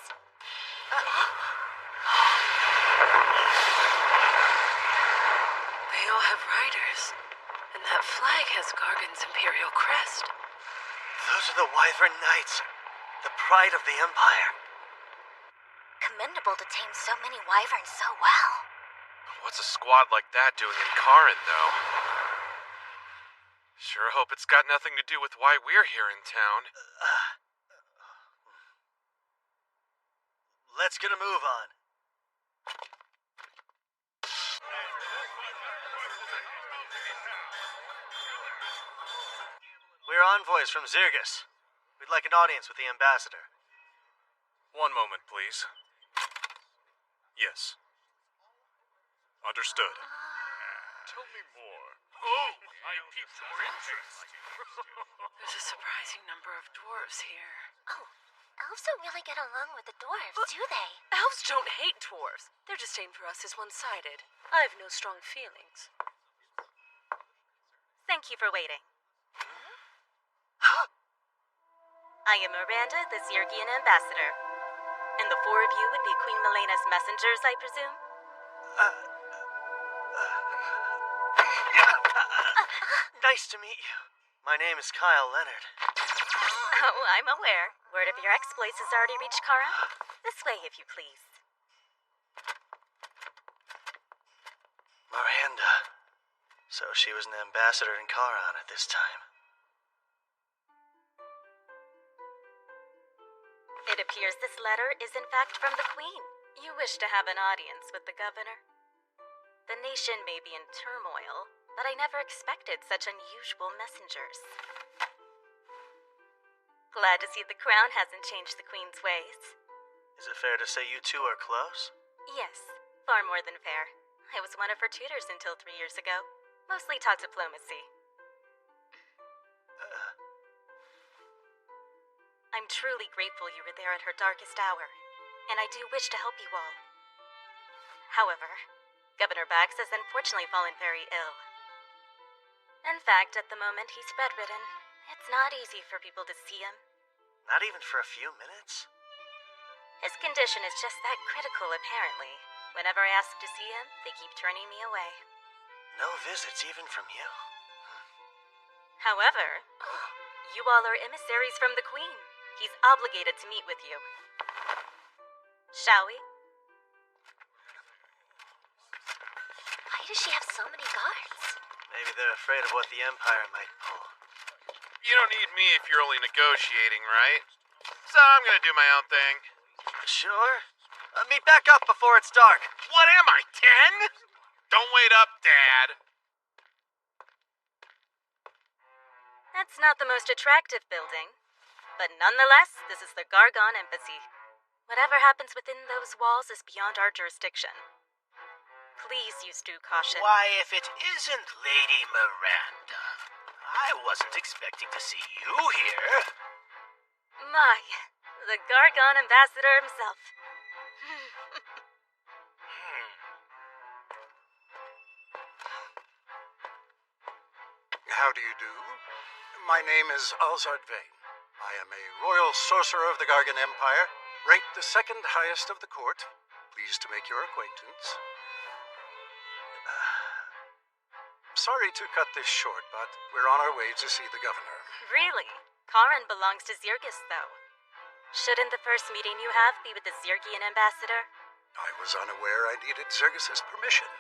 Speaker 5: They all have riders. And that flag has Gargan's imperial crest.
Speaker 1: Those are the Wyvern Knights, the pride of the Empire.
Speaker 8: Commendable to tame so many wyverns so well.
Speaker 2: What's a squad like that doing in Karin, though? Sure hope it's got nothing to do with why we're here in town.
Speaker 1: Let's get a move on. We're envoys from Zirgus. We'd like an audience with the ambassador.
Speaker 9: One moment, please. Yes. Understood. Tell me more. Oh, I piqued your interest.
Speaker 5: There's a surprising number of dwarves here.
Speaker 8: Oh, elves don't really get along with the dwarves, do they?
Speaker 5: Elves don't hate dwarves. Their disdain for us is one-sided. I have no strong feelings.
Speaker 13: Thank you for waiting. I am Miranda, the Zirgian ambassador. And the four of you would be Queen Melena's messengers, I presume?
Speaker 1: Nice to meet you. My name is Kyle Leonard.
Speaker 13: Oh, I'm aware. Word of your exploits has already reached Karan. This way, if you please.
Speaker 1: Miranda. So she was an ambassador in Karan at this time.
Speaker 13: It appears this letter is in fact from the Queen. You wish to have an audience with the governor. The nation may be in turmoil, but I never expected such unusual messengers. Glad to see the crown hasn't changed the Queen's ways.
Speaker 1: Is it fair to say you two are close?
Speaker 13: Yes, far more than fair. I was one of her tutors until 3 years ago. Mostly taught diplomacy. I'm truly grateful you were there at her darkest hour, and I do wish to help you all. However, Governor Bax has unfortunately fallen very ill. In fact, at the moment he's bedridden. It's not easy for people to see him.
Speaker 1: Not even for a few minutes?
Speaker 13: His condition is just that critical, apparently. Whenever I ask to see him, they keep turning me away.
Speaker 1: No visits even from you?
Speaker 13: However, you all are emissaries from the Queen. He's obligated to meet with you. Shall we?
Speaker 8: Why does she have so many guards?
Speaker 1: Maybe they're afraid of what the Empire might pull.
Speaker 2: You don't need me if you're only negotiating, right? So I'm gonna do my own thing.
Speaker 1: Sure. Meet back up before it's dark.
Speaker 2: What am I, 10? Don't wait up, Dad.
Speaker 13: That's not the most attractive building. But nonetheless, this is the Gargon Embassy. Whatever happens within those walls is beyond our jurisdiction. Please use due caution.
Speaker 6: Why, if it isn't Lady Miranda, I wasn't expecting to see you here.
Speaker 13: My, the Gargon Ambassador himself.
Speaker 7: How do you do? My name is Alzard Vane. I am a royal sorcerer of the Gargan Empire, ranked the second highest of the court. Pleased to make your acquaintance. Sorry to cut this short, but we're on our way to see the governor.
Speaker 13: Really? Karan belongs to Zirgus, though. Shouldn't the first meeting you have be with the Zirgian ambassador?
Speaker 7: I was unaware I needed Zirgus' permission.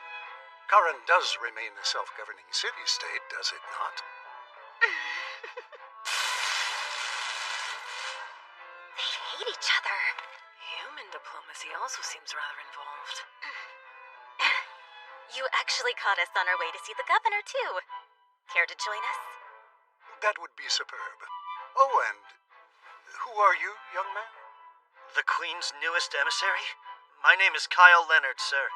Speaker 7: Karan does remain a self-governing city-state, does it not?
Speaker 8: They hate each other.
Speaker 5: Human diplomacy also seems rather involved.
Speaker 13: You actually caught us on our way to see the governor, too. Care to join us?
Speaker 7: That would be superb. Oh, and who are you, young man?
Speaker 1: The Queen's newest emissary? My name is Kyle Leonard, sir.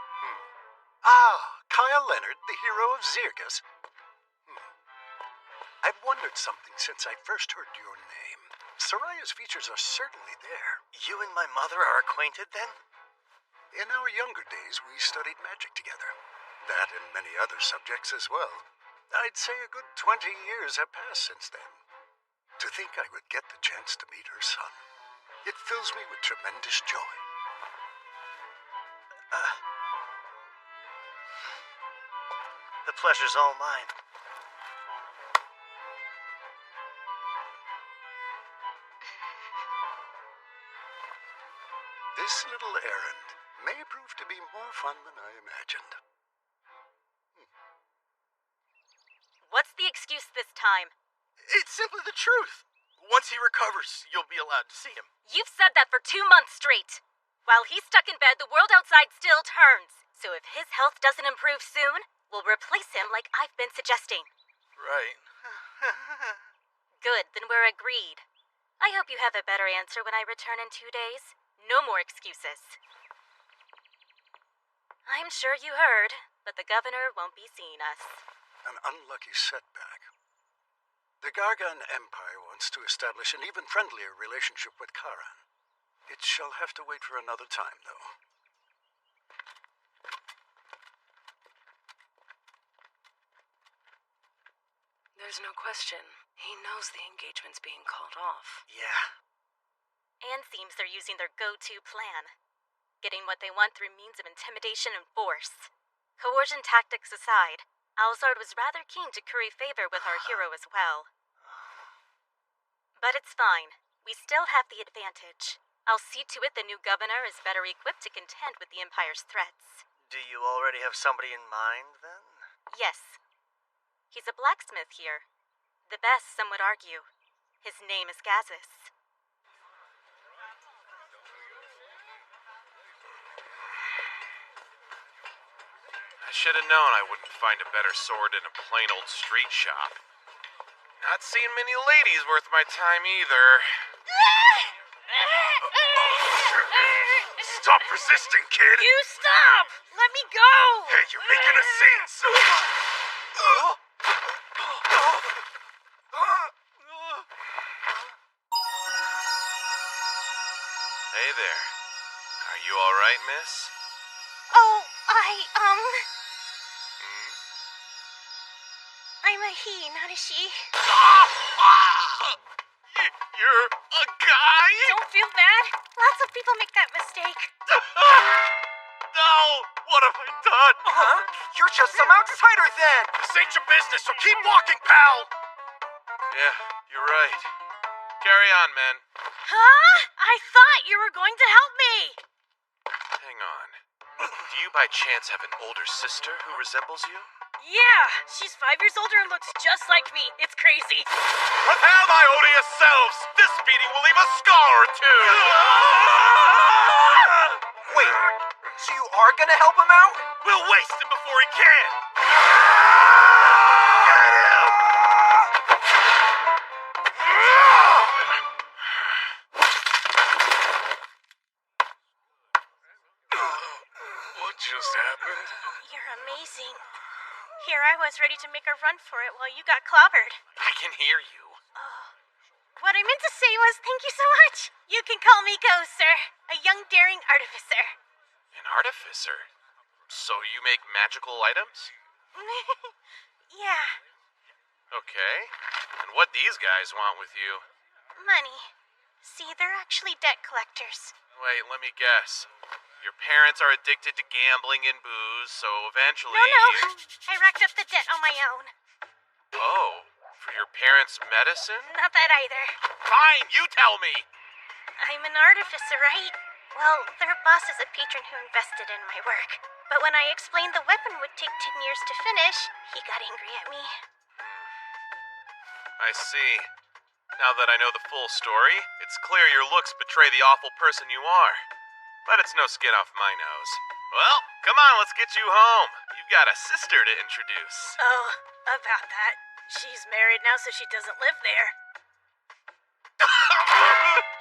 Speaker 7: Ah, Kyle Leonard, the hero of Zirgus. I've wondered something since I first heard your name. Soraya's features are certainly there.
Speaker 1: You and my mother are acquainted, then?
Speaker 7: In our younger days, we studied magic together. That and many other subjects as well. I'd say a good 20 years have passed since then. To think I would get the chance to meet her son, it fills me with tremendous joy.
Speaker 1: The pleasure's all mine.
Speaker 7: This little errand may prove to be more fun than I imagined.
Speaker 13: What's the excuse this time?
Speaker 10: It's simply the truth. Once he recovers, you'll be allowed to see him.
Speaker 13: You've said that for 2 months straight. While he's stuck in bed, the world outside still turns. So if his health doesn't improve soon, we'll replace him like I've been suggesting.
Speaker 10: Right.
Speaker 13: Good, then we're agreed. I hope you have a better answer when I return in 2 days. No more excuses. I'm sure you heard, but the governor won't be seeing us.
Speaker 7: An unlucky setback. The Gargan Empire wants to establish an even friendlier relationship with Karan. It shall have to wait for another time, though.
Speaker 5: There's no question. He knows the engagement's being called off.
Speaker 1: Yeah.
Speaker 13: And seems they're using their go-to plan. Getting what they want through means of intimidation and force. Coercion tactics aside, Alzard was rather keen to curry favor with our hero as well. But it's fine. We still have the advantage. I'll see to it the new governor is better equipped to contend with the Empire's threats.
Speaker 1: Do you already have somebody in mind, then?
Speaker 13: Yes. He's a blacksmith here. The best, some would argue. His name is Gazis.
Speaker 2: I should have known I wouldn't find a better sword in a plain old street shop. Not seen many ladies worth my time either.
Speaker 9: Stop resisting, kid!
Speaker 13: You stop! Let me go!
Speaker 9: Hey, you're making a scene, so...
Speaker 2: Hey there. Are you alright, miss?
Speaker 8: Oh,
Speaker 13: I'm a he, not a she.
Speaker 2: You're a guy?
Speaker 13: Don't feel bad. Lots of people make that mistake.
Speaker 2: No! What have I done?
Speaker 10: Huh? You're just some outsider then!
Speaker 9: This ain't your business, so keep walking, pal!
Speaker 2: Yeah, you're right. Carry on, men.
Speaker 13: Huh? I thought you were going to help me.
Speaker 2: Hang on. Do you by chance have an older sister who resembles you?
Speaker 13: Yeah, she's 5 years older and looks just like me. It's crazy.
Speaker 2: Prepare my odious selves! This beating will leave a scar or two!
Speaker 10: Wait, so you are gonna help him out?
Speaker 2: We'll waste him before he can!
Speaker 9: Get him! What just happened?
Speaker 13: You're amazing. Here I was ready to make a run for it while you got clobbered.
Speaker 2: I can hear you.
Speaker 13: What I meant to say was thank you so much. You can call me Go, sir. A young daring artificer.
Speaker 2: An artificer? So you make magical items?
Speaker 13: Yeah,
Speaker 2: Okay. And what these guys want with you?
Speaker 13: money. See, they're actually debt collectors.
Speaker 2: Wait, let me guess. Your parents are addicted to gambling and booze, so eventually...
Speaker 13: No. I racked up the debt on my own.
Speaker 2: Oh, for your parents' medicine?
Speaker 13: Not that either.
Speaker 2: Fine, you tell me!
Speaker 13: I'm an artificer, right? Well, their boss is a patron who invested in my work. But when I explained the weapon would take 10 years to finish, he got angry at me.
Speaker 2: I see. Now that I know the full story, it's clear your looks betray the awful person you are. But it's no skin off my nose. Well, come on, let's get you home. You've got a sister to introduce.
Speaker 13: Oh, about that. She's married now, so she doesn't live there.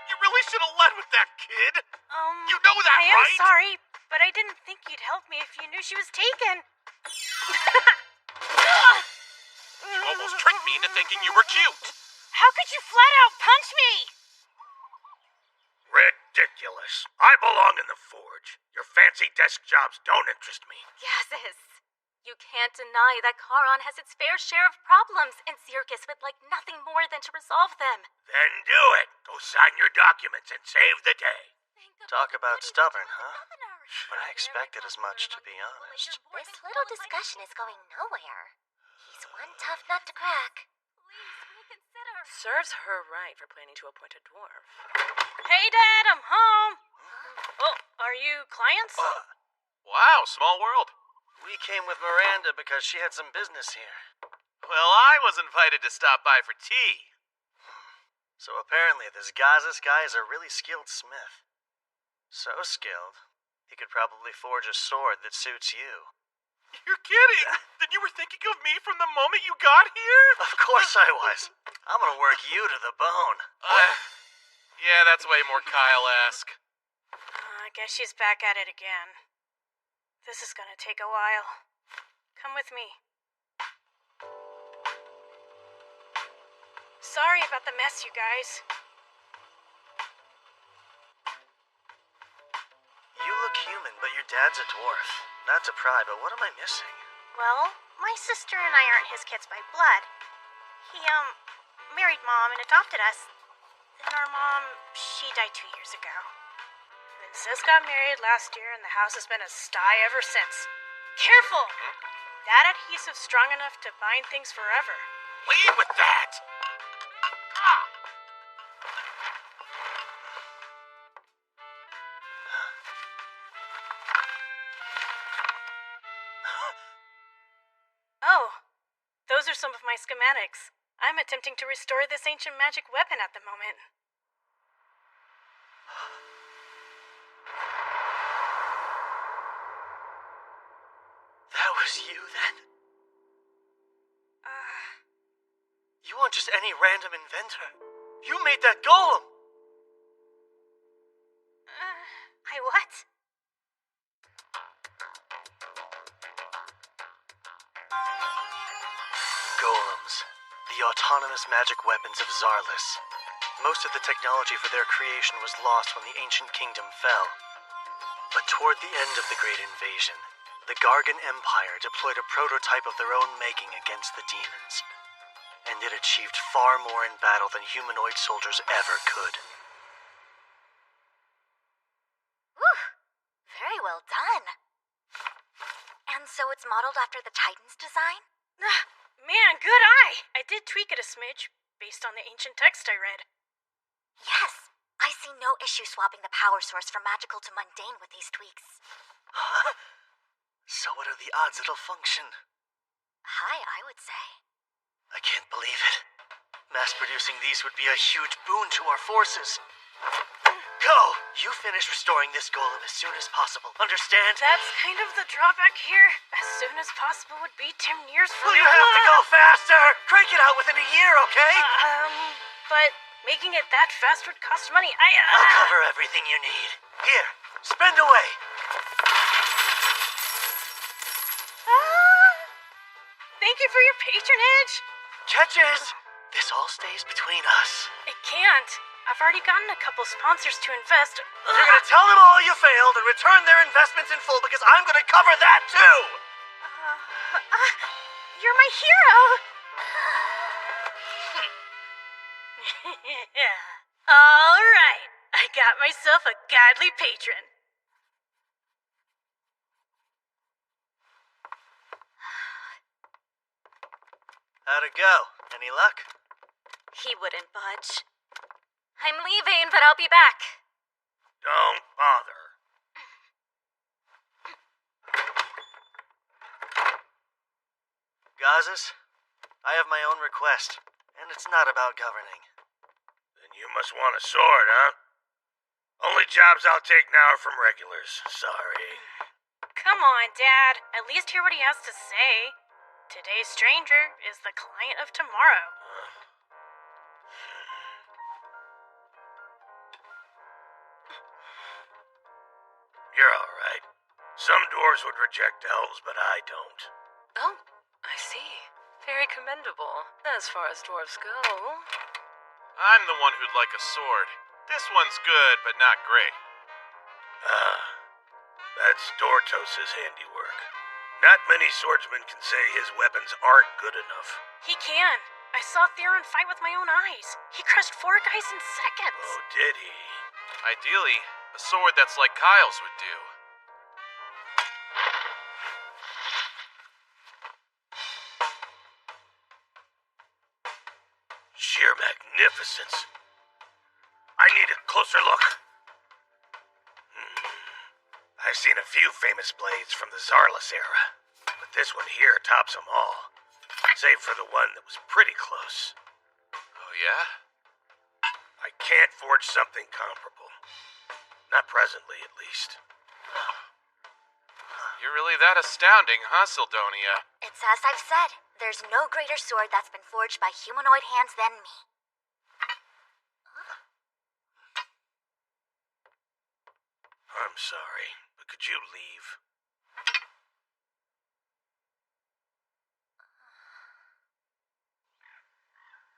Speaker 2: You really should have led with that, kid. You know that,
Speaker 13: I am
Speaker 2: right?
Speaker 13: sorry, but I didn't think you'd help me if you knew she was taken.
Speaker 2: You almost tricked me into thinking you were cute.
Speaker 13: How could you flat out punch me?
Speaker 6: Ridiculous. I belong in the forge. Your fancy desk jobs don't interest me.
Speaker 13: Yazis, you can't deny that Charon has its fair share of problems, and Circus would like nothing more than to resolve them.
Speaker 6: Then do it. Go sign your documents and save the day.
Speaker 1: Talk about stubborn, huh? but I expected as much, to be honest.
Speaker 8: This little discussion is going nowhere. He's one tough nut to crack.
Speaker 5: Serves her right for planning to appoint a dwarf. Hey, Dad, I'm home. Oh, are you clients?
Speaker 2: Wow, small world.
Speaker 1: We came with Miranda because she had some business here.
Speaker 2: Well, I was invited to stop by for tea.
Speaker 1: So apparently this Gazis guy is a really skilled smith. So skilled, he could probably forge a sword that suits you.
Speaker 10: You're kidding! Then you were thinking of me from the moment you got here?
Speaker 1: Of course I was. I'm gonna work you to the bone.
Speaker 2: Yeah, that's way more Kyle-esque.
Speaker 5: I guess she's back at it again. This is gonna take a while. Come with me. Sorry about the mess, you guys.
Speaker 1: You look human, but your dad's a dwarf. Not to pry, but what am I missing?
Speaker 14: Well, my sister and I aren't his kids by blood. He, married Mom and adopted us. Then our mom, she died 2 years ago.
Speaker 5: Then Sis got married last year, and the house has been a sty ever since. Careful! That adhesive's strong enough to bind things forever.
Speaker 10: Lead with that!
Speaker 5: Oh, those are some of my schematics. I'm attempting to restore this ancient magic weapon at the moment.
Speaker 1: That was you, then? You weren't just any random inventor. You made that golem!
Speaker 14: I what?
Speaker 1: Golems. The autonomous magic weapons of Zarlis. Most of the technology for their creation was lost when the ancient kingdom fell. But toward the end of the Great Invasion, the Gargan Empire deployed a prototype of their own making against the demons. And it achieved far more in battle than humanoid soldiers ever could.
Speaker 8: Whew. Very well done. And so it's modeled after the Titan's design?
Speaker 5: Man, good eye! I did tweak it a smidge, based on the ancient text I read.
Speaker 8: Yes. I see no issue swapping the power source from magical to mundane with these tweaks.
Speaker 1: So what are the odds it'll function?
Speaker 8: High, I would say.
Speaker 1: I can't believe it. Mass-producing these would be a huge boon to our forces. Go! You finish restoring this golem as soon as possible. Understand?
Speaker 5: That's kind of the drawback here. As soon as possible would be 10 years from
Speaker 1: Will you have to go faster? Crank it out within a year, okay?
Speaker 5: But making it that fast would cost money.
Speaker 1: I'll cover everything you need. Here, spend away.
Speaker 5: Thank you for your patronage.
Speaker 1: Catches! This all stays between us.
Speaker 5: It can't. I've already gotten a couple sponsors to invest.
Speaker 1: You're gonna tell them all you failed and return their investments in full because I'm gonna cover that too!
Speaker 5: You're my hero! All right. I got myself a godly patron.
Speaker 1: How'd it go? Any luck?
Speaker 13: He wouldn't budge. I'm leaving, but I'll be back.
Speaker 6: Don't bother.
Speaker 1: Gazis, I have my own request, and it's not about governing.
Speaker 6: Then you must want a sword, huh? Only jobs I'll take now are from regulars. Sorry.
Speaker 5: Come on, Dad. At least hear what he has to say. Today's stranger is the client of tomorrow.
Speaker 6: You're all right. Some dwarves would reject elves, but I don't.
Speaker 5: Oh, I see. Very commendable, as far as dwarves go.
Speaker 2: I'm the one who'd like a sword. This one's good, but not great.
Speaker 6: That's Dortos' handiwork. Not many swordsmen can say his weapons aren't good enough.
Speaker 5: He can. I saw Theron fight with my own eyes. He crushed 4 guys in seconds.
Speaker 6: Oh, did he?
Speaker 2: Ideally, a sword that's like Kyle's would do.
Speaker 6: magnificence. I need a closer look. I've seen a few famous blades from the Czarless era, but this one here tops them all, save for the one that was pretty close.
Speaker 2: Oh, yeah?
Speaker 6: I can't forge something comparable. Not presently, at least.
Speaker 2: You're really that astounding, huh, Sildonia?
Speaker 4: It's as I've said. There's no greater sword that's been forged by humanoid hands than me.
Speaker 6: I'm sorry, but could you leave?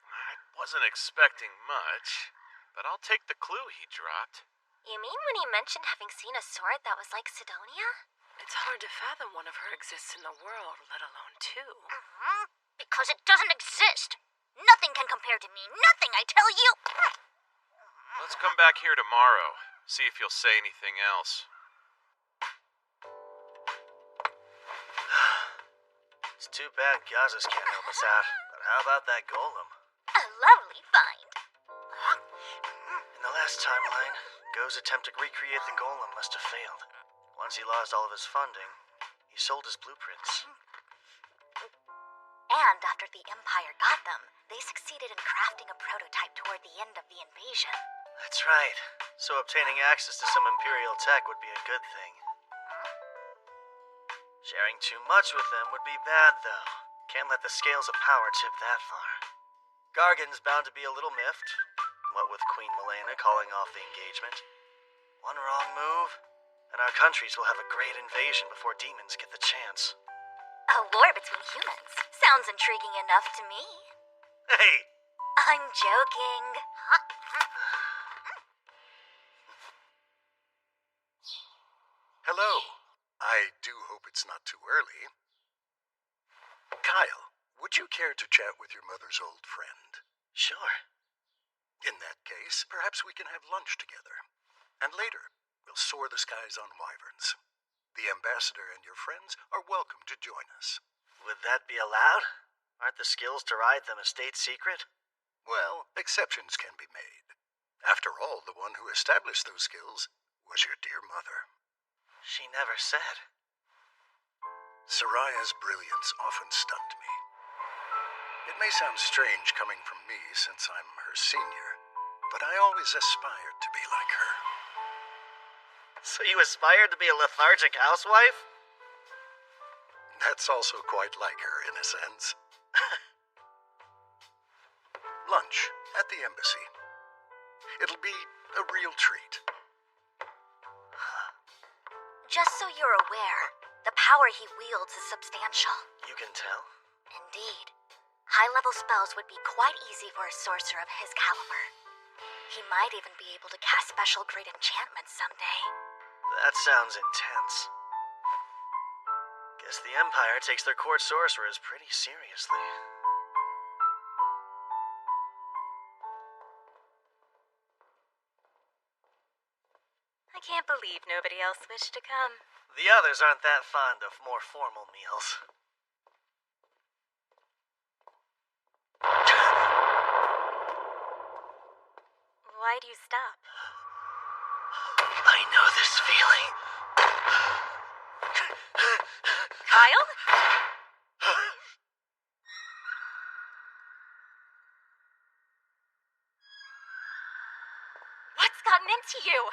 Speaker 2: I wasn't expecting much, but I'll take the clue he dropped.
Speaker 4: You mean when he mentioned having seen a sword that was like Sidonia?
Speaker 5: It's hard to fathom one of her exists in the world, let alone two.
Speaker 8: Because it doesn't exist. Nothing can compare to me. Nothing, I tell you.
Speaker 2: Let's come back here tomorrow, see if you'll say anything else.
Speaker 1: It's too bad Gazas can't help us out, but how about that golem?
Speaker 8: A lovely find.
Speaker 1: In the last timeline, Go's attempt to recreate the golem must have failed. Once he lost all of his funding, he sold his blueprints.
Speaker 4: And after the Empire got them, they succeeded in crafting a prototype toward the end of the invasion.
Speaker 1: That's right. So obtaining access to some Imperial tech would be a good thing. Sharing too much with them would be bad, though. Can't let the scales of power tip that far. Gargan's bound to be a little miffed, what with Queen Milena calling off the engagement. One wrong move, and our countries will have a great invasion before demons get the chance.
Speaker 4: A war between humans. Sounds intriguing enough to me.
Speaker 1: Hey!
Speaker 4: I'm joking.
Speaker 7: Hello. I do hope it's not too early. Kyle, would you care to chat with your mother's old friend?
Speaker 1: Sure.
Speaker 7: In that case, perhaps we can have lunch together. And later, we'll soar the skies on wyverns. The ambassador and your friends are welcome to join us.
Speaker 1: Would that be allowed? Aren't the skills to ride them a state secret?
Speaker 7: Well, exceptions can be made. After all, the one who established those skills was your dear mother.
Speaker 1: She never said.
Speaker 7: Soraya's brilliance often stunned me. It may sound strange coming from me since I'm her senior, but I always aspired to be like her.
Speaker 1: So you aspired to be a lethargic housewife?
Speaker 7: That's also quite like her, in a sense. Lunch at the embassy. It'll be a real treat.
Speaker 4: Just so you're aware, the power he wields is substantial.
Speaker 1: You can tell?
Speaker 4: Indeed. High-level spells would be quite easy for a sorcerer of his caliber. He might even be able to cast special great enchantments someday.
Speaker 1: That sounds intense. Guess the Empire takes their court sorcerers pretty seriously.
Speaker 13: I can't believe nobody else wished to come.
Speaker 1: The others aren't that fond of more formal meals.
Speaker 13: Why do you stop?
Speaker 1: I know this feeling.
Speaker 13: Kyle?
Speaker 4: What's gotten into you?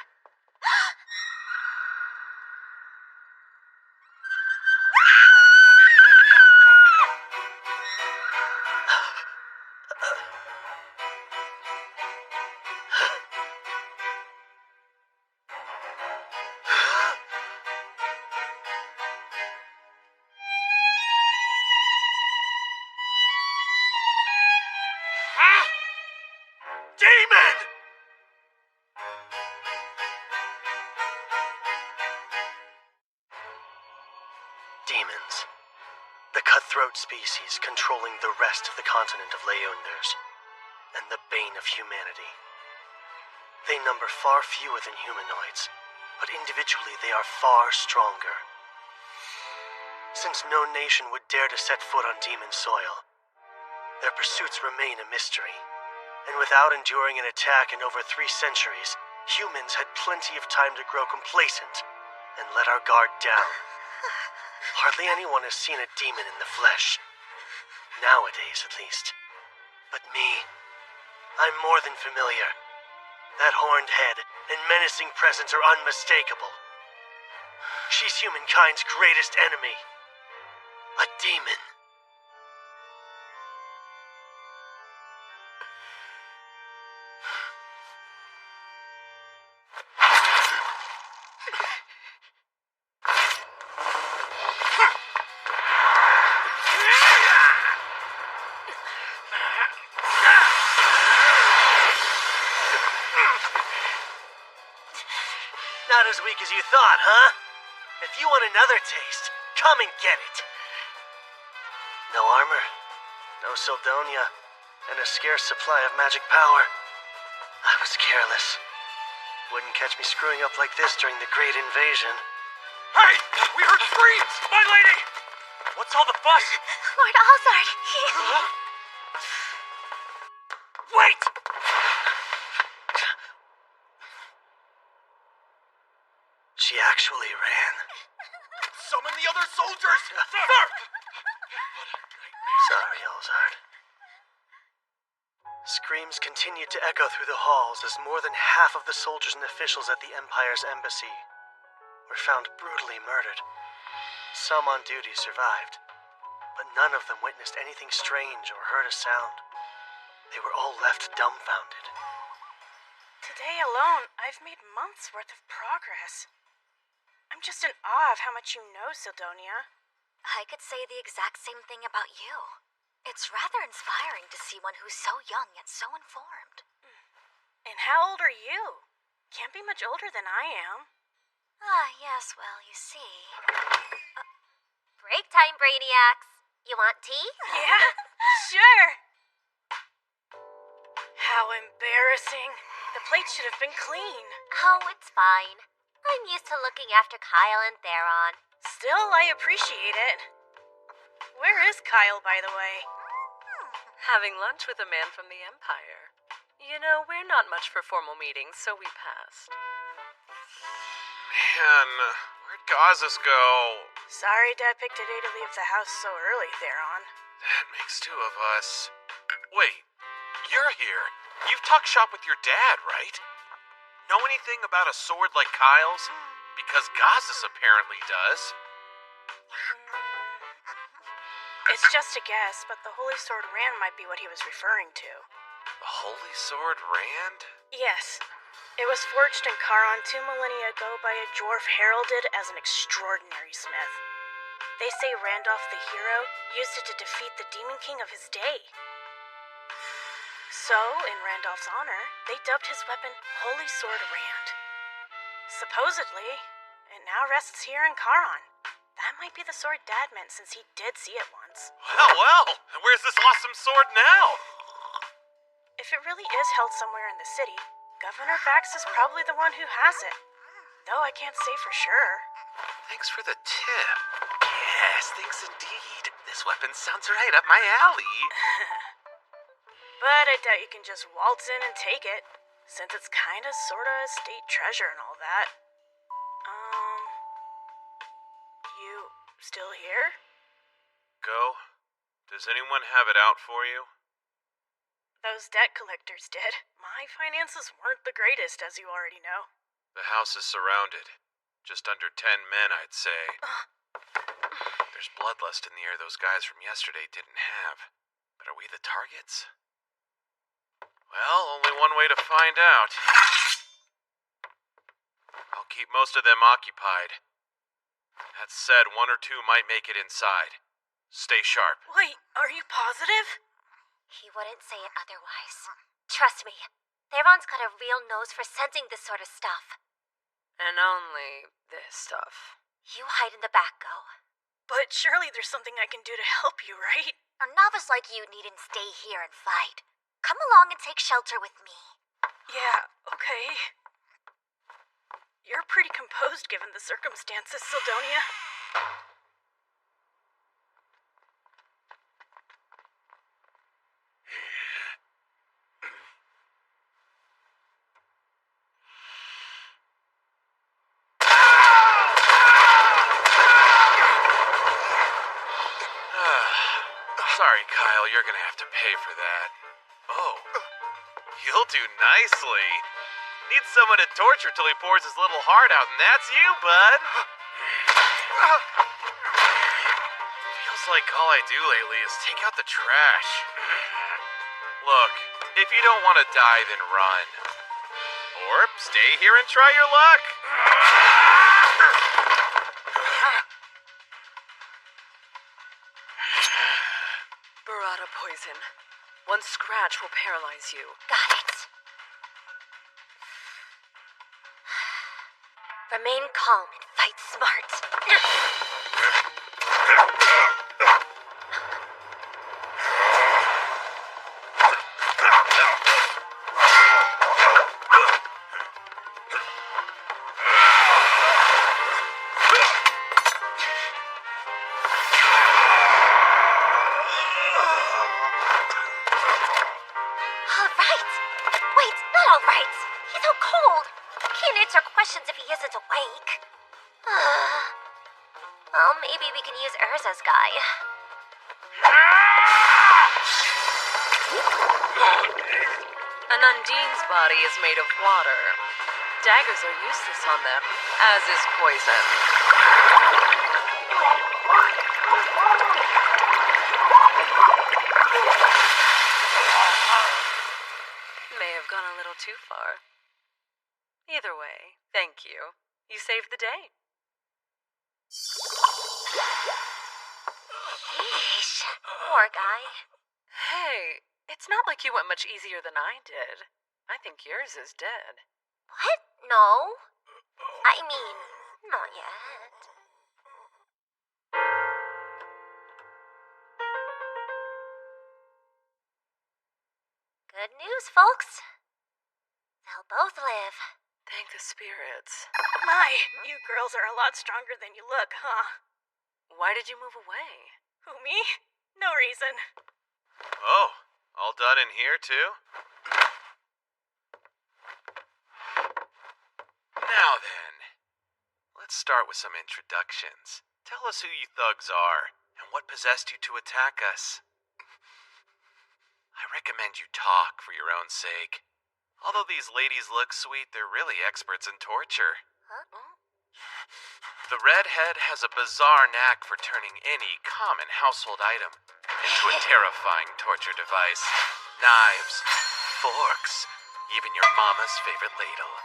Speaker 1: Demon! Demons. The cutthroat species controlling the rest of the continent of Leonders, and the bane of humanity. They number far fewer than humanoids, but individually they are far stronger. Since no nation would dare to set foot on demon soil, their pursuits remain a mystery, and without enduring an attack in over 3 centuries, humans had plenty of time to grow complacent and let our guard down. Hardly anyone has seen a demon in the flesh. Nowadays, at least. But me, I'm more than familiar. That horned head and menacing presence are unmistakable. She's humankind's greatest enemy. A demon. Not as weak as you thought, huh? If you want another taste, come and get it. No armor, no Sildonia, and a scarce supply of magic power. I was careless. Wouldn't catch me screwing up like this during the Great Invasion.
Speaker 10: Hey! We heard screams! My lady! What's all the fuss?
Speaker 8: Lord Alzard,
Speaker 10: Wait!
Speaker 1: She actually ran.
Speaker 10: Summon the other soldiers! Sir!
Speaker 1: Sorry, Alzard. Screams continued to echo through the halls as more than half of the soldiers and officials at the Empire's embassy were found brutally murdered. Some on duty survived, but none of them witnessed anything strange or heard a sound. They were all left dumbfounded.
Speaker 14: Today alone, I've made months' worth of progress. I'm just in awe of how much you know, Sildonia.
Speaker 4: I could say the exact same thing about you. It's rather inspiring to see one who's so young yet so informed.
Speaker 14: And how old are you? Can't be much older than I am.
Speaker 4: Ah, yes, well, you see.
Speaker 8: break time, Brainiacs. You want tea?
Speaker 14: Yeah, sure. How embarrassing. The plate should have been clean.
Speaker 8: Oh, it's fine. I'm used to looking after Kyle and Theron.
Speaker 14: Still, I appreciate it. Where is Kyle, by the way?
Speaker 5: Having lunch with a man from the Empire. You know, we're not much for formal meetings, so we passed.
Speaker 2: Man, where'd Gazas go?
Speaker 14: Sorry Dad picked a day to leave the house so early, Theron.
Speaker 2: That makes 2 of us. Wait, you're here. You've talked shop with your dad, right? Know anything about a sword like Kyle's? Because Gazas apparently does.
Speaker 14: It's just a guess, but the Holy Sword Rand might be what he was referring to.
Speaker 2: The Holy Sword Rand?
Speaker 14: Yes. It was forged in Charon 2 millennia ago by a dwarf heralded as an extraordinary smith. They say Randolph the hero used it to defeat the Demon King of his day. So, in Randolph's honor, they dubbed his weapon Holy Sword Rand. Supposedly, it now rests here in Charon. That might be the sword Dad meant since he did see it once.
Speaker 2: Well, and where's this awesome sword now?
Speaker 14: If it really is held somewhere in the city, Governor Bax is probably the one who has it. Though I can't say for sure.
Speaker 2: Thanks for the tip. Yes, thanks indeed. This weapon sounds right up my alley.
Speaker 14: But I doubt you can just waltz in and take it, since it's kinda sorta a state treasure and all that. You still here?
Speaker 2: Go? Does anyone have it out for you?
Speaker 14: Those debt collectors did. My finances weren't the greatest, as you already know.
Speaker 2: The house is surrounded. Just under 10 men, I'd say. There's bloodlust in the air those guys from yesterday didn't have. But are we the targets? Well, only one way to find out. I'll keep most of them occupied. That said, 1 or 2 might make it inside. Stay sharp.
Speaker 14: Wait, are you positive?
Speaker 8: He wouldn't say it otherwise. Trust me, Theron's got a real nose for sensing this sort of stuff.
Speaker 5: And only this stuff.
Speaker 8: You hide in the back, Go.
Speaker 14: But surely there's something I can do to help you, right?
Speaker 8: A novice like you needn't stay here and fight. Come along and take shelter with me.
Speaker 14: Yeah, okay. You're pretty composed given the circumstances, Sildonia.
Speaker 2: pay for that. Oh, you'll do nicely. Need someone to torture till he pours his little heart out, and that's you, bud. Feels like all I do lately is take out the trash. Look, if you don't want to die, then run. Or stay here and try your luck.
Speaker 5: Burrata poison. One scratch will paralyze you.
Speaker 8: Got it. Remain calm and fight smart. If he isn't awake. Well, maybe we can use Urza's guy.
Speaker 5: An Undine's body is made of water. Daggers are useless on them, as is poison. May have gone a little too far. Either way, thank you. You saved the day.
Speaker 8: Yeesh. Poor guy.
Speaker 5: Hey, it's not like you went much easier than I did. I think yours is dead.
Speaker 8: What? No. I mean, not yet. Good news, folks. They'll both live.
Speaker 5: Thank the spirits.
Speaker 14: My, you girls are a lot stronger than you look, huh?
Speaker 5: Why did you move away?
Speaker 14: Who, me? No reason.
Speaker 2: Oh, all done in here, too? Now then, let's start with some introductions. Tell us who you thugs are, and what possessed you to attack us. I recommend you talk for your own sake. Although these ladies look sweet, they're really experts in torture.
Speaker 8: Huh?
Speaker 2: The redhead has a bizarre knack for turning any common household item into a terrifying torture device. Knives, forks, even your mama's favorite ladle.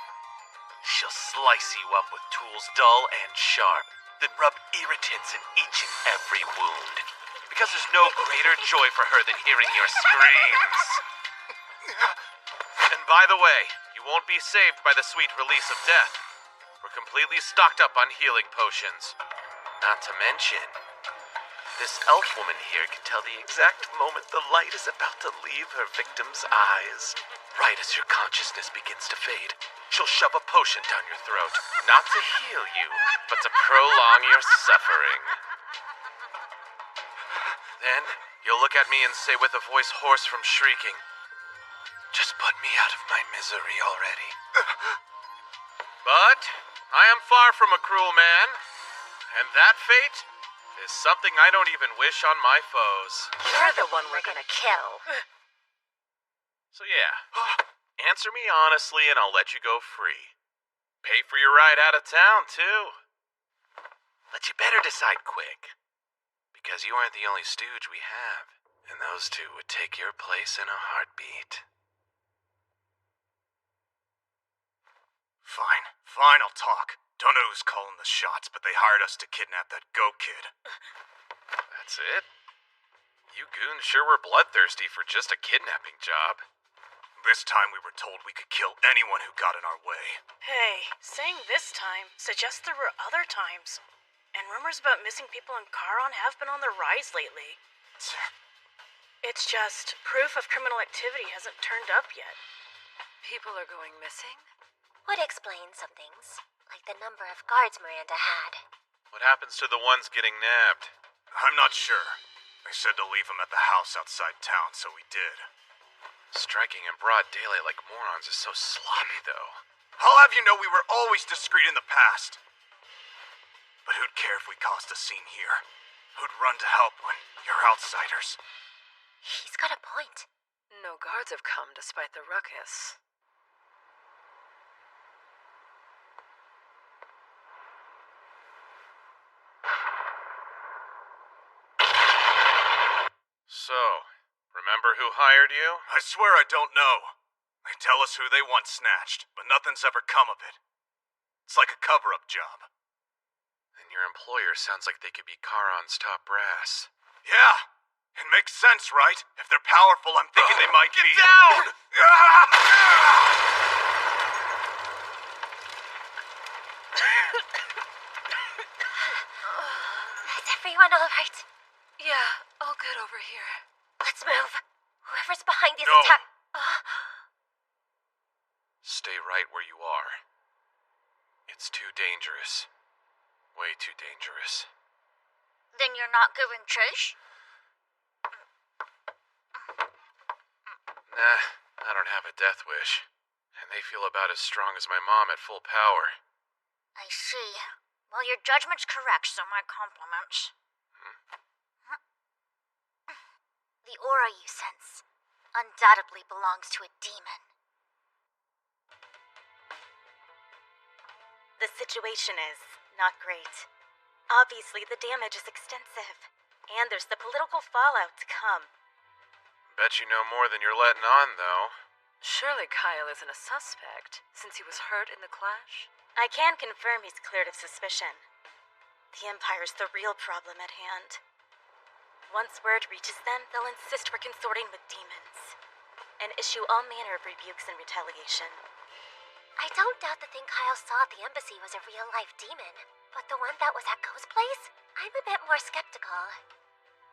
Speaker 2: She'll slice you up with tools dull and sharp, then rub irritants in each and every wound. Because there's no greater joy for her than hearing your screams. And by the way, you won't be saved by the sweet release of death. We're completely stocked up on healing potions. Not to mention, this elf woman here can tell the exact moment the light is about to leave her victim's eyes. Right as your consciousness begins to fade, she'll shove a potion down your throat. Not to heal you, but to prolong your suffering. Then, you'll look at me and say with a voice hoarse from shrieking, "Just put me out of my misery already." But I am far from a cruel man, and that fate is something I don't even wish on my foes.
Speaker 8: You're the one we're gonna kill.
Speaker 2: So yeah, answer me honestly and I'll let you go free. Pay for your ride out of town, too. But you better decide quick, because you aren't the only stooge we have, and those two would take your place in a heartbeat.
Speaker 6: Fine, I'll talk. Don't know who's calling the shots, but they hired us to kidnap that goat kid.
Speaker 2: That's it? You goons sure were bloodthirsty for just a kidnapping job.
Speaker 6: This time we were told we could kill anyone who got in our way.
Speaker 14: Hey, saying this time suggests there were other times. And rumors about missing people in Charon have been on the rise lately. It's just proof of criminal activity hasn't turned up yet.
Speaker 5: People are going missing?
Speaker 8: Would explain some things, like the number of guards Miranda had.
Speaker 2: What happens to the ones getting nabbed?
Speaker 6: I'm not sure. They said to leave them at the house outside town, so we did.
Speaker 2: Striking in broad daylight like morons is so sloppy, though.
Speaker 6: I'll have you know we were always discreet in the past. But who'd care if we caused a scene here? Who'd run to help when you're outsiders?
Speaker 8: He's got a point.
Speaker 5: No guards have come despite the ruckus.
Speaker 2: So, remember who hired you?
Speaker 10: I swear I don't know. They tell us who they want snatched, but nothing's ever come of it. It's like a cover-up job.
Speaker 2: And your employer sounds like they could be Charon's top brass.
Speaker 10: Yeah, it makes sense, right? If they're powerful, I'm thinking they might
Speaker 2: Get
Speaker 10: be...
Speaker 2: down!
Speaker 8: Is everyone alright?
Speaker 5: Yeah, all good over here.
Speaker 8: Let's move. Whoever's behind these
Speaker 2: No.
Speaker 8: attack...
Speaker 2: Stay right where you are. It's too dangerous. Way too dangerous.
Speaker 8: Then you're not going Trish?
Speaker 2: Nah, I don't have a death wish. And they feel about as strong as my mom at full power.
Speaker 8: I see. Well, your judgment's correct, so my compliments. The aura you sense undoubtedly belongs to a demon.
Speaker 13: The situation is not great. Obviously, the damage is extensive, and there's the political fallout to come.
Speaker 2: Bet you know more than you're letting on, though.
Speaker 5: Surely Kyle isn't a suspect, since he was hurt in the clash?
Speaker 13: I can confirm he's cleared of suspicion. The Empire's the real problem at hand. Once word reaches them, they'll insist we're consorting with demons, and issue all manner of rebukes and retaliation.
Speaker 8: I don't doubt the thing Kyle saw at the embassy was a real-life demon, but the one that was at Ghost Place? I'm a bit more skeptical.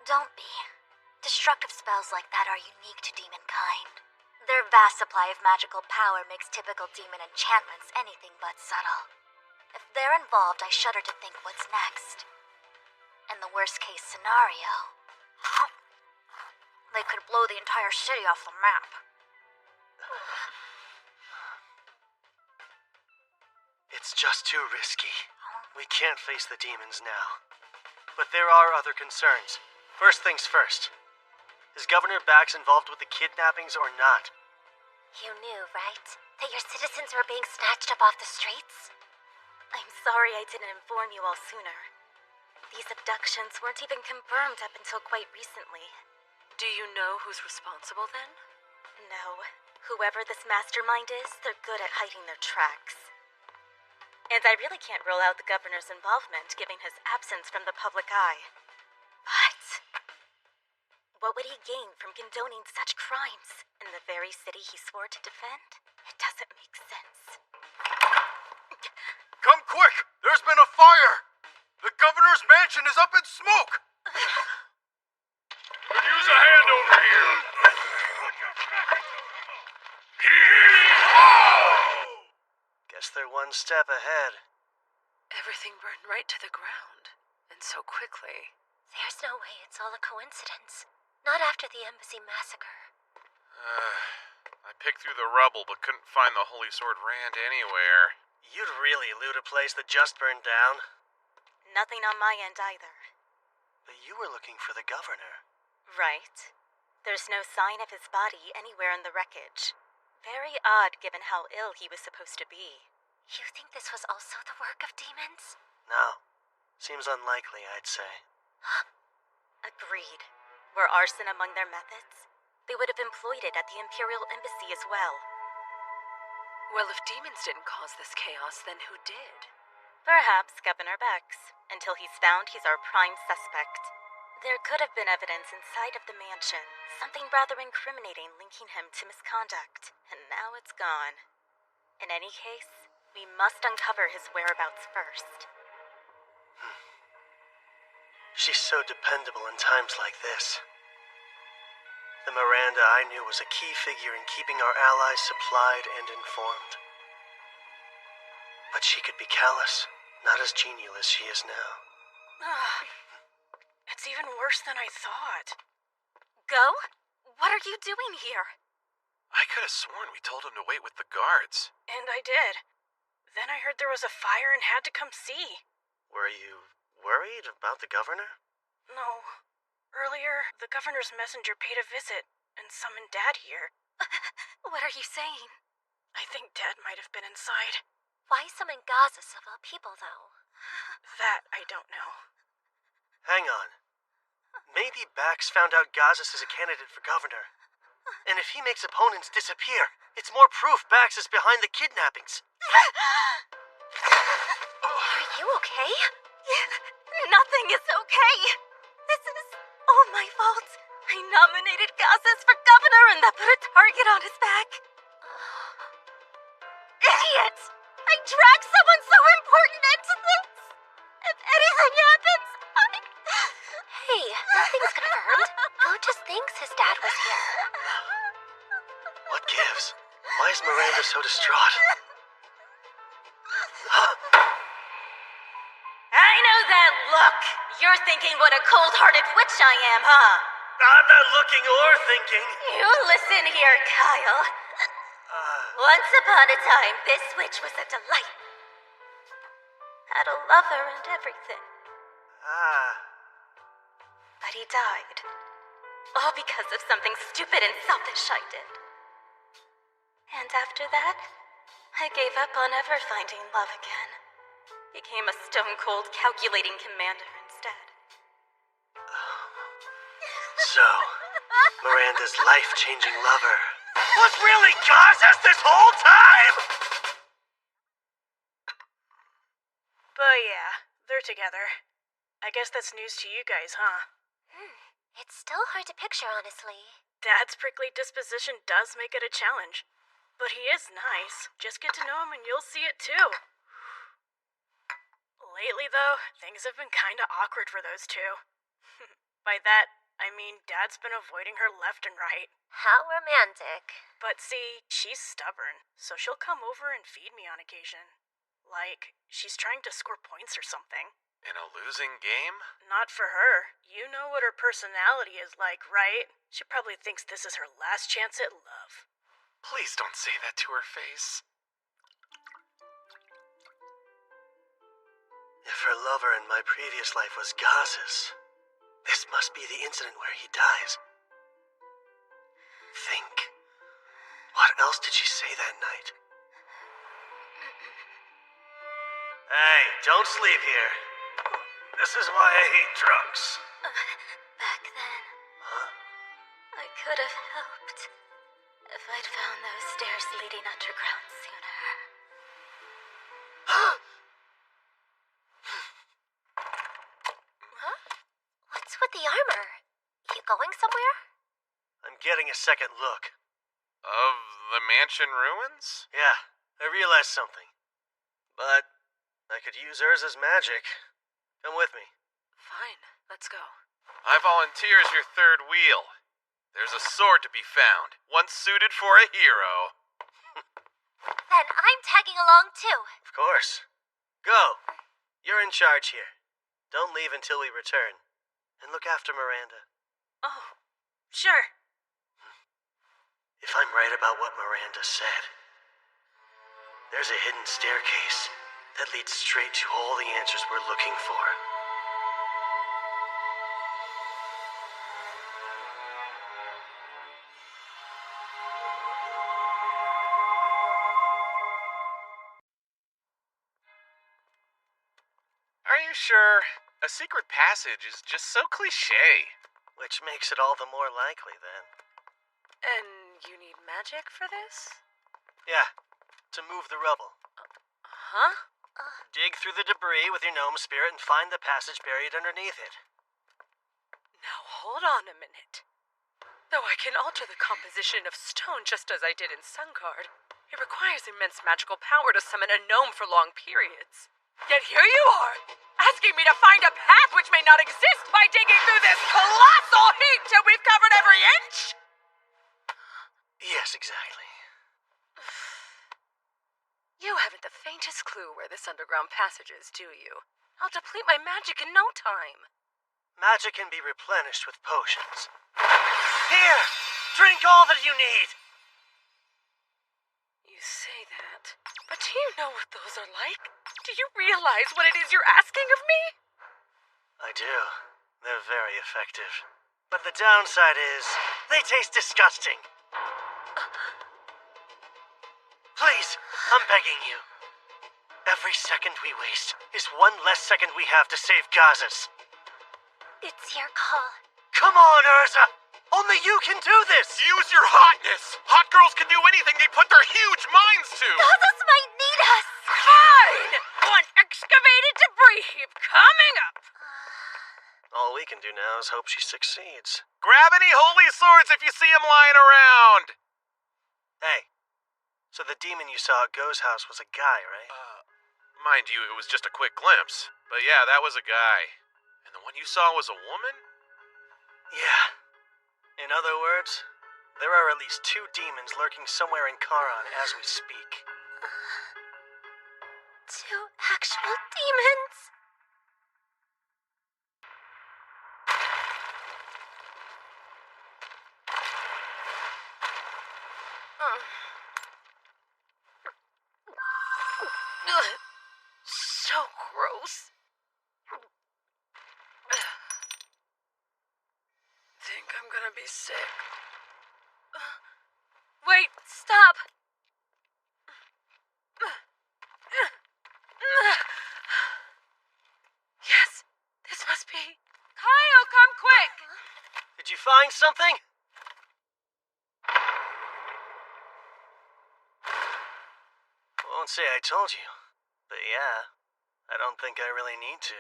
Speaker 8: Don't be. Destructive spells like that are unique to demon kind. Their vast supply of magical power makes typical demon enchantments anything but subtle. If they're involved, I shudder to think what's next. In the worst-case scenario, they could blow the entire city off the map.
Speaker 1: It's just too risky. We can't face the demons now. But there are other concerns. First things first. Is Governor Bax involved with the kidnappings or not?
Speaker 8: You knew, right? That your citizens were being snatched up off the streets?
Speaker 13: I'm sorry I didn't inform you all sooner. These abductions weren't even confirmed up until quite recently.
Speaker 5: Do you know who's responsible then?
Speaker 13: No. Whoever this mastermind is, they're good at hiding their tracks. And I really can't rule out the governor's involvement, given his absence from the public eye. But what would he gain from condoning such crimes in the very city he swore to defend? It doesn't make sense.
Speaker 7: Come quick! There's been a fire! The governor's mansion is up in smoke!
Speaker 9: Could use a hand over here.
Speaker 1: Guess they're one step ahead.
Speaker 5: Everything burned right to the ground, and so quickly.
Speaker 8: There's no way it's all a coincidence. Not after the embassy massacre.
Speaker 2: I picked through the rubble but couldn't find the Holy Sword Rand anywhere.
Speaker 1: You'd really loot a place that just burned down.
Speaker 13: Nothing on my end either.
Speaker 1: But you were looking for the governor.
Speaker 13: Right. There's no sign of his body anywhere in the wreckage. Very odd given how ill he was supposed to be.
Speaker 8: You think this was also the work of demons?
Speaker 1: No. Seems unlikely, I'd say.
Speaker 13: Agreed. Were arson among their methods? They would have employed it at the Imperial Embassy as well.
Speaker 5: Well, if demons didn't cause this chaos, then who did?
Speaker 13: Perhaps Governor Bex. Until he's found, he's our prime suspect. There could have been evidence inside of the mansion, something rather incriminating linking him to misconduct, and now it's gone. In any case, we must uncover his whereabouts first.
Speaker 1: She's so dependable in times like this. The Miranda I knew was a key figure in keeping our allies supplied and informed. But she could be callous, not as genial as she is now.
Speaker 14: It's even worse than I thought.
Speaker 13: Go? What are you doing here?
Speaker 2: I could have sworn we told him to wait with the guards.
Speaker 14: And I did. Then I heard there was a fire and had to come see.
Speaker 1: Were you worried about the governor?
Speaker 14: No. Earlier, the governor's messenger paid a visit and summoned Dad here.
Speaker 8: What are you saying?
Speaker 14: I think Dad might have been inside.
Speaker 8: Why summon Gazas of all people, though?
Speaker 14: That I don't know.
Speaker 1: Hang on. Maybe Bax found out Gazas is a candidate for governor. And if he makes opponents disappear, it's more proof Bax is behind the kidnappings.
Speaker 8: Are you okay?
Speaker 13: Nothing is okay. This is all my fault. I nominated Gazas for governor and that put a target on his back. Idiot! I dragged someone so important into this. If anything happens,
Speaker 8: Hey, nothing's confirmed. Bo just thinks his dad was here.
Speaker 1: What gives? Why is Miranda so distraught?
Speaker 13: I know that look. You're thinking what a cold-hearted witch I am, huh?
Speaker 1: I'm not looking or thinking.
Speaker 13: You listen here, Kyle. Once upon a time, this witch was a delight. Had a lover and everything. But he died. All because of something stupid and selfish I did. And after that, I gave up on ever finding love again. Became a stone-cold calculating commander instead.
Speaker 1: So, Miranda's life-changing lover was really Gazas this whole time?
Speaker 14: But yeah, they're together. I guess that's news to you guys, huh?
Speaker 8: It's still hard to picture, honestly.
Speaker 14: Dad's prickly disposition does make it a challenge. But he is nice. Just get to know him and you'll see it too. Lately, though, things have been kinda awkward for those two. By that, I mean Dad's been avoiding her left and right.
Speaker 8: How romantic.
Speaker 14: But see, she's stubborn, so she'll come over and feed me on occasion. Like, she's trying to score points or something.
Speaker 2: In a losing game?
Speaker 14: Not for her. You know what her personality is like, right? She probably thinks this is her last chance at love.
Speaker 2: Please don't say that to her face.
Speaker 1: If her lover in my previous life was Gazas, this must be the incident where he dies. Think. What else did she say that night? Hey, don't sleep here. This is why I hate drunks.
Speaker 13: Back then, I could have helped if I'd found those stairs leading underground sooner.
Speaker 8: What's with the armor? You going somewhere?
Speaker 1: I'm getting a second look.
Speaker 2: Of the mansion ruins?
Speaker 1: Yeah, I realized something. But I could use Urza's magic. Come with me.
Speaker 5: Fine, let's go.
Speaker 2: I volunteer as your third wheel. There's a sword to be found, one suited for a hero.
Speaker 8: Then I'm tagging along too.
Speaker 1: Of course. Go. You're in charge here. Don't leave until we return. And look after Miranda.
Speaker 14: Oh, sure.
Speaker 1: If I'm right about what Miranda said, there's a hidden staircase that leads straight to all the answers we're looking for.
Speaker 2: Are you sure? A secret passage is just so cliché.
Speaker 1: Which makes it all the more likely, then.
Speaker 5: And you need magic for this?
Speaker 1: Yeah, to move the rubble.
Speaker 5: Huh?
Speaker 1: Dig through the debris with your gnome spirit and find the passage buried underneath it.
Speaker 5: Now hold on a minute. Though I can alter the composition of stone just as I did in Sungard, it requires immense magical power to summon a gnome for long periods. Yet here you are, asking me to find a path which may not exist by digging through this colossal heap till we've covered every inch?
Speaker 1: Yes, exactly.
Speaker 5: You haven't the faintest clue where this underground passage is, do you? I'll deplete my magic in no time.
Speaker 1: Magic can be replenished with potions. Here! Drink all that you need!
Speaker 5: You say that, but do you know what those are like? Do you realize what it is you're asking of me?
Speaker 1: I do. They're very effective. But the downside is, they taste disgusting. Please, I'm begging you. Every second we waste is one less second we have to save Gazas.
Speaker 8: It's your call.
Speaker 1: Come on, Urza! Only you can do this!
Speaker 10: Use your hotness! Hot girls can do anything they put their huge minds to!
Speaker 8: Gazas might need us!
Speaker 5: Fine! One excavated debris heap coming up!
Speaker 1: All we can do now is hope she succeeds.
Speaker 10: Grab any holy swords if you see them lying around!
Speaker 1: Hey, so the demon you saw at Go's house was a guy, right?
Speaker 2: Mind you, it was just a quick glimpse. But yeah, that was a guy. And the one you saw was a woman?
Speaker 1: Yeah. In other words, there are at least 2 demons lurking somewhere in Charon as we speak.
Speaker 8: 2 actual demons?
Speaker 5: So gross. Think I'm gonna be sick. Wait, stop! Yes, this must be. Kyle, come quick!
Speaker 1: Did you find something? Won't say I told you, but yeah, I don't think I really need to.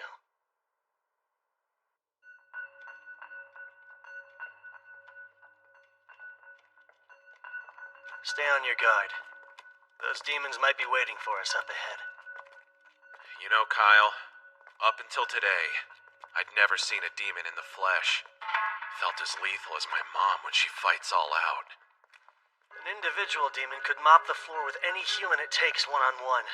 Speaker 1: Stay on your guard. Those demons might be waiting for us up ahead.
Speaker 2: You know, Kyle, up until today, I'd never seen a demon in the flesh. Felt as lethal as my mom when she fights all out.
Speaker 1: An individual demon could mop the floor with any human it takes one-on-one.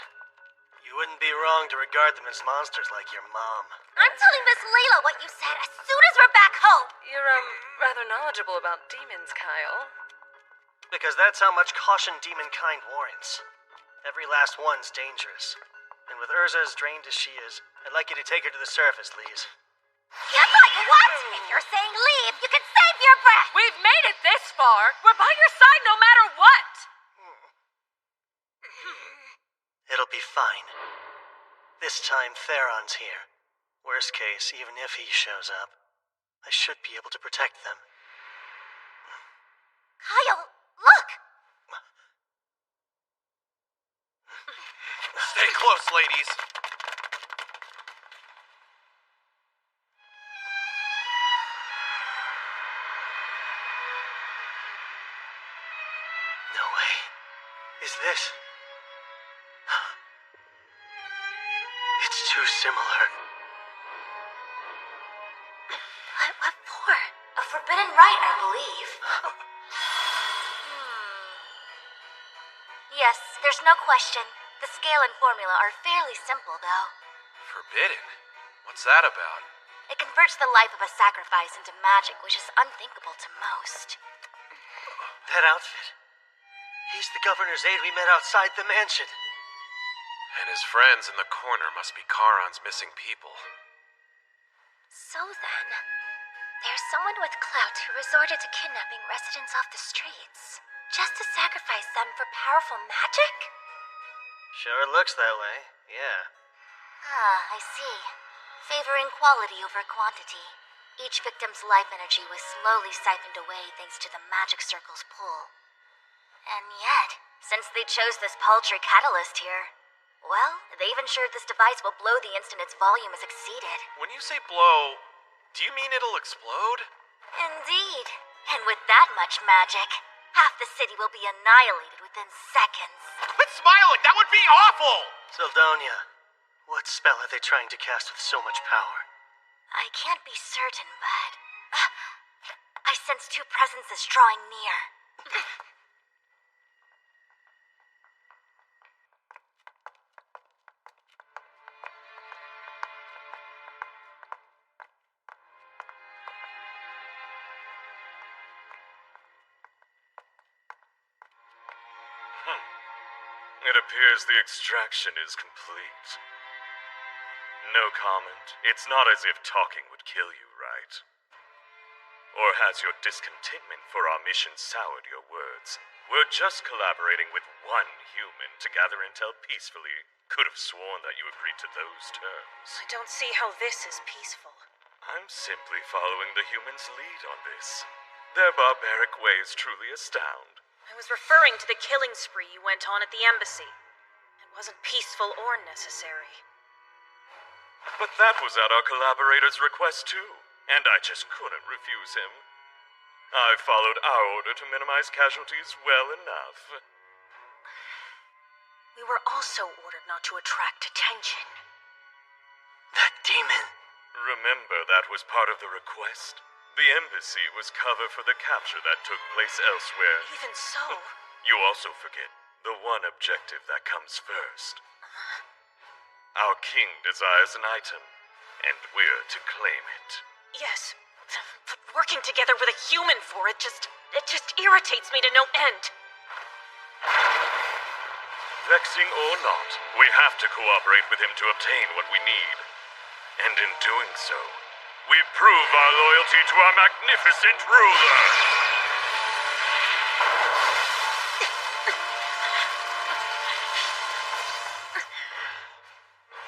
Speaker 1: You wouldn't be wrong to regard them as monsters like your mom.
Speaker 8: I'm telling Miss Layla what you said as soon as we're back home!
Speaker 5: You're, rather knowledgeable about demons, Kyle.
Speaker 1: Because that's how much caution demonkind warrants. Every last one's dangerous. And with Urza as drained as she is, I'd like you to take her to the surface, Lise.
Speaker 8: You're like, what? If you're saying leave, you can save your breath!
Speaker 5: We've made it this far! We're by your side no matter what!
Speaker 1: It'll be fine. This time Theron's here. Worst case, even if he shows up, I should be able to protect them.
Speaker 8: Kyle, look!
Speaker 10: Stay close, ladies.
Speaker 1: No way. Is this? It's too similar.
Speaker 8: What for?
Speaker 11: A forbidden rite, I believe.
Speaker 4: Yes, there's no question. The scale and formula are fairly simple, though.
Speaker 2: Forbidden? What's that about?
Speaker 4: It converts the life of a sacrifice into magic, which is unthinkable to most.
Speaker 1: That outfit. He's the governor's aide we met outside the mansion.
Speaker 2: And his friends in the corner must be Charon's missing people.
Speaker 8: So then, there's someone with clout who resorted to kidnapping residents off the streets, just to sacrifice them for powerful magic?
Speaker 1: Sure looks that way, yeah.
Speaker 4: I see. Favoring quality over quantity. Each victim's life energy was slowly siphoned away thanks to the magic circle's pull. And yet, since they chose this paltry catalyst here, well, they've ensured this device will blow the instant its volume is exceeded.
Speaker 2: When you say blow, do you mean it'll explode?
Speaker 4: Indeed. And with that much magic, half the city will be annihilated within seconds.
Speaker 10: Quit smiling! That would be awful!
Speaker 1: Sildonia, what spell are they trying to cast with so much power?
Speaker 4: I can't be certain, but I sense 2 presences drawing near.
Speaker 9: It appears the extraction is complete. No comment. It's not as if talking would kill you, right? Or has your discontentment for our mission soured your words? We're just collaborating with one human to gather intel peacefully. Could have sworn that you agreed to those terms.
Speaker 14: I don't see how this is peaceful.
Speaker 9: I'm simply following the humans' lead on this. Their barbaric ways truly astound.
Speaker 14: I was referring to the killing spree you went on at the embassy. It wasn't peaceful or necessary.
Speaker 9: But that was at our collaborator's request too, and I just couldn't refuse him. I followed our order to minimize casualties well enough.
Speaker 14: We were also ordered not to attract attention.
Speaker 1: That demon.
Speaker 9: Remember, that was part of the request. The embassy was cover for the capture that took place elsewhere.
Speaker 14: Even so...
Speaker 9: You also forget the one objective that comes first. Our king desires an item, and we're to claim it.
Speaker 14: Yes, but working together with a human for it just irritates me to no end.
Speaker 9: Vexing or not, we have to cooperate with him to obtain what we need. And in doing so, we prove our loyalty to our magnificent ruler.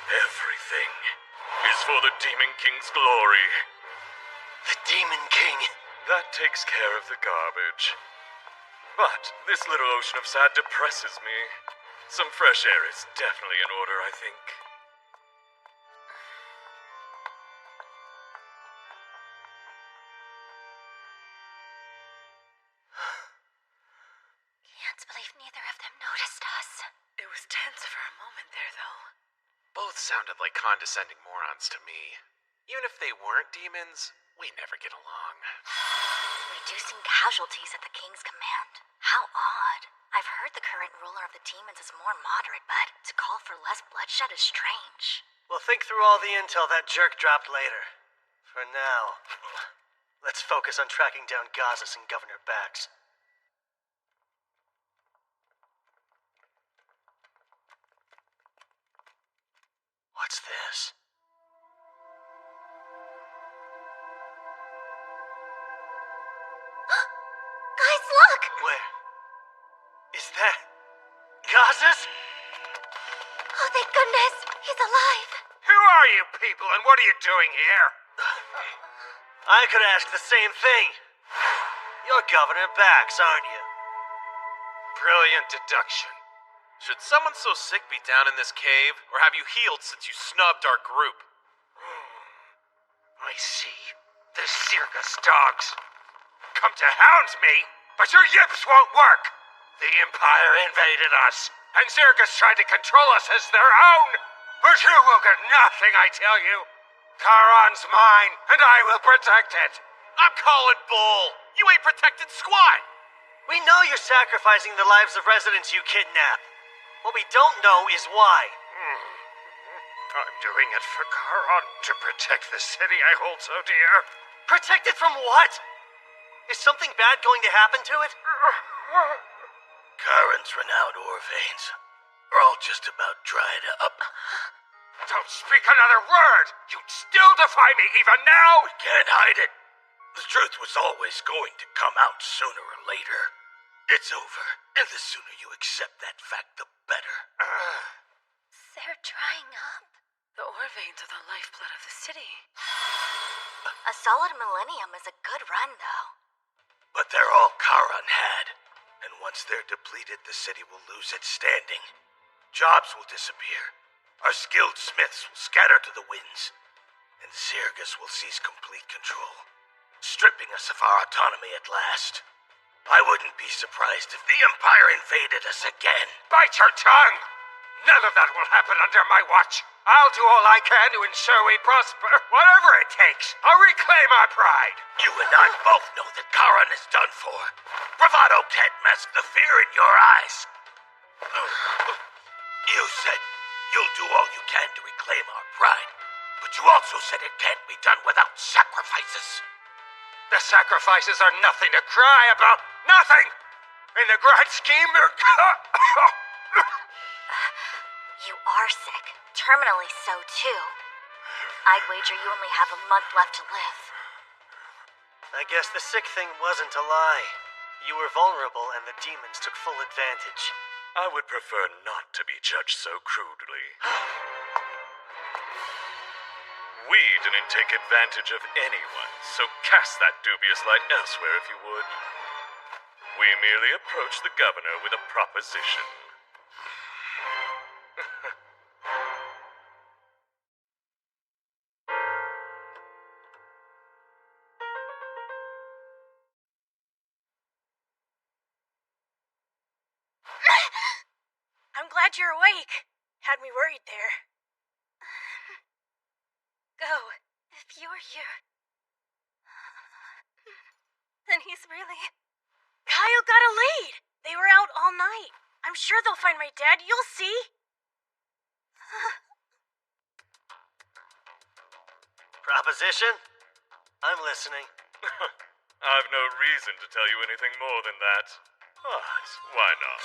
Speaker 9: Everything is for the Demon King's glory.
Speaker 1: The Demon King.
Speaker 9: That takes care of the garbage. But this little ocean of sad depresses me. Some fresh air is definitely in order, I think.
Speaker 8: Can't believe neither of them noticed us.
Speaker 5: It was tense for a moment there, though.
Speaker 10: Both sounded like condescending morons to me. Even if they weren't demons, we never get along.
Speaker 4: Reducing casualties at the king's command? How odd. I've heard the current ruler of the demons is more moderate, but to call for less bloodshed is strange.
Speaker 1: We'll think through all the intel that jerk dropped later. For now, let's focus on tracking down Gazas and Governor Bax. What's this?
Speaker 8: Guys, look!
Speaker 1: Where? Is that... Gazas?
Speaker 8: Oh, thank goodness! He's alive!
Speaker 6: Who are you people, and what are you doing here?
Speaker 1: I could ask the same thing. You're Governor Bax, aren't you?
Speaker 6: Brilliant deduction.
Speaker 10: Should someone so sick be down in this cave, or have you healed since you snubbed our group?
Speaker 6: I see. The circus dogs. Come to hound me, but your yips won't work. The Empire invaded us, and Circus tried to control us as their own. But you will get nothing, I tell you. Charon's mine, and I will protect it.
Speaker 10: I'm calling bull. You ain't protected squat.
Speaker 1: We know you're sacrificing the lives of residents you kidnap. What we don't know is why.
Speaker 6: I'm doing it for Charon, to protect the city I hold so dear.
Speaker 1: Protect it from what? Is something bad going to happen to it?
Speaker 6: Charon's renowned ore veins are all just about dried up. Don't speak another word! You'd still defy me even now! We can't hide it. The truth was always going to come out sooner or later. It's over, and the sooner you accept that fact, the better.
Speaker 8: They're drying up.
Speaker 5: The ore veins are the lifeblood of the city.
Speaker 4: A solid millennium is a good run, though.
Speaker 6: But they're all Charon had. And once they're depleted, the city will lose its standing. Jobs will disappear. Our skilled smiths will scatter to the winds. And Zirgus will seize complete control, stripping us of our autonomy at last. I wouldn't be surprised if the Empire invaded us again. Bite your tongue! None of that will happen under my watch. I'll do all I can to ensure we prosper. Whatever it takes, I'll reclaim our pride. You and I both know that Charon is done for. Bravado can't mask the fear in your eyes. You said you'll do all you can to reclaim our pride, but you also said it can't be done without sacrifices. The sacrifices are nothing to cry about. Nothing! In the grand scheme, they're...
Speaker 4: You are sick. Terminally so, too. I'd wager you only have a month left to live.
Speaker 1: I guess the sick thing wasn't a lie. You were vulnerable and the demons took full advantage.
Speaker 9: I would prefer not to be judged so crudely. We didn't take advantage of anyone, so cast that dubious light elsewhere if you would. We merely approached the governor with a proposition.
Speaker 14: I'm glad you're awake. Had me worried there.
Speaker 13: Go. If you're here, then he's really...
Speaker 14: Kyle got a lead. They were out all night. I'm sure they'll find my dad. You'll see.
Speaker 1: Proposition? I'm listening.
Speaker 9: I've no reason to tell you anything more than that. But why not?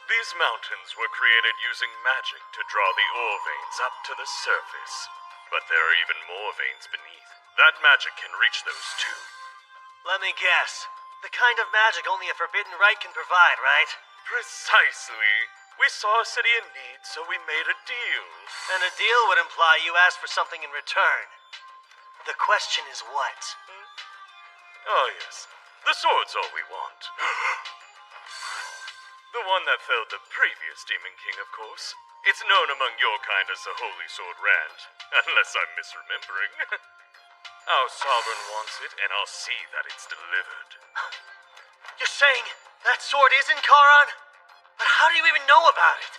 Speaker 9: These mountains were created using magic to draw the ore veins up to the surface. But there are even more veins beneath. That magic can reach those too.
Speaker 1: Let me guess. The kind of magic only a forbidden right can provide, right?
Speaker 9: Precisely. We saw a city in need, so we made a deal.
Speaker 1: And a deal would imply you asked for something in return. The question is what?
Speaker 9: Oh yes, the sword's all we want. The one that felled the previous Demon King, of course. It's known among your kind as the Holy Sword Rand, unless I'm misremembering. Our sovereign wants it, and I'll see that it's delivered.
Speaker 1: You're saying that sword is in Charon? But how do you even know about it?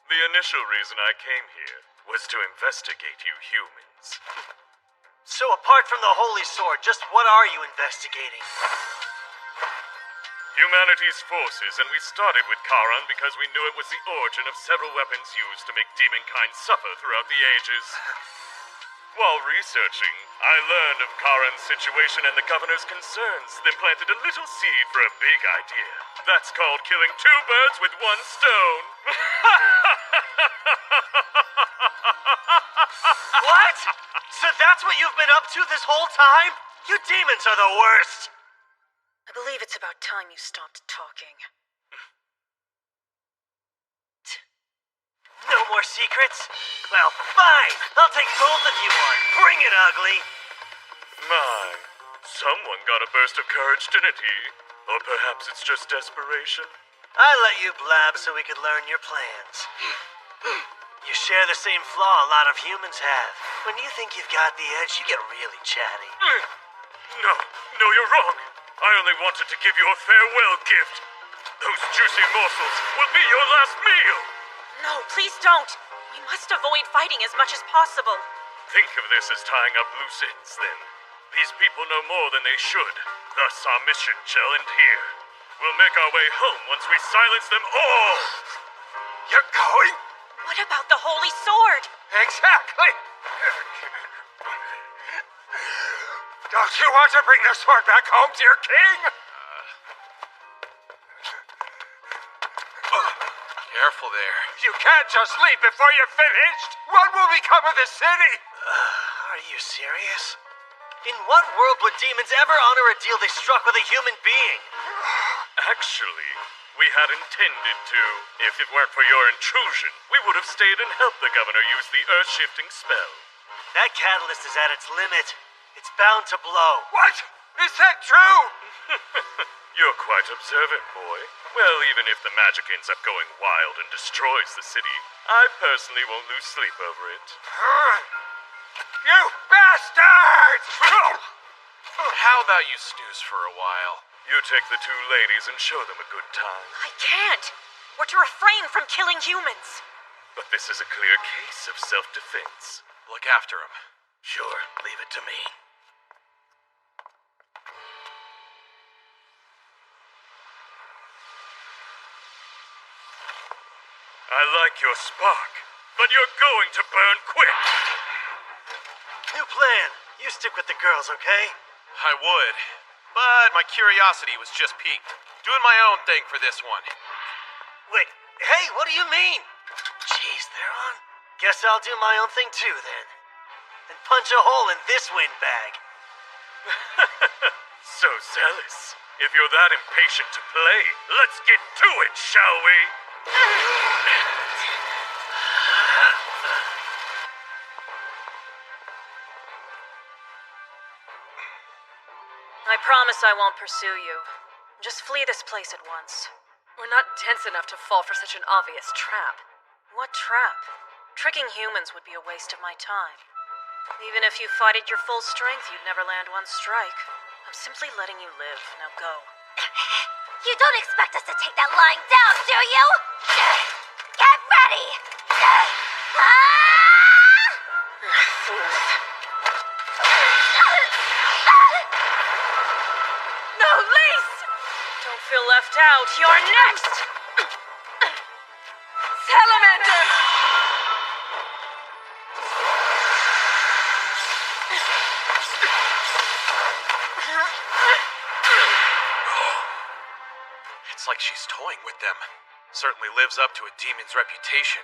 Speaker 9: The initial reason I came here was to investigate you humans.
Speaker 1: So apart from the Holy Sword, just what are you investigating?
Speaker 9: Humanity's forces, and we started with Charon because we knew it was the origin of several weapons used to make demonkind suffer throughout the ages. While researching, I learned of Charon's situation and the governor's concerns, then planted a little seed for a big idea. That's called killing two birds with one stone.
Speaker 1: What? So that's what you've been up to this whole time? You demons are the worst!
Speaker 12: I believe it's about time you stopped talking.
Speaker 1: No more secrets? Well, fine! I'll take both of you on. Bring it, ugly!
Speaker 9: My, someone got a burst of courage, didn't he? Or perhaps it's just desperation?
Speaker 1: I let you blab so we could learn your plans. You share the same flaw a lot of humans have. When you think you've got the edge, you get really chatty.
Speaker 9: No, you're wrong. I only wanted to give you a farewell gift. Those juicy morsels will be your last meal.
Speaker 14: No, please don't. We must avoid fighting as much as possible.
Speaker 9: Think of this as tying up loose ends, then. These people know more than they should. Thus, our mission shall end here. We'll make our way home once we silence them all.
Speaker 6: You're going?
Speaker 14: What about the Holy Sword?
Speaker 6: Exactly. Don't you want to bring the sword back home to your king?
Speaker 10: Careful there.
Speaker 6: You can't just leave before you're finished. What will become of the city?
Speaker 1: Are you serious? In what world would demons ever honor a deal they struck with a human being?
Speaker 9: Actually, we had intended to. If it weren't for your intrusion, we would have stayed and helped the governor use the earth-shifting spell.
Speaker 1: That catalyst is at its limit. It's bound to blow.
Speaker 6: What? Is that true?
Speaker 9: You're quite observant, boy. Well, even if the magic ends up going wild and destroys the city, I personally won't lose sleep over it.
Speaker 6: You bastards!
Speaker 10: How about you snooze for a while?
Speaker 9: You take the two ladies and show them a good time.
Speaker 14: I can't. We're to refrain from killing humans.
Speaker 9: But this is a clear case of self-defense.
Speaker 10: Look after him.
Speaker 6: Sure, leave it to me.
Speaker 9: I like your spark, but you're going to burn quick.
Speaker 1: New plan. You stick with the girls, okay?
Speaker 10: I would, but my curiosity was just piqued. Doing my own thing for this one.
Speaker 1: Wait, hey, what do you mean? Jeez, they're on. Guess I'll do my own thing too, then. and punch a hole in this windbag.
Speaker 9: So zealous. If you're that impatient to play, let's get to it, shall we?
Speaker 12: I promise I won't pursue you. Just flee this place at once.
Speaker 5: We're not dense enough to fall for such an obvious trap.
Speaker 12: What trap? Tricking humans would be a waste of my time. Even if you fought at your full strength, you'd never land one strike. I'm simply letting you live. Now go.
Speaker 8: You don't expect us to take that lying down, do you? Get ready!
Speaker 12: No, Lise! Don't feel left out. You're next! Salamander!
Speaker 2: It's like she's toying with them. Certainly lives up to a demon's reputation.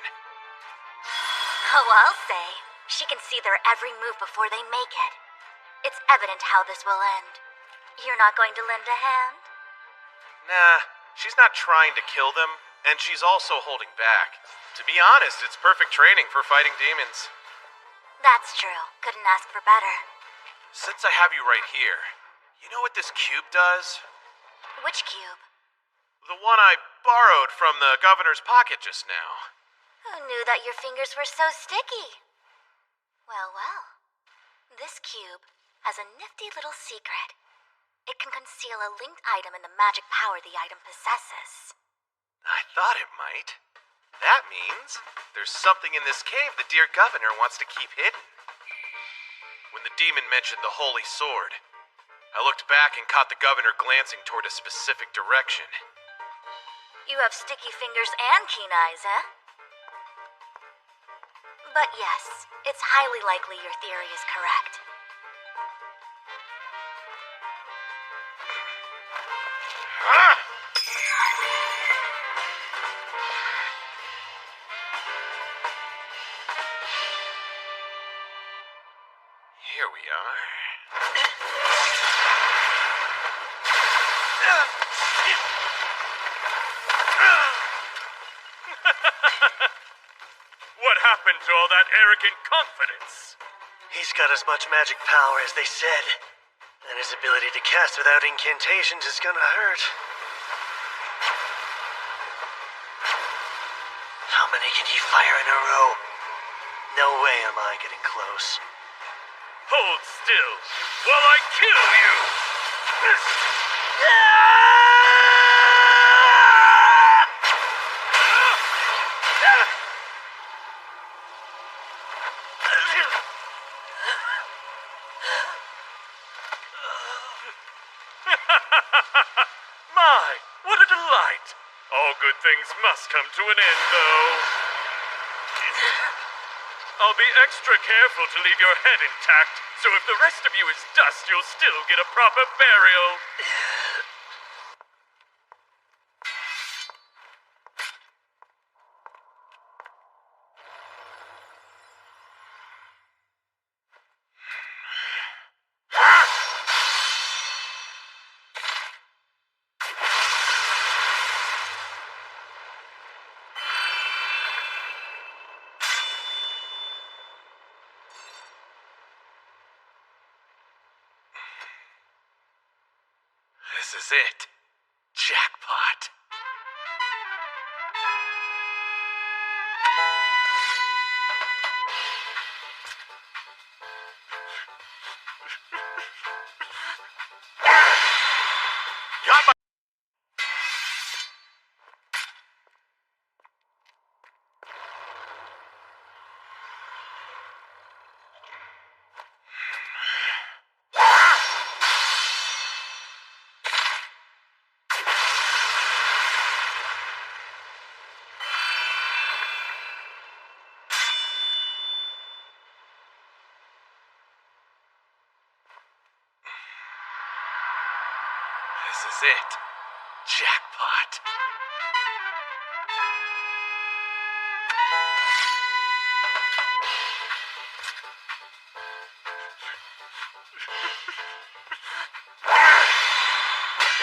Speaker 4: Oh, I'll say. She can see their every move before they make it. It's evident how this will end. You're not going to lend a hand?
Speaker 2: Nah, she's not trying to kill them, and she's also holding back. To be honest, it's perfect training for fighting demons.
Speaker 4: That's true. Couldn't ask for better.
Speaker 2: Since I have you right here, you know what this cube does?
Speaker 4: Which cube?
Speaker 2: The one I borrowed from the governor's pocket just now.
Speaker 4: Who knew that your fingers were so sticky? Well, well. This cube has a nifty little secret. It can conceal a linked item in the magic power the item possesses.
Speaker 2: I thought it might. That means there's something in this cave the dear governor wants to keep hidden. When the demon mentioned the holy sword, I looked back and caught the governor glancing toward a specific direction.
Speaker 4: You have sticky fingers and keen eyes, eh? But yes, it's highly likely your theory is correct.
Speaker 2: Here we are.
Speaker 9: What happened to all that arrogant confidence?
Speaker 1: He's got as much magic power as they said. And his ability to cast without incantations is gonna hurt. How many can he fire in a row? No way am I getting close.
Speaker 9: Hold still while I kill you! My, what a delight! All good things must come to an end, though. I'll be extra careful to leave your head intact, so if the rest of you is dust, you'll still get a proper burial.
Speaker 2: This is it. Jackpot. Got my... This is it. Jackpot.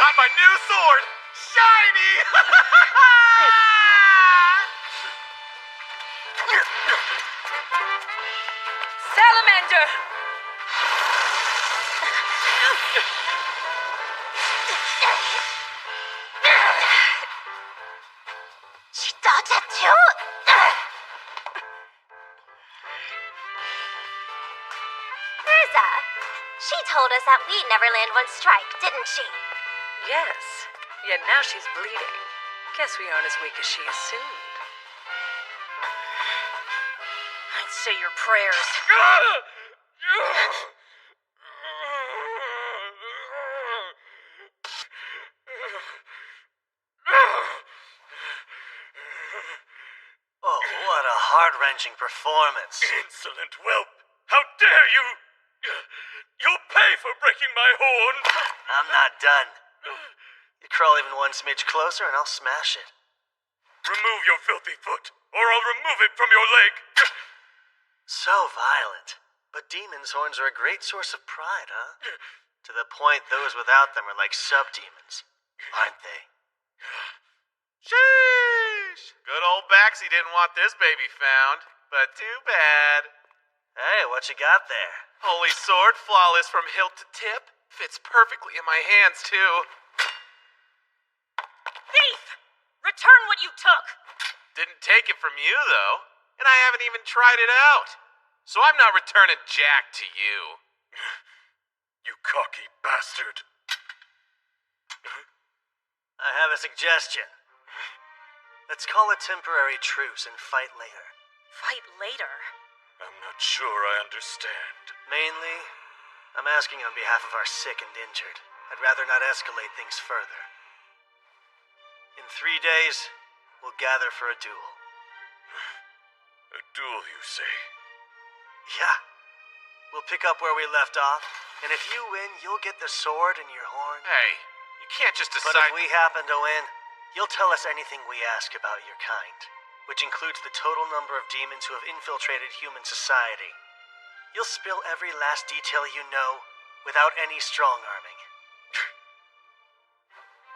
Speaker 10: got my new sword! Shiny!
Speaker 5: Salamander!
Speaker 8: She dodged it too? Urza, she told us that we'd never land one strike, didn't she?
Speaker 5: Yes, yet now she's bleeding. Guess we aren't as weak as she assumed.
Speaker 14: I'd say your prayers.
Speaker 1: Oh, what a heart-wrenching performance.
Speaker 6: Insolent whelp! How dare you! You'll pay for breaking my horn!
Speaker 1: I'm not done. You crawl even one smidge closer and I'll smash it.
Speaker 6: Remove your filthy foot, or I'll remove it from your leg!
Speaker 1: So violent. But demon's horns are a great source of pride, huh? To the point those without them are like sub-demons, aren't they?
Speaker 2: Sheesh! Good old Baxi didn't want this baby found, but too bad.
Speaker 1: Hey, what you got there?
Speaker 2: Holy sword, flawless from hilt to tip. Fits perfectly in my hands, too.
Speaker 14: Thief! Return what you took!
Speaker 2: Didn't take it from you, though. And I haven't even tried it out. So I'm not returning Jack to you.
Speaker 6: You cocky bastard.
Speaker 1: I have a suggestion. Let's call a temporary truce and fight later.
Speaker 14: Fight later?
Speaker 6: I'm not sure I understand.
Speaker 1: Mainly, I'm asking on behalf of our sick and injured. I'd rather not escalate things further. In 3 days, we'll gather for a duel.
Speaker 6: A duel, you say?
Speaker 1: Yeah. We'll pick up where we left off, and if you win, you'll get the sword and your horn.
Speaker 2: Hey, you can't just decide...
Speaker 1: But if we happen to win, you'll tell us anything we ask about your kind, which includes the total number of demons who have infiltrated human society. You'll spill every last detail you know, without any strong-arming.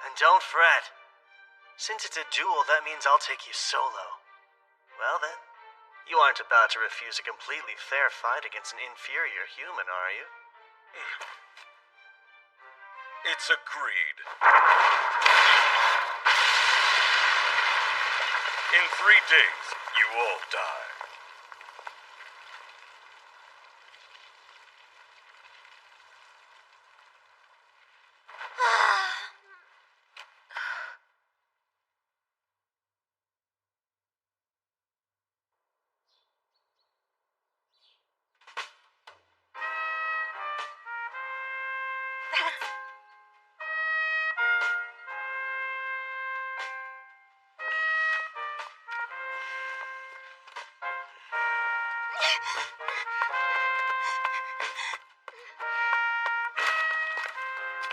Speaker 1: And don't fret. Since it's a duel, that means I'll take you solo. Well then, you aren't about to refuse a completely fair fight against an inferior human, are you?
Speaker 6: It's agreed. In 3 days, you all die.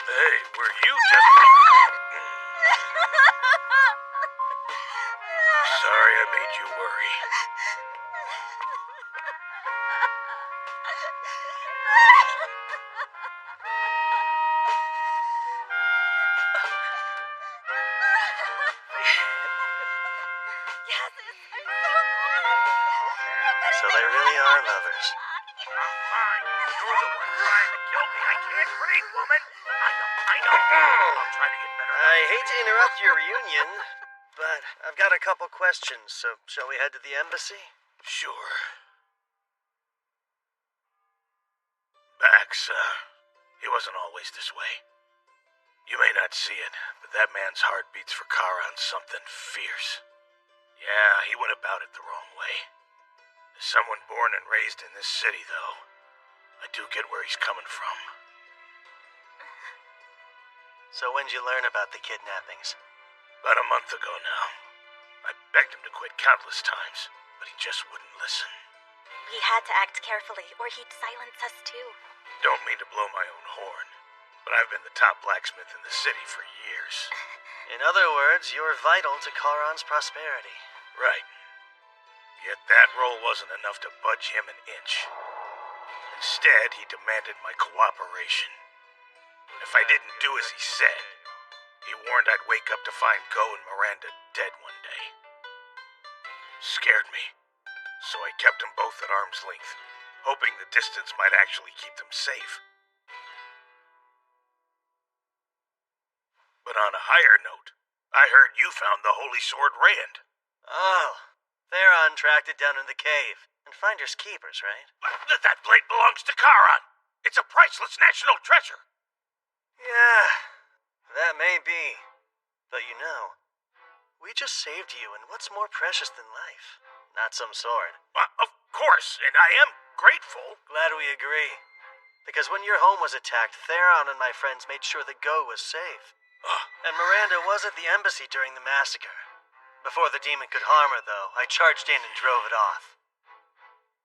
Speaker 6: Hey, were you just... Sorry I made you worry.
Speaker 1: So they really are lovers.
Speaker 6: I'm fine. You're the one trying to kill me. I can't breathe, woman. I know. I'll try to get better.
Speaker 1: I hate to interrupt your reunion, but I've got a couple questions, so shall we head to the embassy?
Speaker 6: Sure. Bax, he wasn't always this way. You may not see it, but that man's heart beats for Charon something fierce. Yeah, he went about it the wrong way. As someone born and raised in this city, though, I do get where he's coming from.
Speaker 1: So when'd you learn about the kidnappings?
Speaker 6: About a month ago now. I begged him to quit countless times, but he just wouldn't listen.
Speaker 13: We had to act carefully, or he'd silence us too.
Speaker 6: Don't mean to blow my own horn, but I've been the top blacksmith in the city for years.
Speaker 1: In other words, you're vital to Charon's prosperity.
Speaker 6: Right. Yet that role wasn't enough to budge him an inch. Instead, he demanded my cooperation. If I didn't do as he said, He warned I'd wake up to find Go and Miranda dead one day. Scared me, so I kept them both at arm's length, hoping the distance might actually keep them safe. But on a higher note, I heard you found the Holy Sword Rand.
Speaker 1: Oh, Theron tracked it down in the cave. And finders keepers, right?
Speaker 6: That blade belongs to Charon. It's a priceless national treasure.
Speaker 1: Yeah, that may be. But you know, we just saved you, and what's more precious than life? Not some sword.
Speaker 6: Of course, and I am grateful.
Speaker 1: Glad we agree. Because when your home was attacked, Theron and my friends made sure that Go was safe. And Miranda was at the embassy during the massacre. Before the demon could harm her, though, I charged in and drove it off.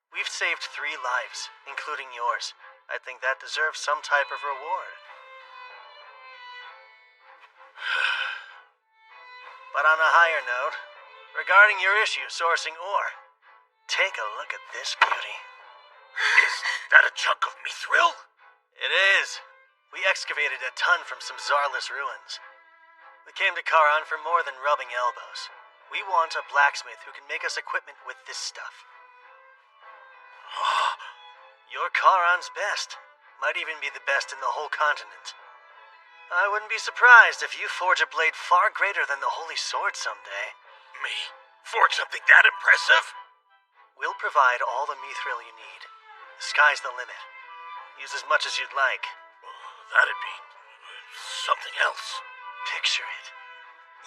Speaker 1: We've saved 3 lives, including yours. I think that deserves some type of reward. But on a higher note, regarding your issue sourcing ore, take a look at this beauty.
Speaker 6: Is that a chunk of mithril?
Speaker 1: It is. We excavated a ton from some Zarless ruins. We came to Charon for more than rubbing elbows. We want a blacksmith who can make us equipment with this stuff. You're Charon's best. Might even be the best in the whole continent. I wouldn't be surprised if you forge a blade far greater than the Holy Sword someday.
Speaker 6: Me? Forge something that impressive?
Speaker 1: We'll provide all the mithril you need. The sky's the limit. Use as much as you'd like.
Speaker 6: That'd be something else.
Speaker 1: Picture it.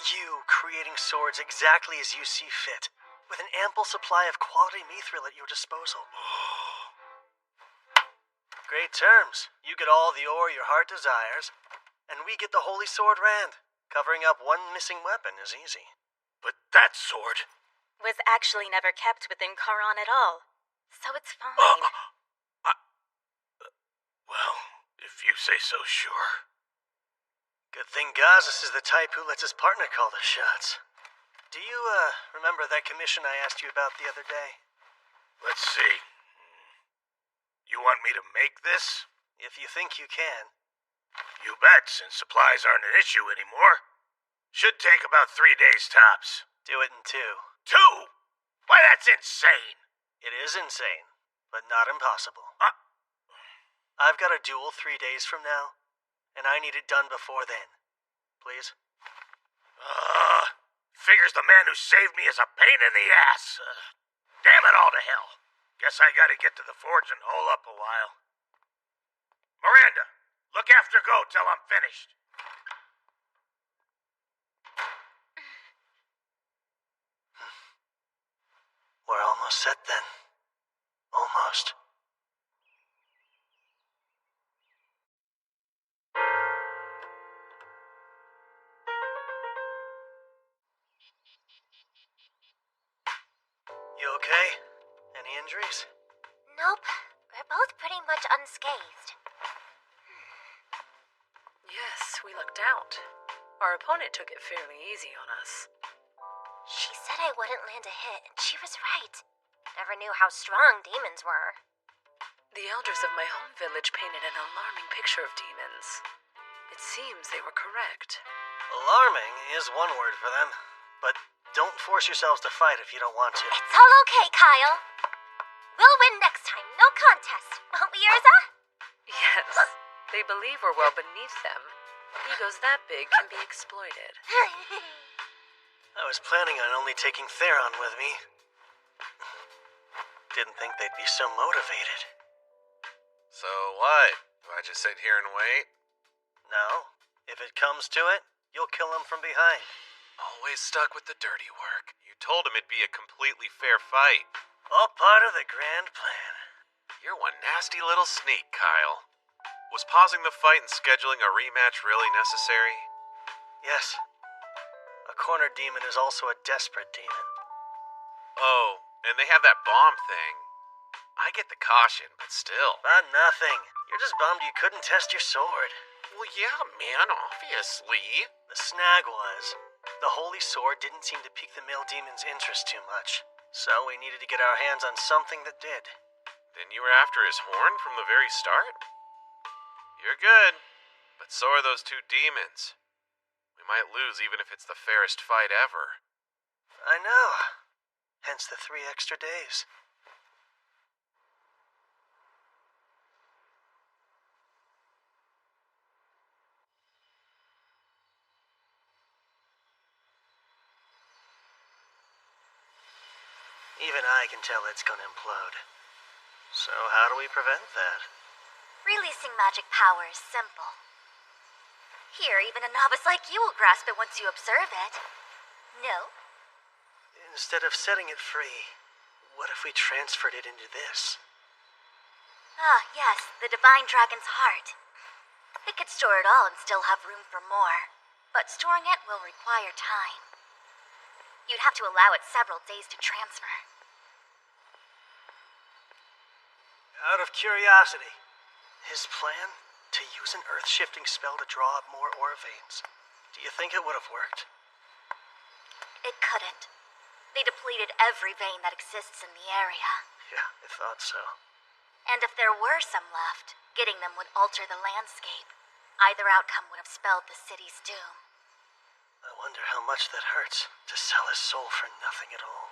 Speaker 1: You creating swords exactly as you see fit, with an ample supply of quality mithril at your disposal. Great terms. You get all the ore your heart desires, and we get the Holy Sword Rand. Covering up one missing weapon is easy.
Speaker 6: But that sword
Speaker 13: was actually never kept within Charon at all, so it's fine.
Speaker 6: Well, if you say so, sure.
Speaker 1: Good thing Gazis is the type who lets his partner call the shots. Do you, remember that commission I asked you about the other day?
Speaker 6: Let's see. You want me to make this?
Speaker 1: If you think you can.
Speaker 6: You bet, since supplies aren't an issue anymore. Should take about 3 days tops.
Speaker 1: Do it in 2.
Speaker 6: 2? Why, that's insane.
Speaker 1: It is insane, but not impossible. I've got a duel 3 days from now, and I need it done before then. Please?
Speaker 6: Figures the man who saved me is a pain in the ass. Damn it all to hell. Guess I gotta get to the forge and hole up a while. Miranda, look after Go till I'm finished.
Speaker 1: We're almost set then. Almost. You okay? Any injuries?
Speaker 8: Nope. We're both pretty much unscathed.
Speaker 5: Yes, we lucked out. Our opponent took it fairly easy on us.
Speaker 8: She said I wouldn't land a hit, and she was right. Never knew how strong demons were.
Speaker 5: The elders of my home village painted an alarming picture of demons. It seems they were correct.
Speaker 1: Alarming is one word for them, but don't force yourselves to fight if you don't want to.
Speaker 8: It's all okay, Kyle. We'll win next time, no contest, won't we, Urza?
Speaker 5: Yes, they believe we're well beneath them. Egos that big can be exploited.
Speaker 1: I was planning on only taking Theron with me. Didn't think they'd be so motivated.
Speaker 2: So what? Do I just sit here and wait?
Speaker 1: No. If it comes to it, you'll kill him from behind.
Speaker 2: Always stuck with the dirty work. You told him it'd be a completely fair fight.
Speaker 1: All part of the grand plan.
Speaker 2: You're one nasty little sneak, Kyle. Was pausing the fight and scheduling a rematch really necessary?
Speaker 1: Yes. A cornered demon is also a desperate demon.
Speaker 2: Oh, and they have that bomb thing. I get the caution, but still.
Speaker 1: But nothing. You're just bummed you couldn't test your sword.
Speaker 2: Well, yeah, man, obviously.
Speaker 1: The snag was, the Holy Sword didn't seem to pique the male demon's interest too much. So we needed to get our hands on something that did.
Speaker 2: Then you were after his horn from the very start? You're good, but so are those 2 demons. We might lose even if it's the fairest fight ever.
Speaker 1: I know. Hence the 3 extra days. Even I can tell it's gonna implode. So how do we prevent that?
Speaker 4: Releasing magic power is simple. Here, even a novice like you will grasp it once you observe it. No?
Speaker 1: Instead of setting it free, what if we transferred it into this?
Speaker 4: Ah, yes, the Divine Dragon's heart. It could store it all and still have room for more. But storing it will require time. You'd have to allow it several days to transfer.
Speaker 1: Out of curiosity, his plan? To use an earth-shifting spell to draw up more aura veins. Do you think it would have worked?
Speaker 4: It couldn't. They depleted every vein that exists in the area.
Speaker 1: Yeah, I thought so.
Speaker 4: And if there were some left, getting them would alter the landscape. Either outcome would have spelled the city's doom.
Speaker 1: I wonder how much that hurts, to sell his soul for nothing at all.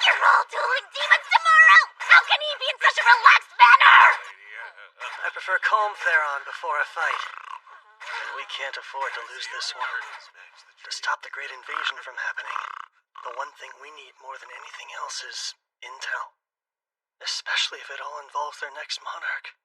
Speaker 4: They're all dueling demons tomorrow! How can he be in such a relaxed manner?
Speaker 1: I prefer calm Theron before a fight. And we can't afford to lose this one. To stop the great invasion from happening, the one thing we need more than anything else is intel. Especially if it all involves their next monarch.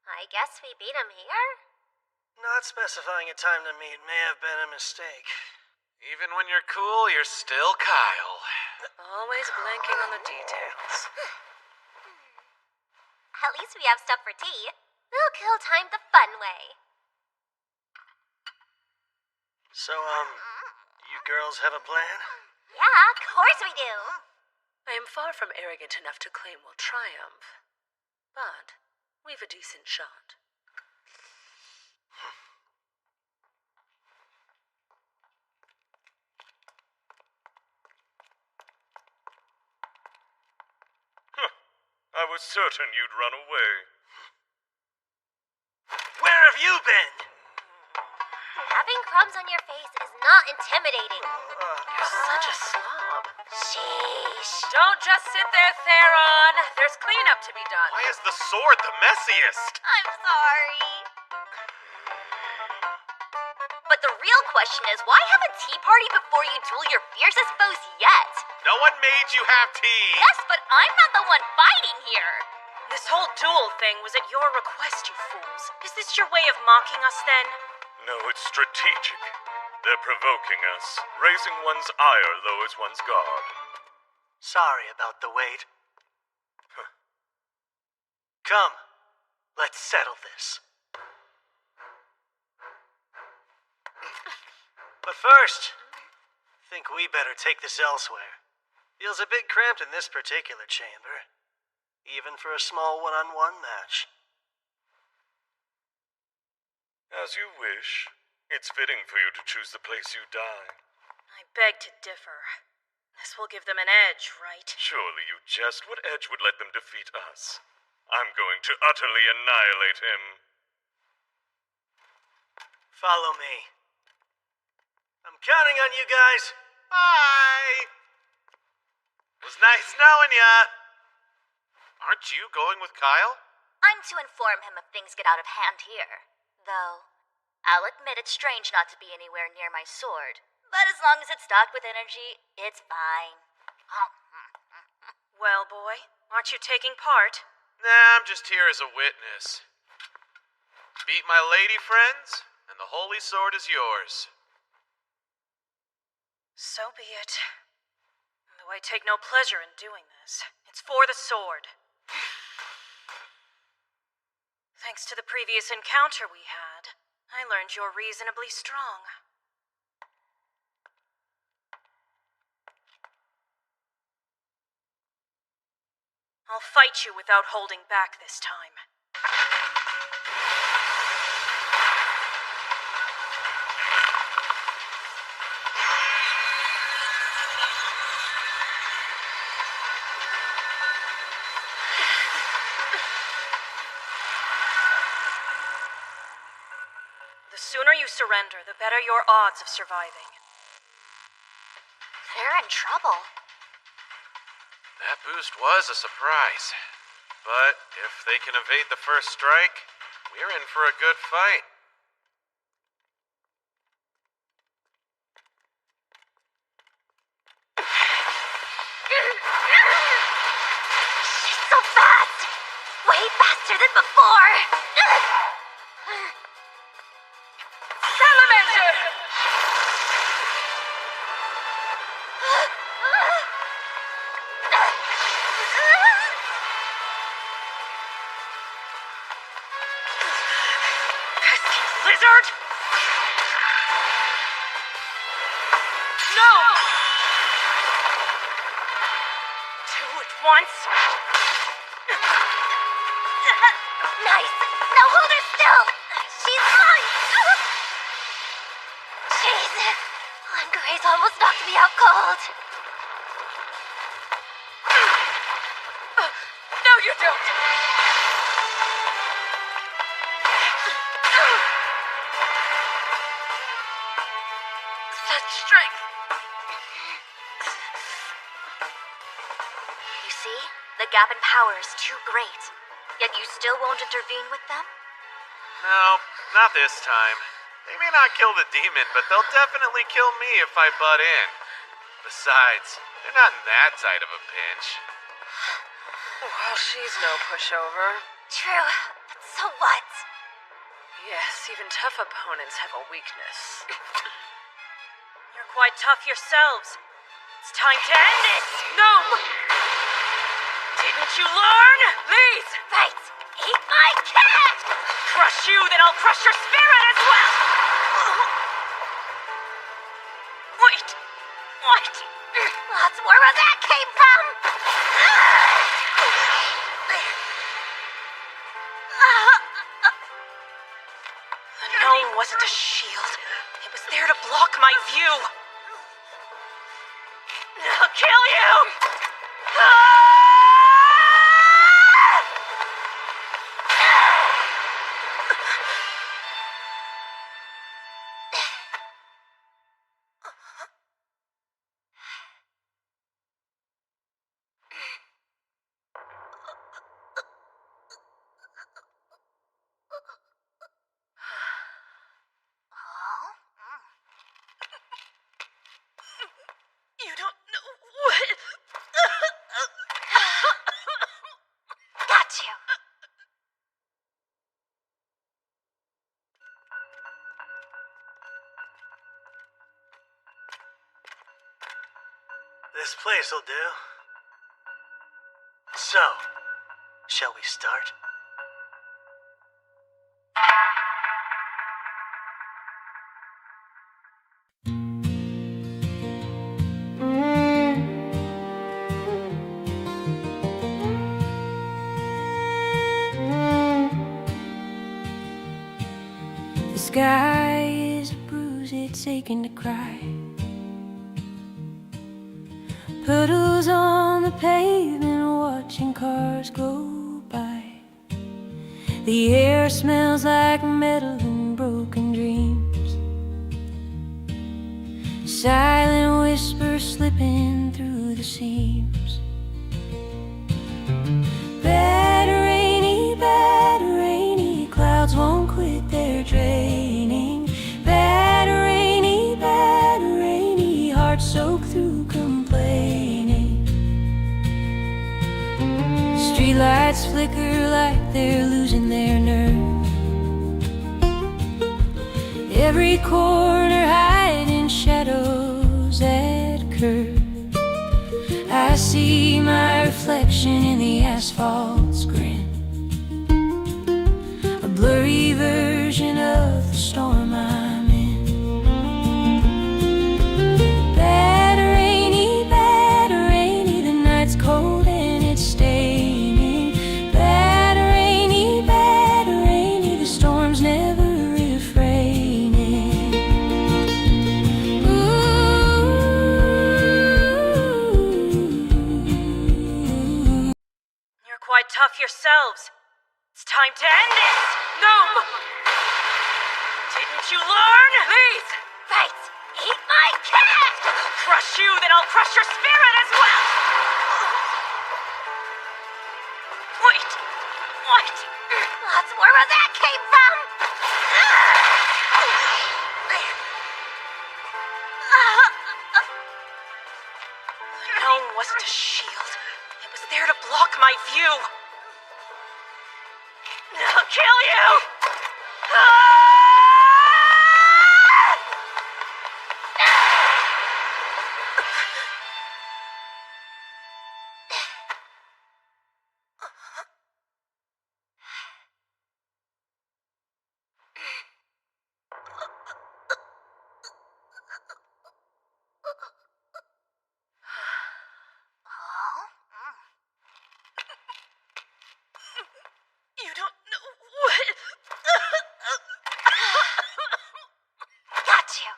Speaker 8: I guess we beat him here?
Speaker 1: Not specifying a time to meet may have been a mistake.
Speaker 2: Even when you're cool, you're still Kyle.
Speaker 5: Always blanking on the details.
Speaker 8: At least we have stuff for tea. We'll kill time the fun way.
Speaker 1: So, you girls have a plan?
Speaker 8: Yeah, of course we do.
Speaker 5: I am far from arrogant enough to claim we'll triumph. But we've a decent shot.
Speaker 9: I was certain you'd run away.
Speaker 1: Where have you been?
Speaker 8: Having crumbs on your face is not intimidating.
Speaker 5: You're such a slob.
Speaker 8: Sheesh.
Speaker 5: Don't just sit there, Theron. There's cleanup to be done.
Speaker 2: Why is the sword the messiest?
Speaker 8: I'm sorry. But the real question is, why have a tea party before you duel your fiercest foes yet?
Speaker 2: No one made you have tea.
Speaker 8: Yes, but I'm not the one fighting here.
Speaker 12: This whole duel thing was at your request, you fools. Is this your way of mocking us, then?
Speaker 9: No, it's strategic. They're provoking us, raising one's ire lowers one's guard.
Speaker 1: Sorry about the wait. Come, let's settle this. But first, think we better take this elsewhere. Feels a bit cramped in this particular chamber, even for a small one-on-one match.
Speaker 9: As you wish. It's fitting for you to choose the place you die.
Speaker 14: I beg to differ. This will give them an edge, right?
Speaker 9: Surely you jest. What edge would let them defeat us? I'm going to utterly annihilate him.
Speaker 1: Follow me. I'm counting on you guys.
Speaker 2: Bye! Was nice knowing ya. Aren't you going with Kyle?
Speaker 4: I'm to inform him if things get out of hand here. Though, I'll admit it's strange not to be anywhere near my sword. But as long as it's stocked with energy, it's fine.
Speaker 14: Well, boy, aren't you taking part?
Speaker 2: Nah, I'm just here as a witness. Beat my lady friends, and the holy sword is yours.
Speaker 14: So be it. Though I take no pleasure in doing this. It's for the sword. Thanks to the previous encounter we had, I learned you're reasonably strong. I'll fight you without holding back this time. The sooner you surrender, the better your odds of surviving.
Speaker 4: They're in trouble.
Speaker 2: That boost was a surprise. But if they can evade the first strike, we're in for a good fight.
Speaker 4: She's so fast! Way faster than before!
Speaker 14: Salamander! Pesky lizard! No! Two at once?
Speaker 4: Nice! Now hold her still! She's mine! Jeez! One graze almost knocked me out cold.
Speaker 14: No, you don't! Such strength!
Speaker 4: You see? The gap in power is too great. Yet you still won't intervene with them?
Speaker 2: No, not this time. They may not kill the demon, but they'll definitely kill me if I butt in. Besides, they're not in that tight of a pinch.
Speaker 5: Well, she's no pushover.
Speaker 4: True, but so what?
Speaker 5: Yes, even tough opponents have a weakness.
Speaker 14: You're quite tough yourselves. It's time to end this! No! Didn't you learn? Please!
Speaker 4: Right! Eat my cat!
Speaker 14: Crush you, then I'll crush your spirit as well! Wait! What?
Speaker 4: Lots more where that came from!
Speaker 14: The gnome wasn't a shield. It was there to block my view. I'll kill you! You don't know what...
Speaker 4: Got you!
Speaker 1: This place'll do. So, shall we start?
Speaker 15: sky is a bruise, it's aching to cry. Puddles on the pavement, watching cars go by. The air smells like metal and broken dreams. Silent whispers slipping through the seams. Bad rainy, clouds won't quit their draining. Bad rainy, hearts soaked through complaining. Streetlights flicker like they're losing their nerve. Every corner hiding shadows that curve. I see my reflection in the asphalt's grin, a blurry version of the storm I'm in. Bad rainy, the night's cold and it's staining. Bad rainy, the storm's never refraining.
Speaker 12: You're quite tough yourselves. It's time to end this! Gnome! Didn't you learn? Please!
Speaker 8: Right! Eat my cat!
Speaker 12: I'll crush you, then I'll crush your spirit as well! Wait! What?
Speaker 8: That's where that came from!
Speaker 12: The gnome wasn't a shield. It was there to block my view. I'll kill you! You don't know what...
Speaker 8: Got you!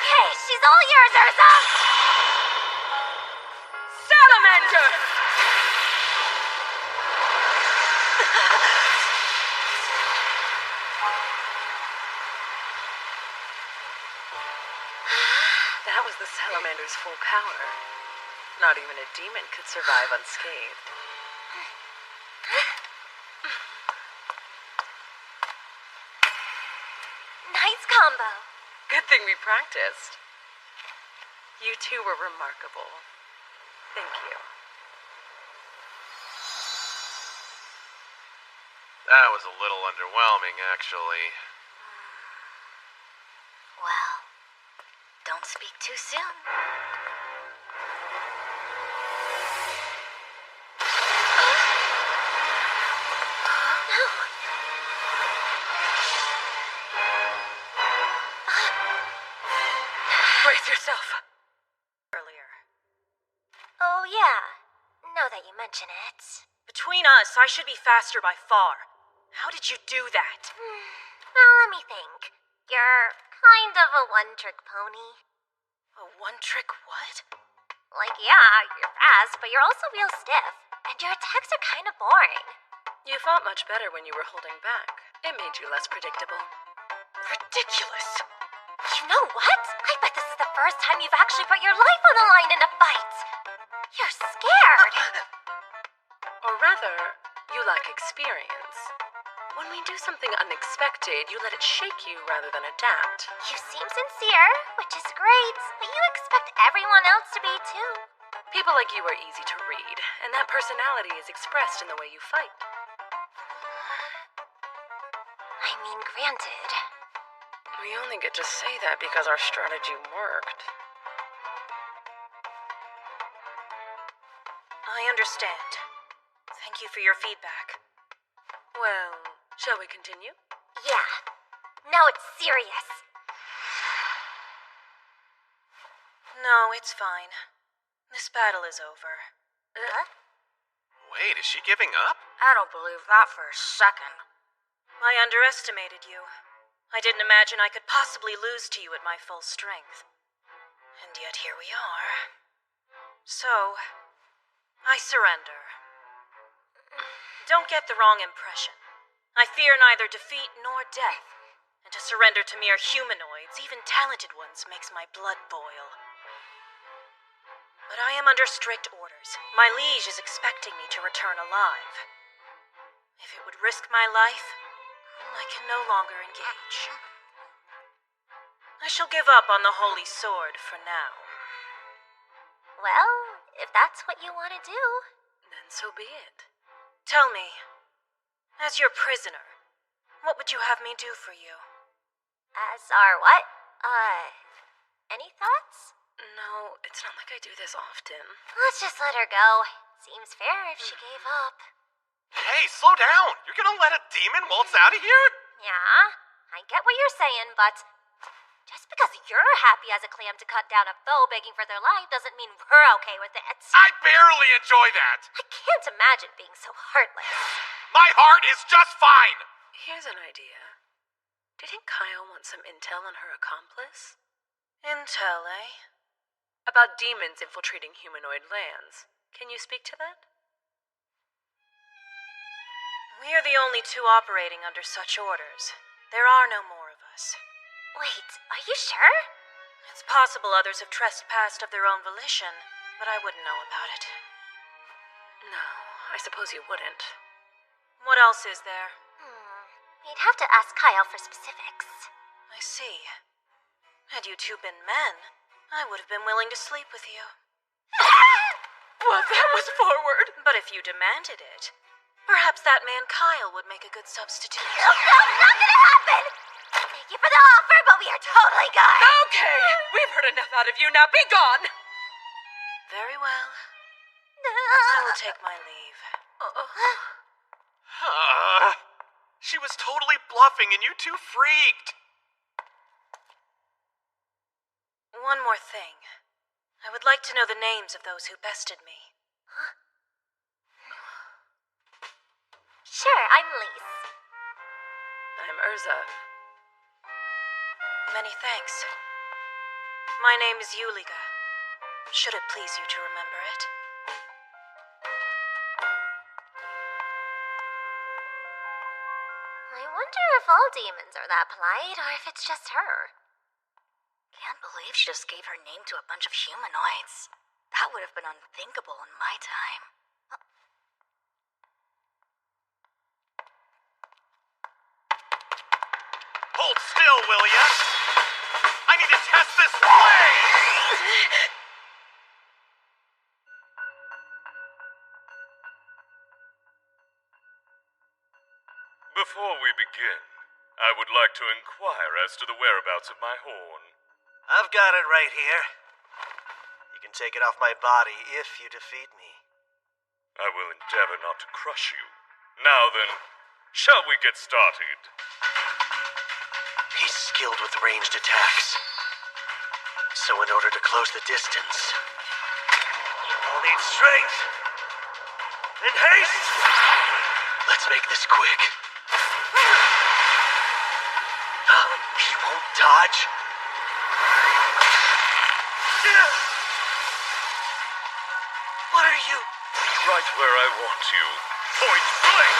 Speaker 8: Hey, she's all yours, Ursa!
Speaker 12: Salamander! That was the salamander's full power. Not even a demon could survive unscathed.
Speaker 8: Nice combo.
Speaker 12: Good thing we practiced. You two were remarkable. Thank you.
Speaker 2: That was a little underwhelming, actually.
Speaker 4: Well, don't speak too soon.
Speaker 12: Brace yourself. Earlier.
Speaker 8: Oh, yeah. Now that you mention it.
Speaker 12: Between us, I should be faster by far. How did you do that?
Speaker 8: Well, let me think. You're kind of a one-trick pony.
Speaker 12: A one-trick what?
Speaker 8: Like, yeah, you're fast, but you're also real stiff. And your attacks are kind of boring.
Speaker 12: You fought much better when you were holding back. It made you less predictable. Ridiculous.
Speaker 8: You know what? I bet this is the first time you've actually put your life on the line in a fight. You're scared.
Speaker 12: Or rather, you lack experience. When we do something unexpected, you let it shake you rather than adapt.
Speaker 8: You seem sincere, which is great, but you expect everyone else to be too.
Speaker 12: People like you are easy to read, and that personality is expressed in the way you fight.
Speaker 8: I mean, granted.
Speaker 12: We only get to say that because our strategy worked. I understand.
Speaker 5: for your feedback. Well, shall we continue?
Speaker 8: Yeah. Now it's serious.
Speaker 5: No, it's fine. This battle is over.
Speaker 8: Huh?
Speaker 2: Wait, is she giving up?
Speaker 14: I don't believe that for a second.
Speaker 5: I underestimated you. I didn't imagine I could possibly lose to you at my full strength. And yet here we are. So, I surrender. Don't get the wrong impression. I fear neither defeat nor death. And to surrender to mere humanoids, even talented ones, makes my blood boil. But I am under strict orders. My liege is expecting me to return alive. If it would risk my life, I can no longer engage. I shall give up on the holy sword for now.
Speaker 8: Well, if that's what you want to do.
Speaker 5: Then so be it. Tell me, as your prisoner, what would you have me do for you?
Speaker 8: As our what? Any thoughts?
Speaker 5: No, it's not like I do this often.
Speaker 8: Let's just let her go. Seems fair if she gave up.
Speaker 10: Hey, slow down! You're gonna let a demon waltz out of here?
Speaker 8: Yeah, I get what you're saying, but just because you're happy as a clam to cut down a foe begging for their life doesn't mean we're okay with it.
Speaker 10: I barely enjoy that!
Speaker 8: I can't imagine being so heartless.
Speaker 10: My heart is just fine!
Speaker 5: Here's an idea. Do you think Kyle wants some intel on her accomplice? Intel, eh? About demons infiltrating humanoid lands. Can you speak to that? We are the only two operating under such orders. There are no more of us.
Speaker 8: Wait, are you sure?
Speaker 5: It's possible others have trespassed of their own volition, but I wouldn't know about it. No, I suppose you wouldn't. What else is there?
Speaker 8: You'd have to ask Kyle for specifics.
Speaker 5: I see. Had you two been men, I would have been willing to sleep with you. Well, that was forward. But if you demanded it, perhaps that man Kyle would make a good substitute.
Speaker 8: Nope, not gonna happen! Thank you for the offer, but we are totally good.
Speaker 5: Okay, we've heard enough out of you. Now be gone. Very well. I will take my leave.
Speaker 10: She was totally bluffing and you two freaked.
Speaker 5: One more thing. I would like to know the names of those who bested me.
Speaker 8: Sure, I'm Lise.
Speaker 5: I'm Urza. Many thanks. My name is Yuliga. Should it please you to remember it?
Speaker 8: I wonder if all demons are that polite, or if it's just her.
Speaker 11: Can't believe she just gave her name to a bunch of humanoids. That would have been unthinkable in my time.
Speaker 10: Hold still, will ya? I need to test this blade!
Speaker 9: Before we begin, I would like to inquire as to the whereabouts of my horn.
Speaker 1: I've got it right here. You can take it off my body if you defeat me.
Speaker 9: I will endeavor not to crush you. Now then, shall we get started?
Speaker 1: He's skilled with ranged attacks. So in order to close the distance, I'll need strength and haste. Let's make this quick. He won't dodge. What are you?
Speaker 9: Right where I want you. Point blank!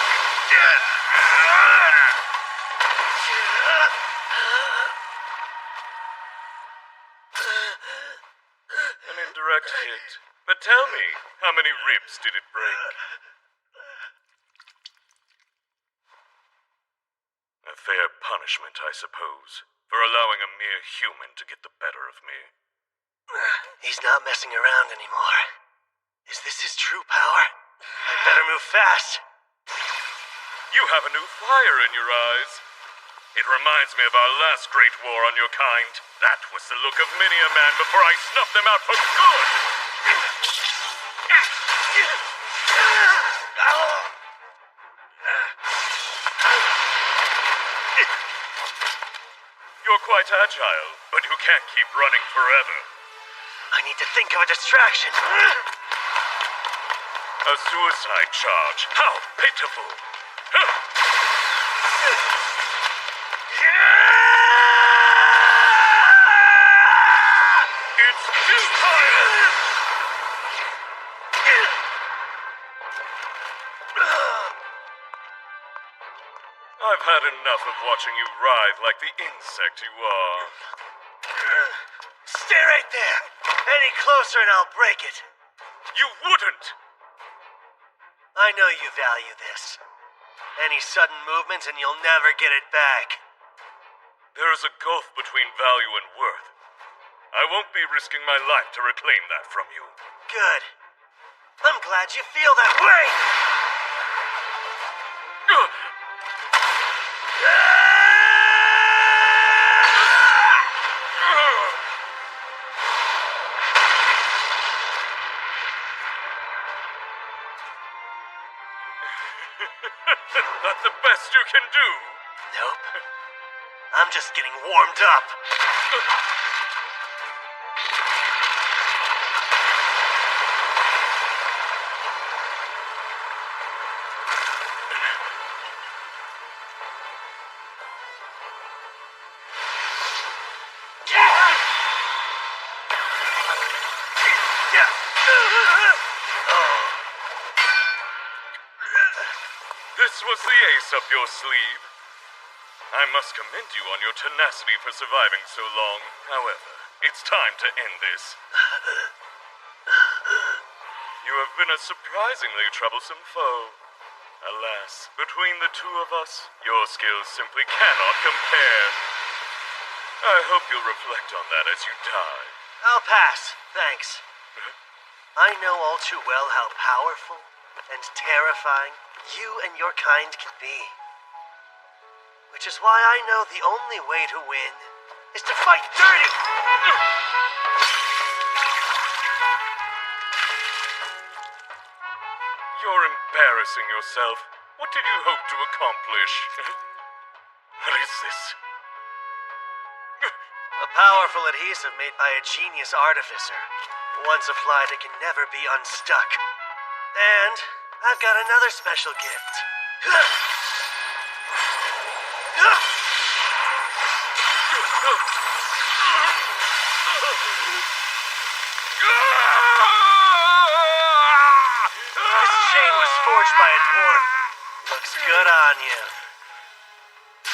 Speaker 9: An indirect hit. But tell me, how many ribs did it break? A fair punishment, I suppose, for allowing a mere human to get the better of me.
Speaker 1: He's not messing around anymore. Is this his true power? I better move fast.
Speaker 9: You have a new fire in your eyes. It reminds me of our last great war on your kind. That was the look of many a man before I snuffed them out for good. You're quite agile, but you can't keep running forever.
Speaker 1: I need to think of a distraction.
Speaker 9: A suicide charge. How pitiful. It's too tired. I've had enough of watching you writhe like the insect you are.
Speaker 1: Stay right there. Any closer and I'll break it.
Speaker 9: You wouldn't.
Speaker 1: I know you value this. Any sudden movements and you'll never get it back.
Speaker 9: There is a gulf between value and worth. I won't be risking my life to reclaim that from you.
Speaker 1: Good. I'm glad you feel that way!
Speaker 9: That's the best you can do.
Speaker 1: Nope. I'm just getting warmed up.
Speaker 9: This was the ace up your sleeve. I must commend you on your tenacity for surviving so long. However, it's time to end this. You have been a surprisingly troublesome foe. Alas, between the two of us, your skills simply cannot compare. I hope you'll reflect on that as you die.
Speaker 1: I'll pass, thanks. I know all too well how powerful and terrifying you and your kind can be. Which is why I know the only way to win is to fight dirty!
Speaker 9: You're embarrassing yourself. What did you hope to accomplish? What is this?
Speaker 1: A powerful adhesive made by a genius artificer. Once applied, it can never be unstuck. And I've got another special gift. This chain was forged by a dwarf. Looks good on you.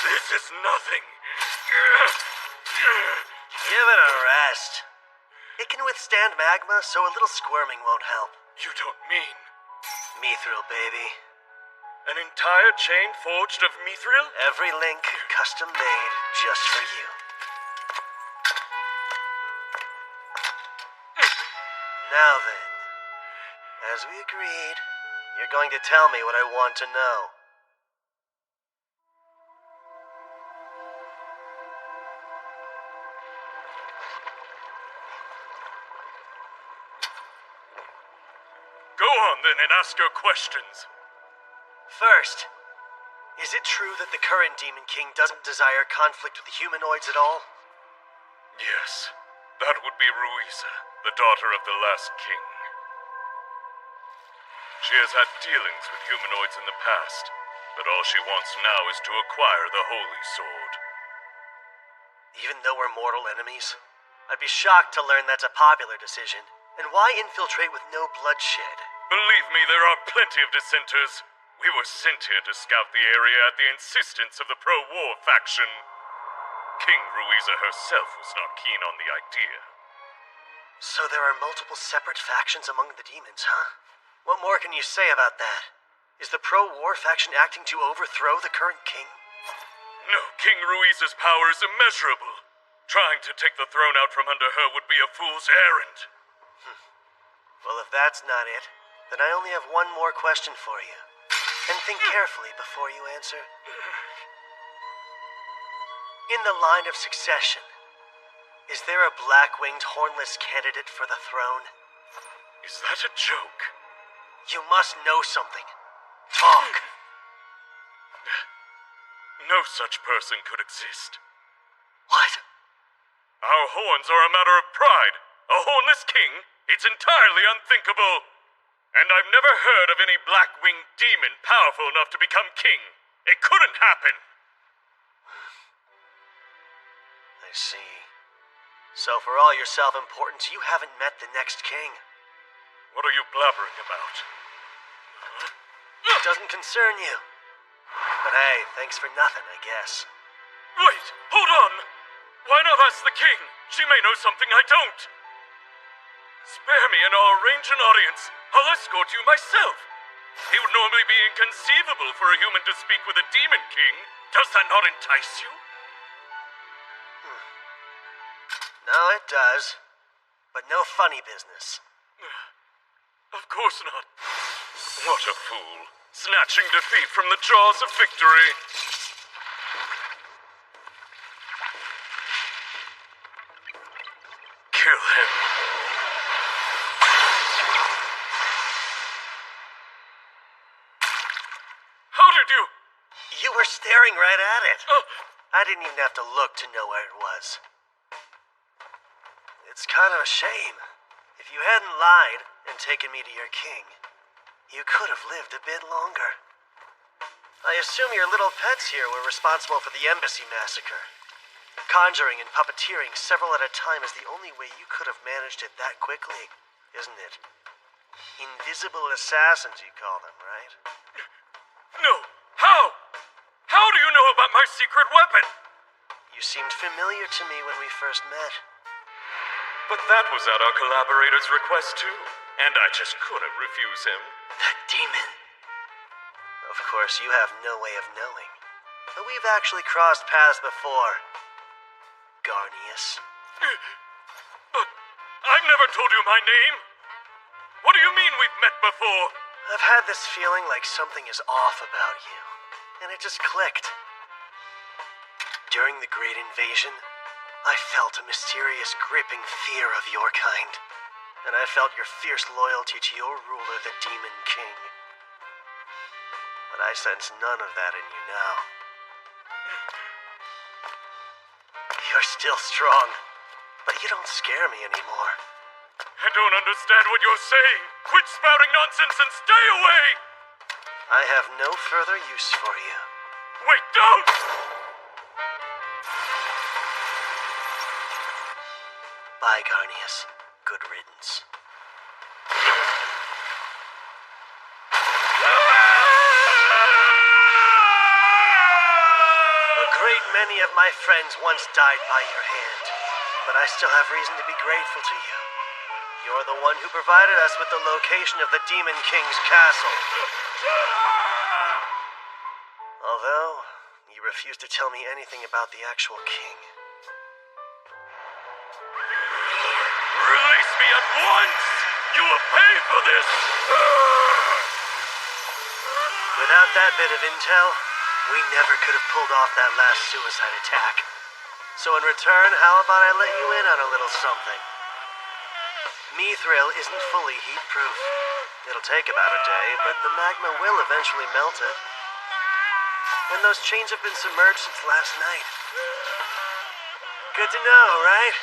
Speaker 9: This is nothing.
Speaker 1: Give it a rest. It can withstand magma, so a little squirming won't help.
Speaker 9: You don't mean...
Speaker 1: Mithril, baby.
Speaker 9: An entire chain forged of mithril?
Speaker 1: Every link custom made just for you. Now then, as we agreed, you're going to tell me what I want to know.
Speaker 9: Go on then and ask your questions.
Speaker 1: First, is it true that the current Demon King doesn't desire conflict with the humanoids at all?
Speaker 9: Yes, that would be Ruiza, the daughter of the last king. She has had dealings with humanoids in the past, but all she wants now is to acquire the Holy Sword.
Speaker 1: Even though we're mortal enemies, I'd be shocked to learn that's a popular decision. And why infiltrate with no bloodshed?
Speaker 9: Believe me, there are plenty of dissenters. We were sent here to scout the area at the insistence of the pro-war faction. King Ruiza herself was not keen on the idea.
Speaker 1: So there are multiple separate factions among the demons, huh? What more can you say about that? Is the pro-war faction acting to overthrow the current king?
Speaker 9: No, King Ruiza's power is immeasurable. Trying to take the throne out from under her would be a fool's errand.
Speaker 1: Well, if that's not it, then I only have one more question for you. And think carefully before you answer. In the line of succession, is there a black-winged hornless candidate for the throne?
Speaker 9: Is that a joke?
Speaker 1: You must know something. Talk.
Speaker 9: No such person could exist.
Speaker 6: What?
Speaker 9: Our horns are a matter of pride. A hornless king? It's entirely unthinkable. And I've never heard of any black-winged demon powerful enough to become king. It couldn't happen.
Speaker 1: I see. So for all your self-importance, you haven't met the next king.
Speaker 9: What are you blabbering about?
Speaker 1: It doesn't concern you. But hey, thanks for nothing, I guess.
Speaker 9: Wait, hold on! Why not ask the king? She may know something I don't. Spare me and I'll arrange an audience. I'll escort you myself. It would normally be inconceivable for a human to speak with a demon king. Does that not entice you?
Speaker 1: No, it does. But no funny business.
Speaker 9: Of course not. What a fool. Snatching defeat from the jaws of victory. Kill him. How did you?
Speaker 1: You were staring right at it. I didn't even have to look to know where it was. It's kind of a shame. If you hadn't lied and taken me to your king, you could have lived a bit longer. I assume your little pets here were responsible for the embassy massacre. Conjuring and puppeteering several at a time is the only way you could have managed it that quickly, isn't it? Invisible assassins, you call them, right?
Speaker 9: No. How? How do you know about my secret weapon?
Speaker 1: You seemed familiar to me when we first met.
Speaker 9: But that was at our collaborator's request too, and I just couldn't refuse him.
Speaker 1: That demon. Of course, you have no way of knowing. But we've actually crossed paths before. Garnius.
Speaker 9: But I've never told you my name. What do you mean we've met before?
Speaker 1: I've had this feeling like something is off about you, and it just clicked. During the Great Invasion, I felt a mysterious, gripping fear of your kind, and I felt your fierce loyalty to your ruler, the Demon King. But I sense none of that in you now. You're still strong, but you don't scare me anymore.
Speaker 9: I don't understand what you're saying. Quit spouting nonsense and stay away!
Speaker 1: I have no further use for you.
Speaker 9: Wait, don't!
Speaker 1: Bye, Garnius. Good riddance. A great many of my friends once died by your hand, but I still have reason to be grateful to you. You're the one who provided us with the location of the Demon King's castle. Although, you refuse to tell me anything about the actual king.
Speaker 9: Release me at once! You will pay for this!
Speaker 1: Without that bit of intel, we never could have pulled off that last suicide attack. So in return, how about I let you in on a little something? Mithril isn't fully heat-proof. It'll take about a day, but the magma will eventually melt it. And those chains have been submerged since last night. Good to know, right?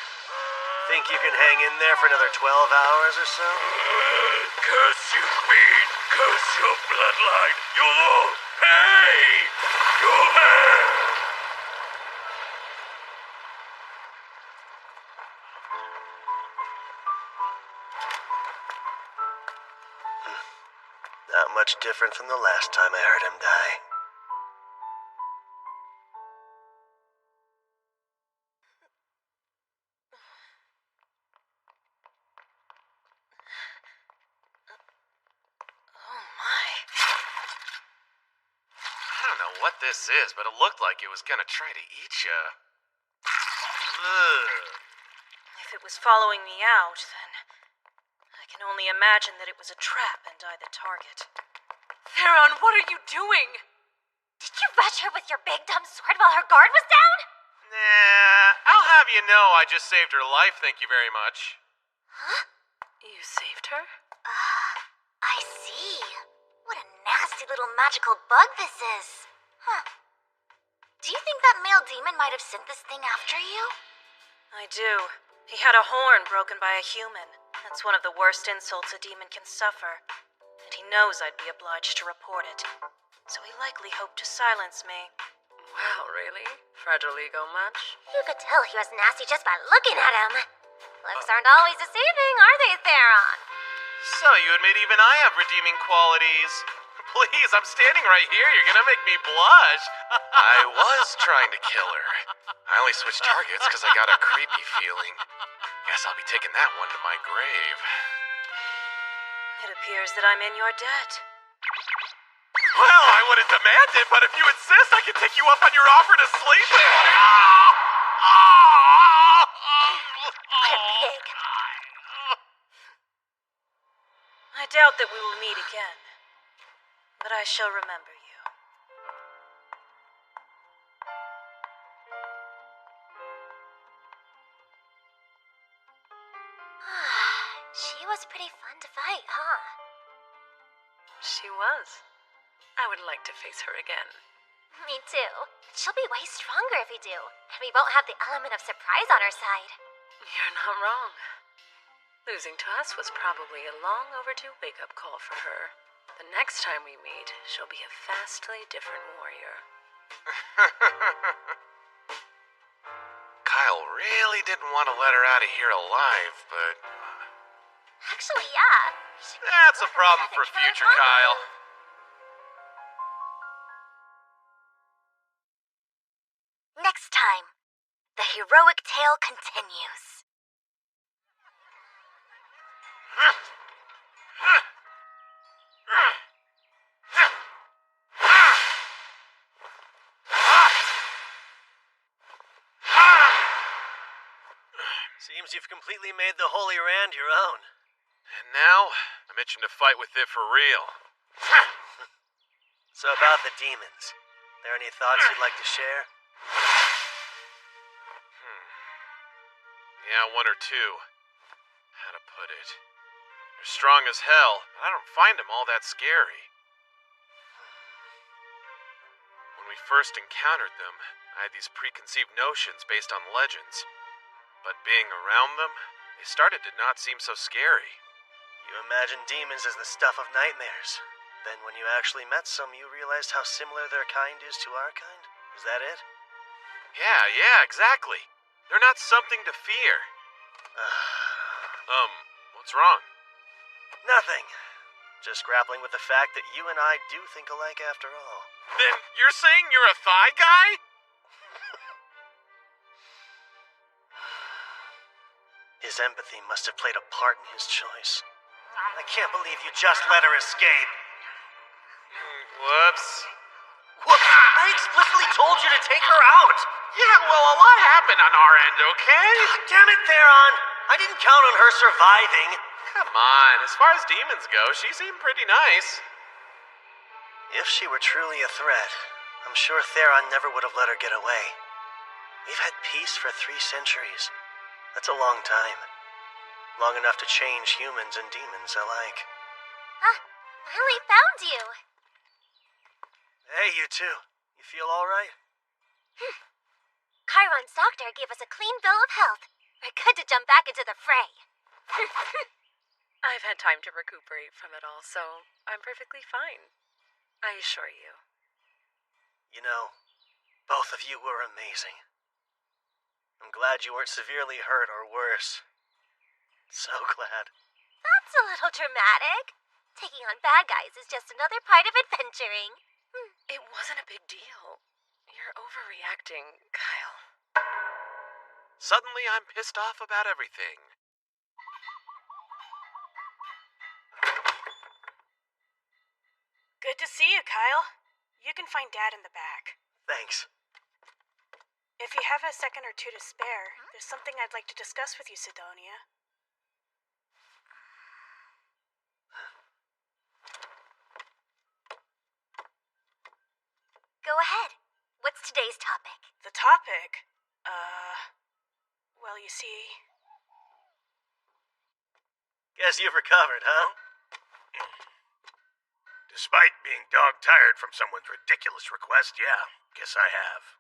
Speaker 1: Think you can hang in there for another 12 hours or so?
Speaker 9: Curse you, Queen! Curse your bloodline! You'll all pay! You'll pay!
Speaker 1: Not much different from the last time I heard him die.
Speaker 2: I don't know what this is, but it looked like it was gonna try to eat you.
Speaker 14: If it was following me out, then I can only imagine that it was a trap and I the target.
Speaker 5: Theron, what are you doing?
Speaker 8: Did you rush her with your big dumb sword while her guard was down?
Speaker 2: Nah, I'll have you know I just saved her life, thank you very much.
Speaker 8: Huh?
Speaker 5: You saved her?
Speaker 8: I see. What a nasty little magical bug this is. Huh.
Speaker 11: Do you think that male demon might have sent this thing after you?
Speaker 12: I do. He had a horn broken by a human. That's one of the worst insults a demon can suffer. And he knows I'd be obliged to report it. So he likely hoped to silence me.
Speaker 5: Wow, really? Fragile ego much?
Speaker 8: You could tell he was nasty just by looking at him. Looks aren't always deceiving, are they, Theron?
Speaker 2: So you admit even I have redeeming qualities. Please, I'm standing right here. You're gonna make me blush.
Speaker 10: I was trying to kill her. I only switched targets because I got a creepy feeling. Guess I'll be taking that one to my grave.
Speaker 12: It appears that I'm in your debt.
Speaker 10: Well, I wouldn't demand it, but if you insist, I can take you up on your offer to sleep with.
Speaker 8: What a pig.
Speaker 12: I doubt that we will meet again. But I shall remember you.
Speaker 8: She was pretty fun to fight, huh?
Speaker 5: She was. I would like to face her again.
Speaker 8: Me too. She'll be way stronger if we do, and we won't have the element of surprise on our side.
Speaker 5: You're not wrong. Losing to us was probably a long overdue wake-up call for her. The next time we meet, she'll be a vastly different warrior.
Speaker 10: Kyle really didn't want to let her out of here alive, but...
Speaker 8: Actually, yeah.
Speaker 2: That's a problem for future Kyle.
Speaker 11: Next time, the heroic tale continues.
Speaker 1: Seems you've completely made the Holy Rand your own.
Speaker 2: And now, I'm itching to fight with it for real.
Speaker 1: So about the demons, there any thoughts you'd like to share?
Speaker 2: Yeah, one or two. How to put it? They're strong as hell, but I don't find them all that scary. When we first encountered them, I had these preconceived notions based on legends. But being around them, they started to not seem so scary.
Speaker 1: You imagined demons as the stuff of nightmares. Then when you actually met some, you realized how similar their kind is to our kind? Is that it?
Speaker 2: Yeah, exactly. They're not something to fear. What's wrong?
Speaker 1: Nothing. Just grappling with the fact that you and I do think alike after all.
Speaker 2: Then you're saying you're a thigh guy?
Speaker 1: His empathy must have played a part in his choice. I can't believe you just let her escape.
Speaker 2: Whoops.
Speaker 1: Whoops! I explicitly told you to take her out!
Speaker 2: Yeah, well, a lot happened on our end, okay?
Speaker 1: Damn it, Theron! I didn't count on her surviving.
Speaker 2: Come on, as far as demons go, she seemed pretty nice.
Speaker 1: If she were truly a threat, I'm sure Theron never would have let her get away. We've had peace for 3 centuries. That's a long time. Long enough to change humans and demons alike.
Speaker 8: Finally found you.
Speaker 1: Hey, you two. You feel alright?
Speaker 8: Chiron's doctor gave us a clean bill of health. We're good to jump back into the fray.
Speaker 5: I've had time to recuperate from it all, so I'm perfectly fine. I assure you.
Speaker 1: You know, both of you were amazing. I'm glad you weren't severely hurt or worse. So glad.
Speaker 8: That's a little dramatic. Taking on bad guys is just another part of adventuring.
Speaker 5: It wasn't a big deal. You're overreacting, Kyle.
Speaker 2: Suddenly I'm pissed off about everything.
Speaker 14: Good to see you, Kyle. You can find Dad in the back.
Speaker 1: Thanks.
Speaker 14: If you have a second or two to spare, there's something I'd like to discuss with you, Sidonia.
Speaker 8: Go ahead. What's today's topic?
Speaker 14: The topic? Well, you see...
Speaker 1: Guess you've recovered, huh?
Speaker 6: Despite being dog-tired from someone's ridiculous request, yeah, guess I have.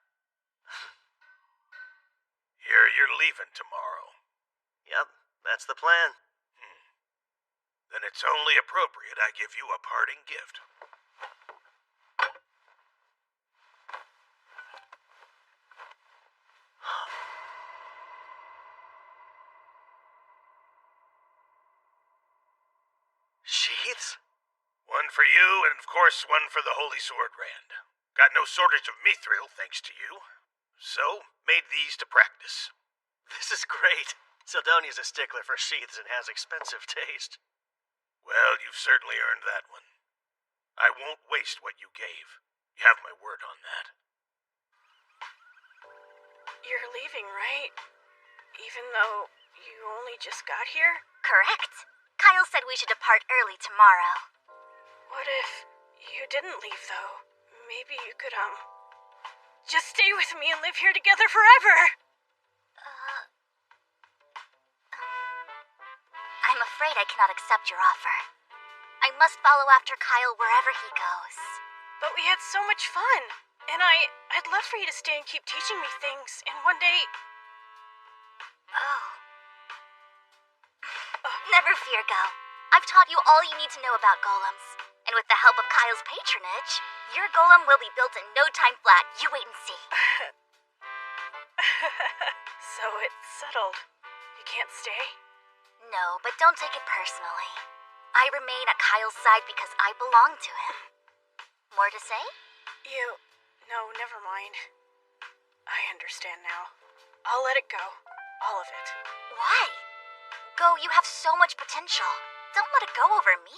Speaker 6: Hear you're leaving tomorrow.
Speaker 1: Yep, that's the plan.
Speaker 6: Then it's only appropriate I give you a parting gift.
Speaker 1: Sheaths?
Speaker 6: One for you, and of course one for the Holy Sword Rand. Got no shortage of mithril, thanks to you. So, made these to practice.
Speaker 1: This is great. Sildonia's a stickler for sheaths and has expensive taste.
Speaker 6: Well, you've certainly earned that one. I won't waste what you gave. You have my word on that.
Speaker 14: You're leaving, right? Even though you only just got here?
Speaker 4: Correct. Kyle said we should depart early tomorrow.
Speaker 14: What if you didn't leave, though? Maybe you could, just stay with me and live here together forever!
Speaker 4: I'm afraid I cannot accept your offer. I must follow after Kyle wherever he goes.
Speaker 14: But we had so much fun, and I'd love for you to stay and keep teaching me things, and one day...
Speaker 4: Oh. Never fear, Go. I've taught you all you need to know about golems. And with the help of Kyle's patronage, your golem will be built in no time flat. You wait and see.
Speaker 14: So it's settled. You can't stay?
Speaker 4: No, but don't take it personally. I remain at Kyle's side because I belong to him. More to say?
Speaker 14: No, never mind. I understand now. I'll let it go. All of it.
Speaker 4: Why? Go, you have so much potential. Don't let it go over me.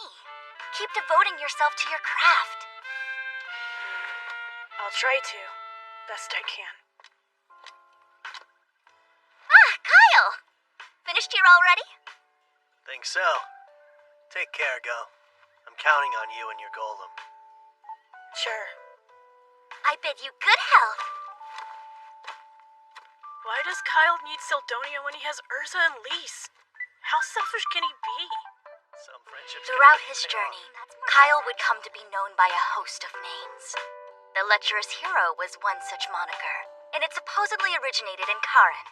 Speaker 4: Keep devoting yourself to your craft.
Speaker 14: I'll try to. Best I can.
Speaker 4: Ah, Kyle! Finished here already?
Speaker 1: Think so. Take care, Go. I'm counting on you and your golem.
Speaker 14: Sure.
Speaker 4: I bid you good health.
Speaker 14: Why does Kyle need Sildonian when he has Urza and Lise? How selfish can he be?
Speaker 1: Some friendships.
Speaker 4: Throughout his journey, Kyle would come to be known by a host of names. The lecherous hero was one such moniker, and it supposedly originated in Karin.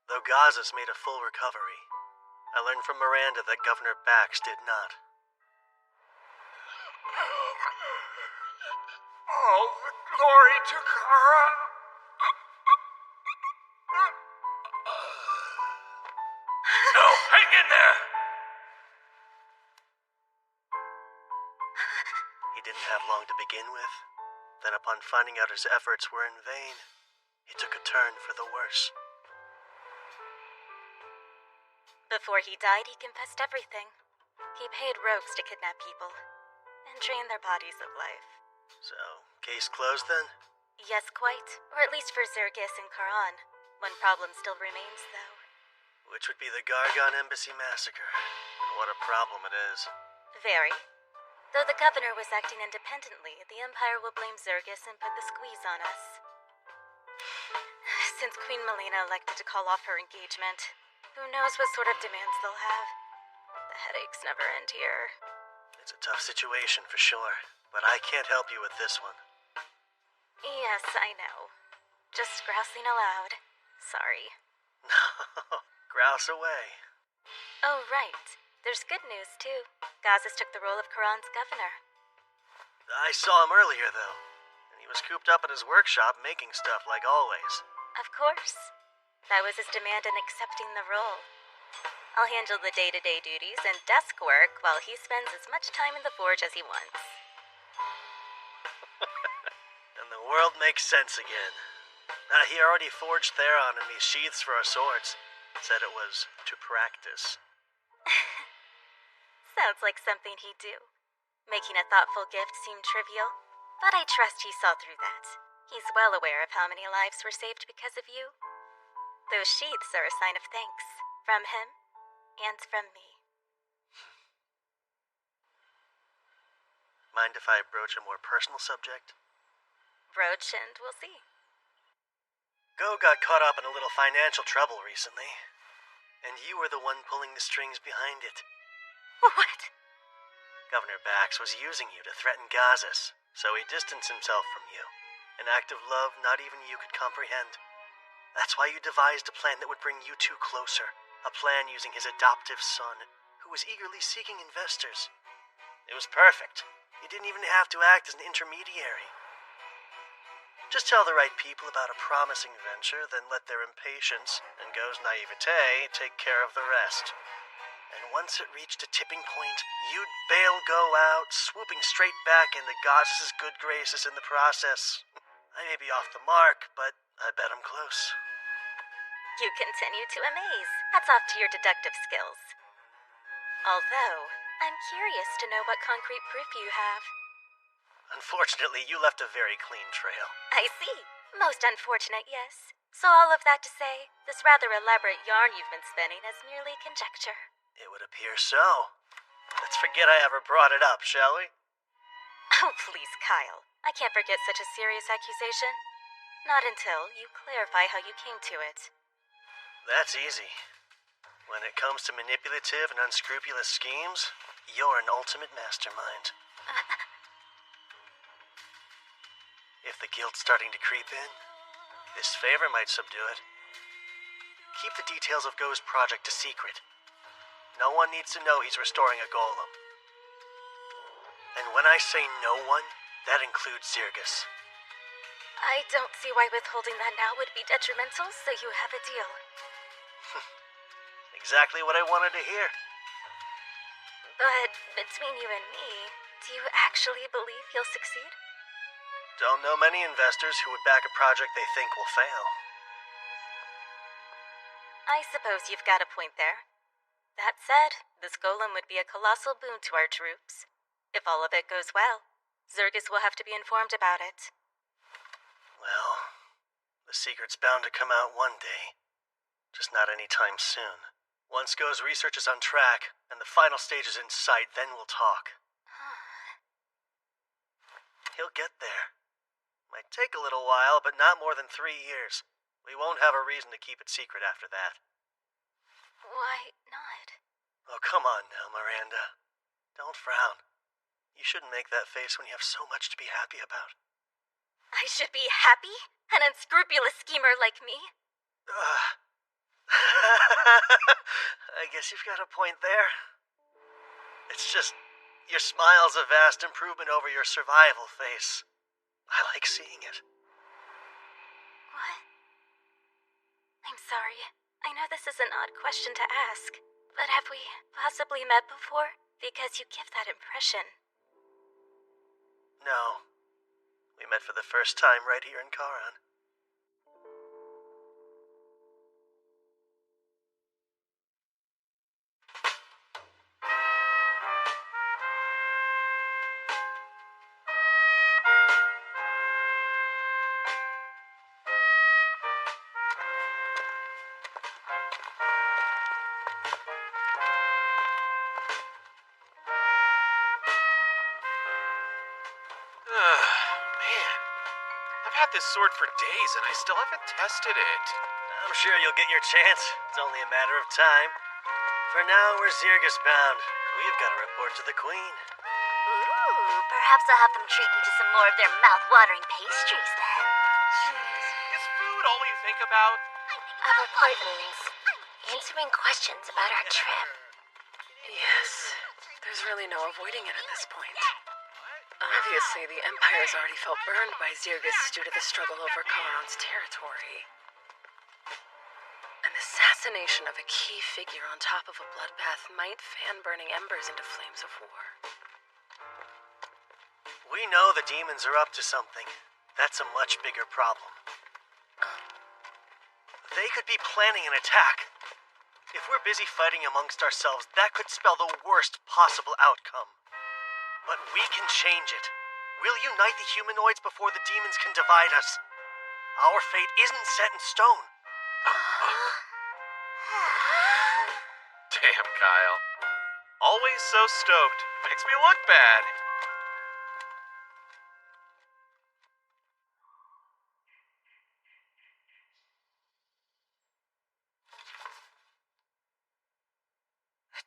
Speaker 1: Though Gazas made a full recovery, I learned from Miranda that Governor Bax did not.
Speaker 6: All the glory to Kara. No, hang in there!
Speaker 1: He didn't have long to begin with. Then upon finding out his efforts were in vain, he took a turn for the worse.
Speaker 13: Before he died, he confessed everything. He paid rogues to kidnap people and drain their bodies of life.
Speaker 1: So, case closed then?
Speaker 13: Yes, quite. Or at least for Zergis and Karan. One problem still remains, though.
Speaker 1: Which would be the Gargon Embassy massacre. And what a problem it is.
Speaker 13: Very. Though the governor was acting independently, the Empire will blame Zergis and put the squeeze on us. Since Queen Melina elected to call off her engagement, who knows what sort of demands they'll have. The headaches never end here.
Speaker 1: It's a tough situation for sure, but I can't help you with this one.
Speaker 13: Yes, I know. Just grousing aloud. Sorry.
Speaker 1: No, grouse away.
Speaker 13: Oh, right. There's good news, too. Gazas took the role of Karan's governor.
Speaker 1: I saw him earlier, though, and he was cooped up in his workshop making stuff like always.
Speaker 13: Of course. That was his demand in accepting the role. I'll handle the day-to-day duties and desk work while he spends as much time in the forge as he wants.
Speaker 1: And the world makes sense again. He already forged Theron and me sheaths for our swords. Said it was to practice.
Speaker 13: Sounds like something he'd do. Making a thoughtful gift seem trivial, but I trust he saw through that. He's well aware of how many lives were saved because of you. Those sheaths are a sign of thanks, from him and from me.
Speaker 1: Mind if I broach a more personal subject?
Speaker 13: Broach and we'll see.
Speaker 1: Go got caught up in a little financial trouble recently. and you were the one pulling the strings behind it.
Speaker 4: What?
Speaker 1: Governor Bax was using you to threaten Gazas, so he distanced himself from you. An act of love not even you could comprehend. That's why you devised a plan that would bring you two closer. A plan using his adoptive son, who was eagerly seeking investors. It was perfect. You didn't even have to act as an intermediary. Just tell the right people about a promising venture, then let their impatience and Go's naivete take care of the rest. And once it reached a tipping point, you'd bail Go out, swooping straight back into Goddess's good graces in the process. I may be off the mark, but I bet I'm close.
Speaker 13: You continue to amaze. Hats off to your deductive skills. Although, I'm curious to know what concrete proof you have.
Speaker 1: Unfortunately, you left a very clean trail.
Speaker 13: I see. Most unfortunate, yes. So all of that to say, this rather elaborate yarn you've been spinning is merely conjecture.
Speaker 1: It would appear so. Let's forget I ever brought it up, shall we?
Speaker 13: Oh, please, Kyle. I can't forget such a serious accusation. Not until you clarify how you came to it.
Speaker 1: That's easy. When it comes to manipulative and unscrupulous schemes, you're an ultimate mastermind. If the guilt's starting to creep in, this favor might subdue it. Keep the details of Go's project a secret. No one needs to know he's restoring a golem. And when I say no one, that includes Zirgus.
Speaker 13: I don't see why withholding that now would be detrimental, so you have a deal.
Speaker 1: Exactly what I wanted to hear.
Speaker 13: But between you and me, do you actually believe you'll succeed?
Speaker 1: Don't know many investors who would back a project they think will fail.
Speaker 13: I suppose you've got a point there. That said, this golem would be a colossal boon to our troops. If all of it goes well, Zirgus will have to be informed about it.
Speaker 1: Well, the secret's bound to come out one day. Just not anytime soon. Once Go's research is on track, and the final stage is in sight, then we'll talk. He'll get there. Might take a little while, but not more than 3 years. We won't have a reason to keep it secret after that.
Speaker 13: Why not?
Speaker 1: Oh, come on now, Miranda. Don't frown. You shouldn't make that face when you have so much to be happy about.
Speaker 13: I should be happy? An unscrupulous schemer like me?
Speaker 1: I guess you've got a point there. It's just, your smile's a vast improvement over your survival face. I like seeing it.
Speaker 13: What? I'm sorry. I know this is an odd question to ask, but have we possibly met before? Because you give that impression.
Speaker 1: No. We met for the first time right here in Karan.
Speaker 2: Man, I've had this sword for days and I still haven't tested it.
Speaker 1: I'm sure you'll get your chance. It's only a matter of time. For now, we're Zirgus bound. We've got to report to the Queen.
Speaker 4: Ooh, perhaps I'll have them treat me to some more of their mouth-watering pastries then.
Speaker 2: Is food all you think about?
Speaker 8: Our appointments. Answering questions about our trip.
Speaker 5: Yes, there's really no avoiding it at this point. Obviously, the Empire's already felt burned by Zirgus due to the struggle over Karan's territory. An assassination of a key figure on top of a bloodbath might fan burning embers into flames of war.
Speaker 1: We know the demons are up to something. That's a much bigger problem. They could be planning an attack. If we're busy fighting amongst ourselves, that could spell the worst possible outcome. But we can change it. We'll unite the humanoids before the demons can divide us. Our fate isn't set in stone.
Speaker 2: Damn, Kyle. Always so stoked. Makes me look bad.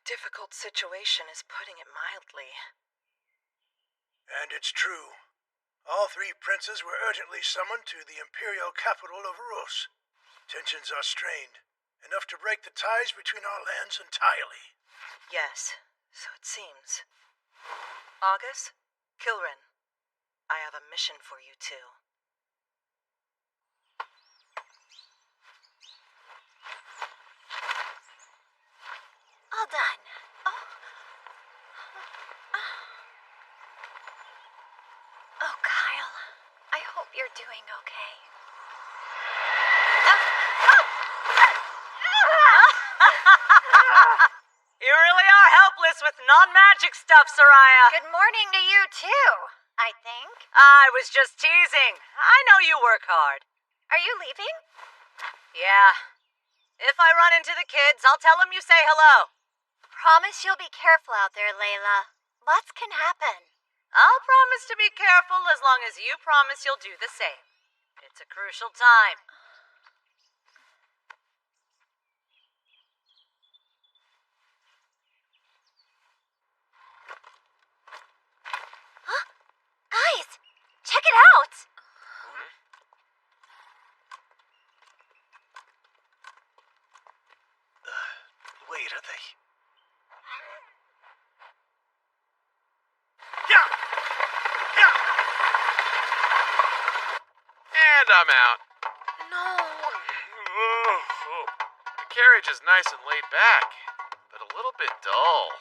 Speaker 12: difficult situation is putting it mildly.
Speaker 6: And it's true. All three princes were urgently summoned to the imperial capital of Rus. Tensions are strained, enough to break the ties between our lands entirely.
Speaker 12: Yes, so it seems. August, Kilrin, I have a mission for you two.
Speaker 3: All done. Oh, Kyle. I hope you're doing okay.
Speaker 12: You really are helpless with non-magic stuff, Soraya.
Speaker 3: Good morning to you, too, I think.
Speaker 12: I was just teasing. I know you work hard.
Speaker 3: Are you leaving?
Speaker 12: Yeah. If I run into the kids, I'll tell them you say hello.
Speaker 3: Promise you'll be careful out there, Layla. Lots can happen.
Speaker 12: I'll promise to be careful as long as you promise you'll do the same. It's a crucial time.
Speaker 8: Huh? Guys, check it out!
Speaker 1: Wait, are they?
Speaker 2: Yeah! Yeah! And I'm out.
Speaker 5: No.
Speaker 2: The carriage is nice and laid back, but a little bit dull.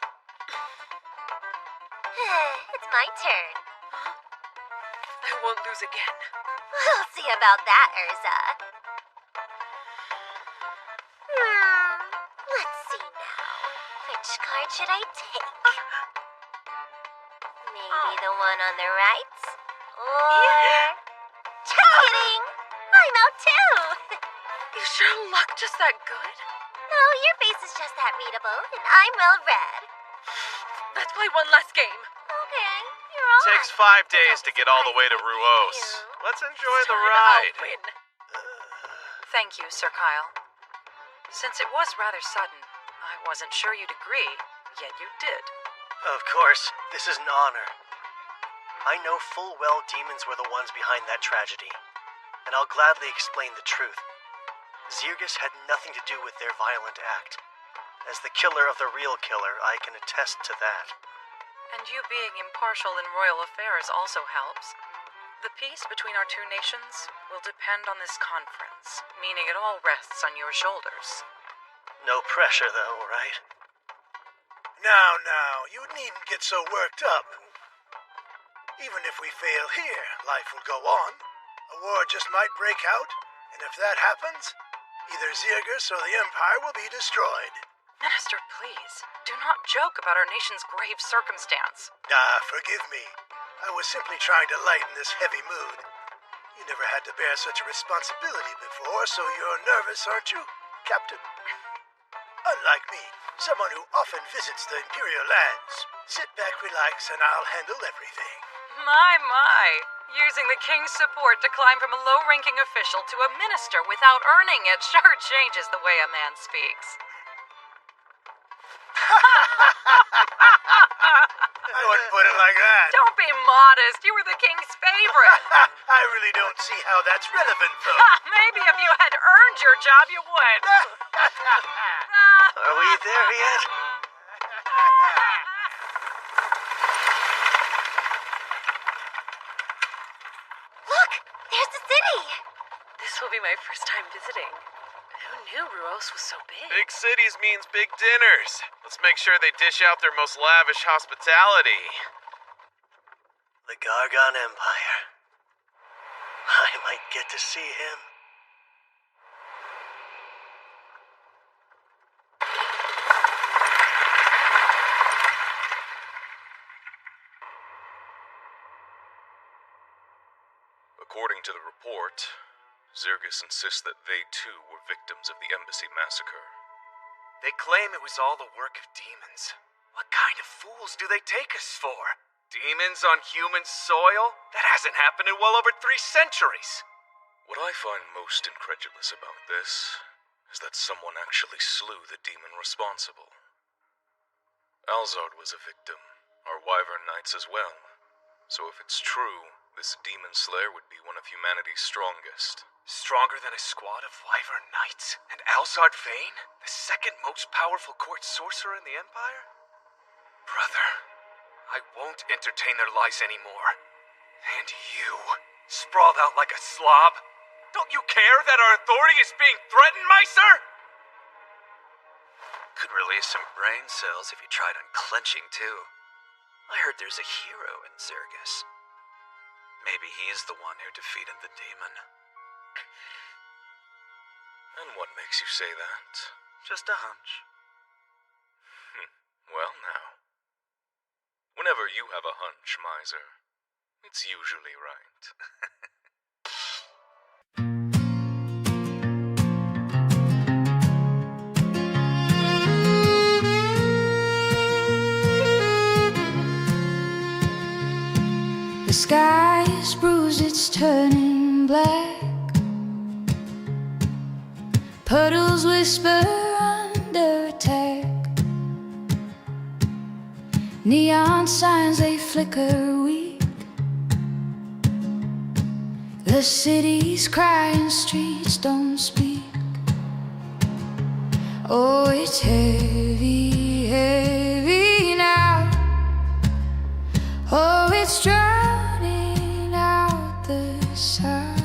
Speaker 8: It's my turn.
Speaker 5: I won't lose again.
Speaker 8: We'll see about that, Urza. Let's see now. Which card should I take? Maybe the one on the right? Or... Just kidding! I'm out too!
Speaker 5: Is your luck just that good?
Speaker 8: No, your face is just that readable, and I'm well read.
Speaker 5: Let's play one last game.
Speaker 8: Okay, you're all
Speaker 2: Takes
Speaker 8: right.
Speaker 2: 5 days to get all the way to Ruos. Let's enjoy the ride.
Speaker 5: I'll win.
Speaker 12: Thank you, Sir Kyle. Since it was rather sudden, I wasn't sure you'd agree, yet you did.
Speaker 1: Of course, this is an honor. I know full well demons were the ones behind that tragedy, and I'll gladly explain the truth. Zirgus had nothing to do with their violent act. As the killer of the real killer, I can attest to that.
Speaker 12: And you being impartial in royal affairs also helps. The peace between our two nations will depend on this conference, meaning it all rests on your shoulders.
Speaker 1: No pressure, though, right?
Speaker 6: Now, you needn't get so worked up. Even if we fail here, life will go on. A war just might break out, and if that happens, either Zirgus or the Empire will be destroyed.
Speaker 12: Minister, please, do not joke about our nation's grave circumstance.
Speaker 6: Forgive me. I was simply trying to lighten this heavy mood. You never had to bear such a responsibility before, so you're nervous, aren't you, Captain? Unlike me, someone who often visits the Imperial lands. Sit back, relax, and I'll handle everything.
Speaker 12: My. Using the king's support to climb from a low-ranking official to a minister without earning it sure changes the way a man speaks.
Speaker 6: I wouldn't put it like that.
Speaker 12: Don't be modest. You were the king's favorite.
Speaker 6: I really don't see how that's relevant, though.
Speaker 12: Maybe if you had earned your job, you would.
Speaker 1: Are we there yet?
Speaker 8: Look! There's the city!
Speaker 5: This will be my first time visiting. Who knew Ruos was so big?
Speaker 2: Big cities means big dinners. Let's make sure they dish out their most lavish hospitality.
Speaker 1: The Gargon Empire. I might get to see him.
Speaker 9: According to the report, Zirgus insists that they too were victims of the embassy massacre.
Speaker 10: They claim it was all the work of demons. What kind of fools do they take us for? Demons on human soil? That hasn't happened in well over 3 centuries.
Speaker 9: What I find most incredulous about this is that someone actually slew the demon responsible.
Speaker 16: Alzard was a victim. Our Wyvern Knights as well. So if it's true, this demon slayer would be one of humanity's strongest.
Speaker 10: Stronger than a squad of Wyvern Knights? And Alzard Vane, the second most powerful court sorcerer in the Empire? Brother, I won't entertain their lies anymore. And you, sprawled out like a slob, don't you care that our authority is being threatened, Meister?
Speaker 17: Could release some brain cells if you tried unclenching, too. I heard there's a hero in Zergus. Maybe he's the one who defeated the demon.
Speaker 16: And what makes you say that?
Speaker 17: Just a hunch.
Speaker 16: Well, now. Whenever you have a hunch, Miser, it's usually right.
Speaker 15: The sky is bruised, it's turning black. Puddles whisper under attack. Neon signs, they flicker weak. The city's crying, streets don't speak. Oh, it's heavy, heavy now. Oh, it's drowning out the sound.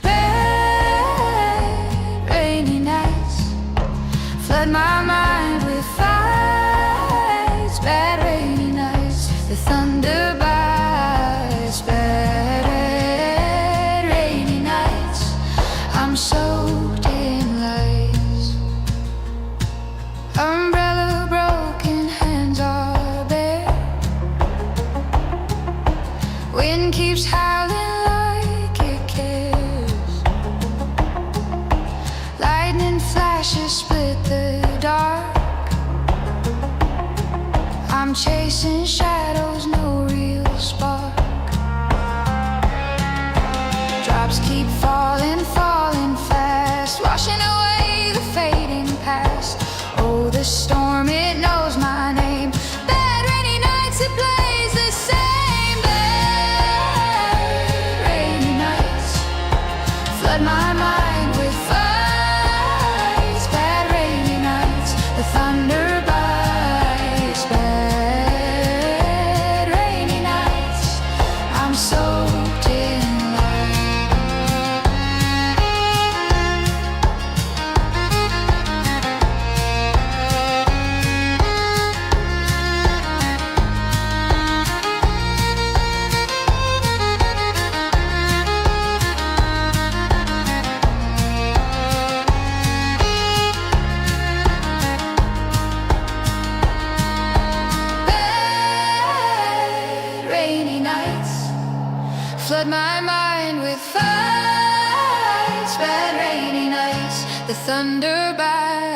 Speaker 15: Bad, rainy nights flood my mind with fights. Bad, rainy nights, the thunder bites. Bad, rainy nights, I'm soaked in lies. Umbrella broken, hands are bare. Wind keeps howling like it cares. Lightning flashes split the dark. I'm chasing shadows, no real spark. Drops keep falling, falling fast, washing away the fading past. Oh, the storm, it knows my name. Bad rainy nights, it plays the same. Bad rainy nights flood my mind with fights. Bad rainy nights, the thunder bites. Bad rainy nights, I'm soaked in light. Bad rainy nights flood my mind with fights. Bad rainy nights, the thunder bites.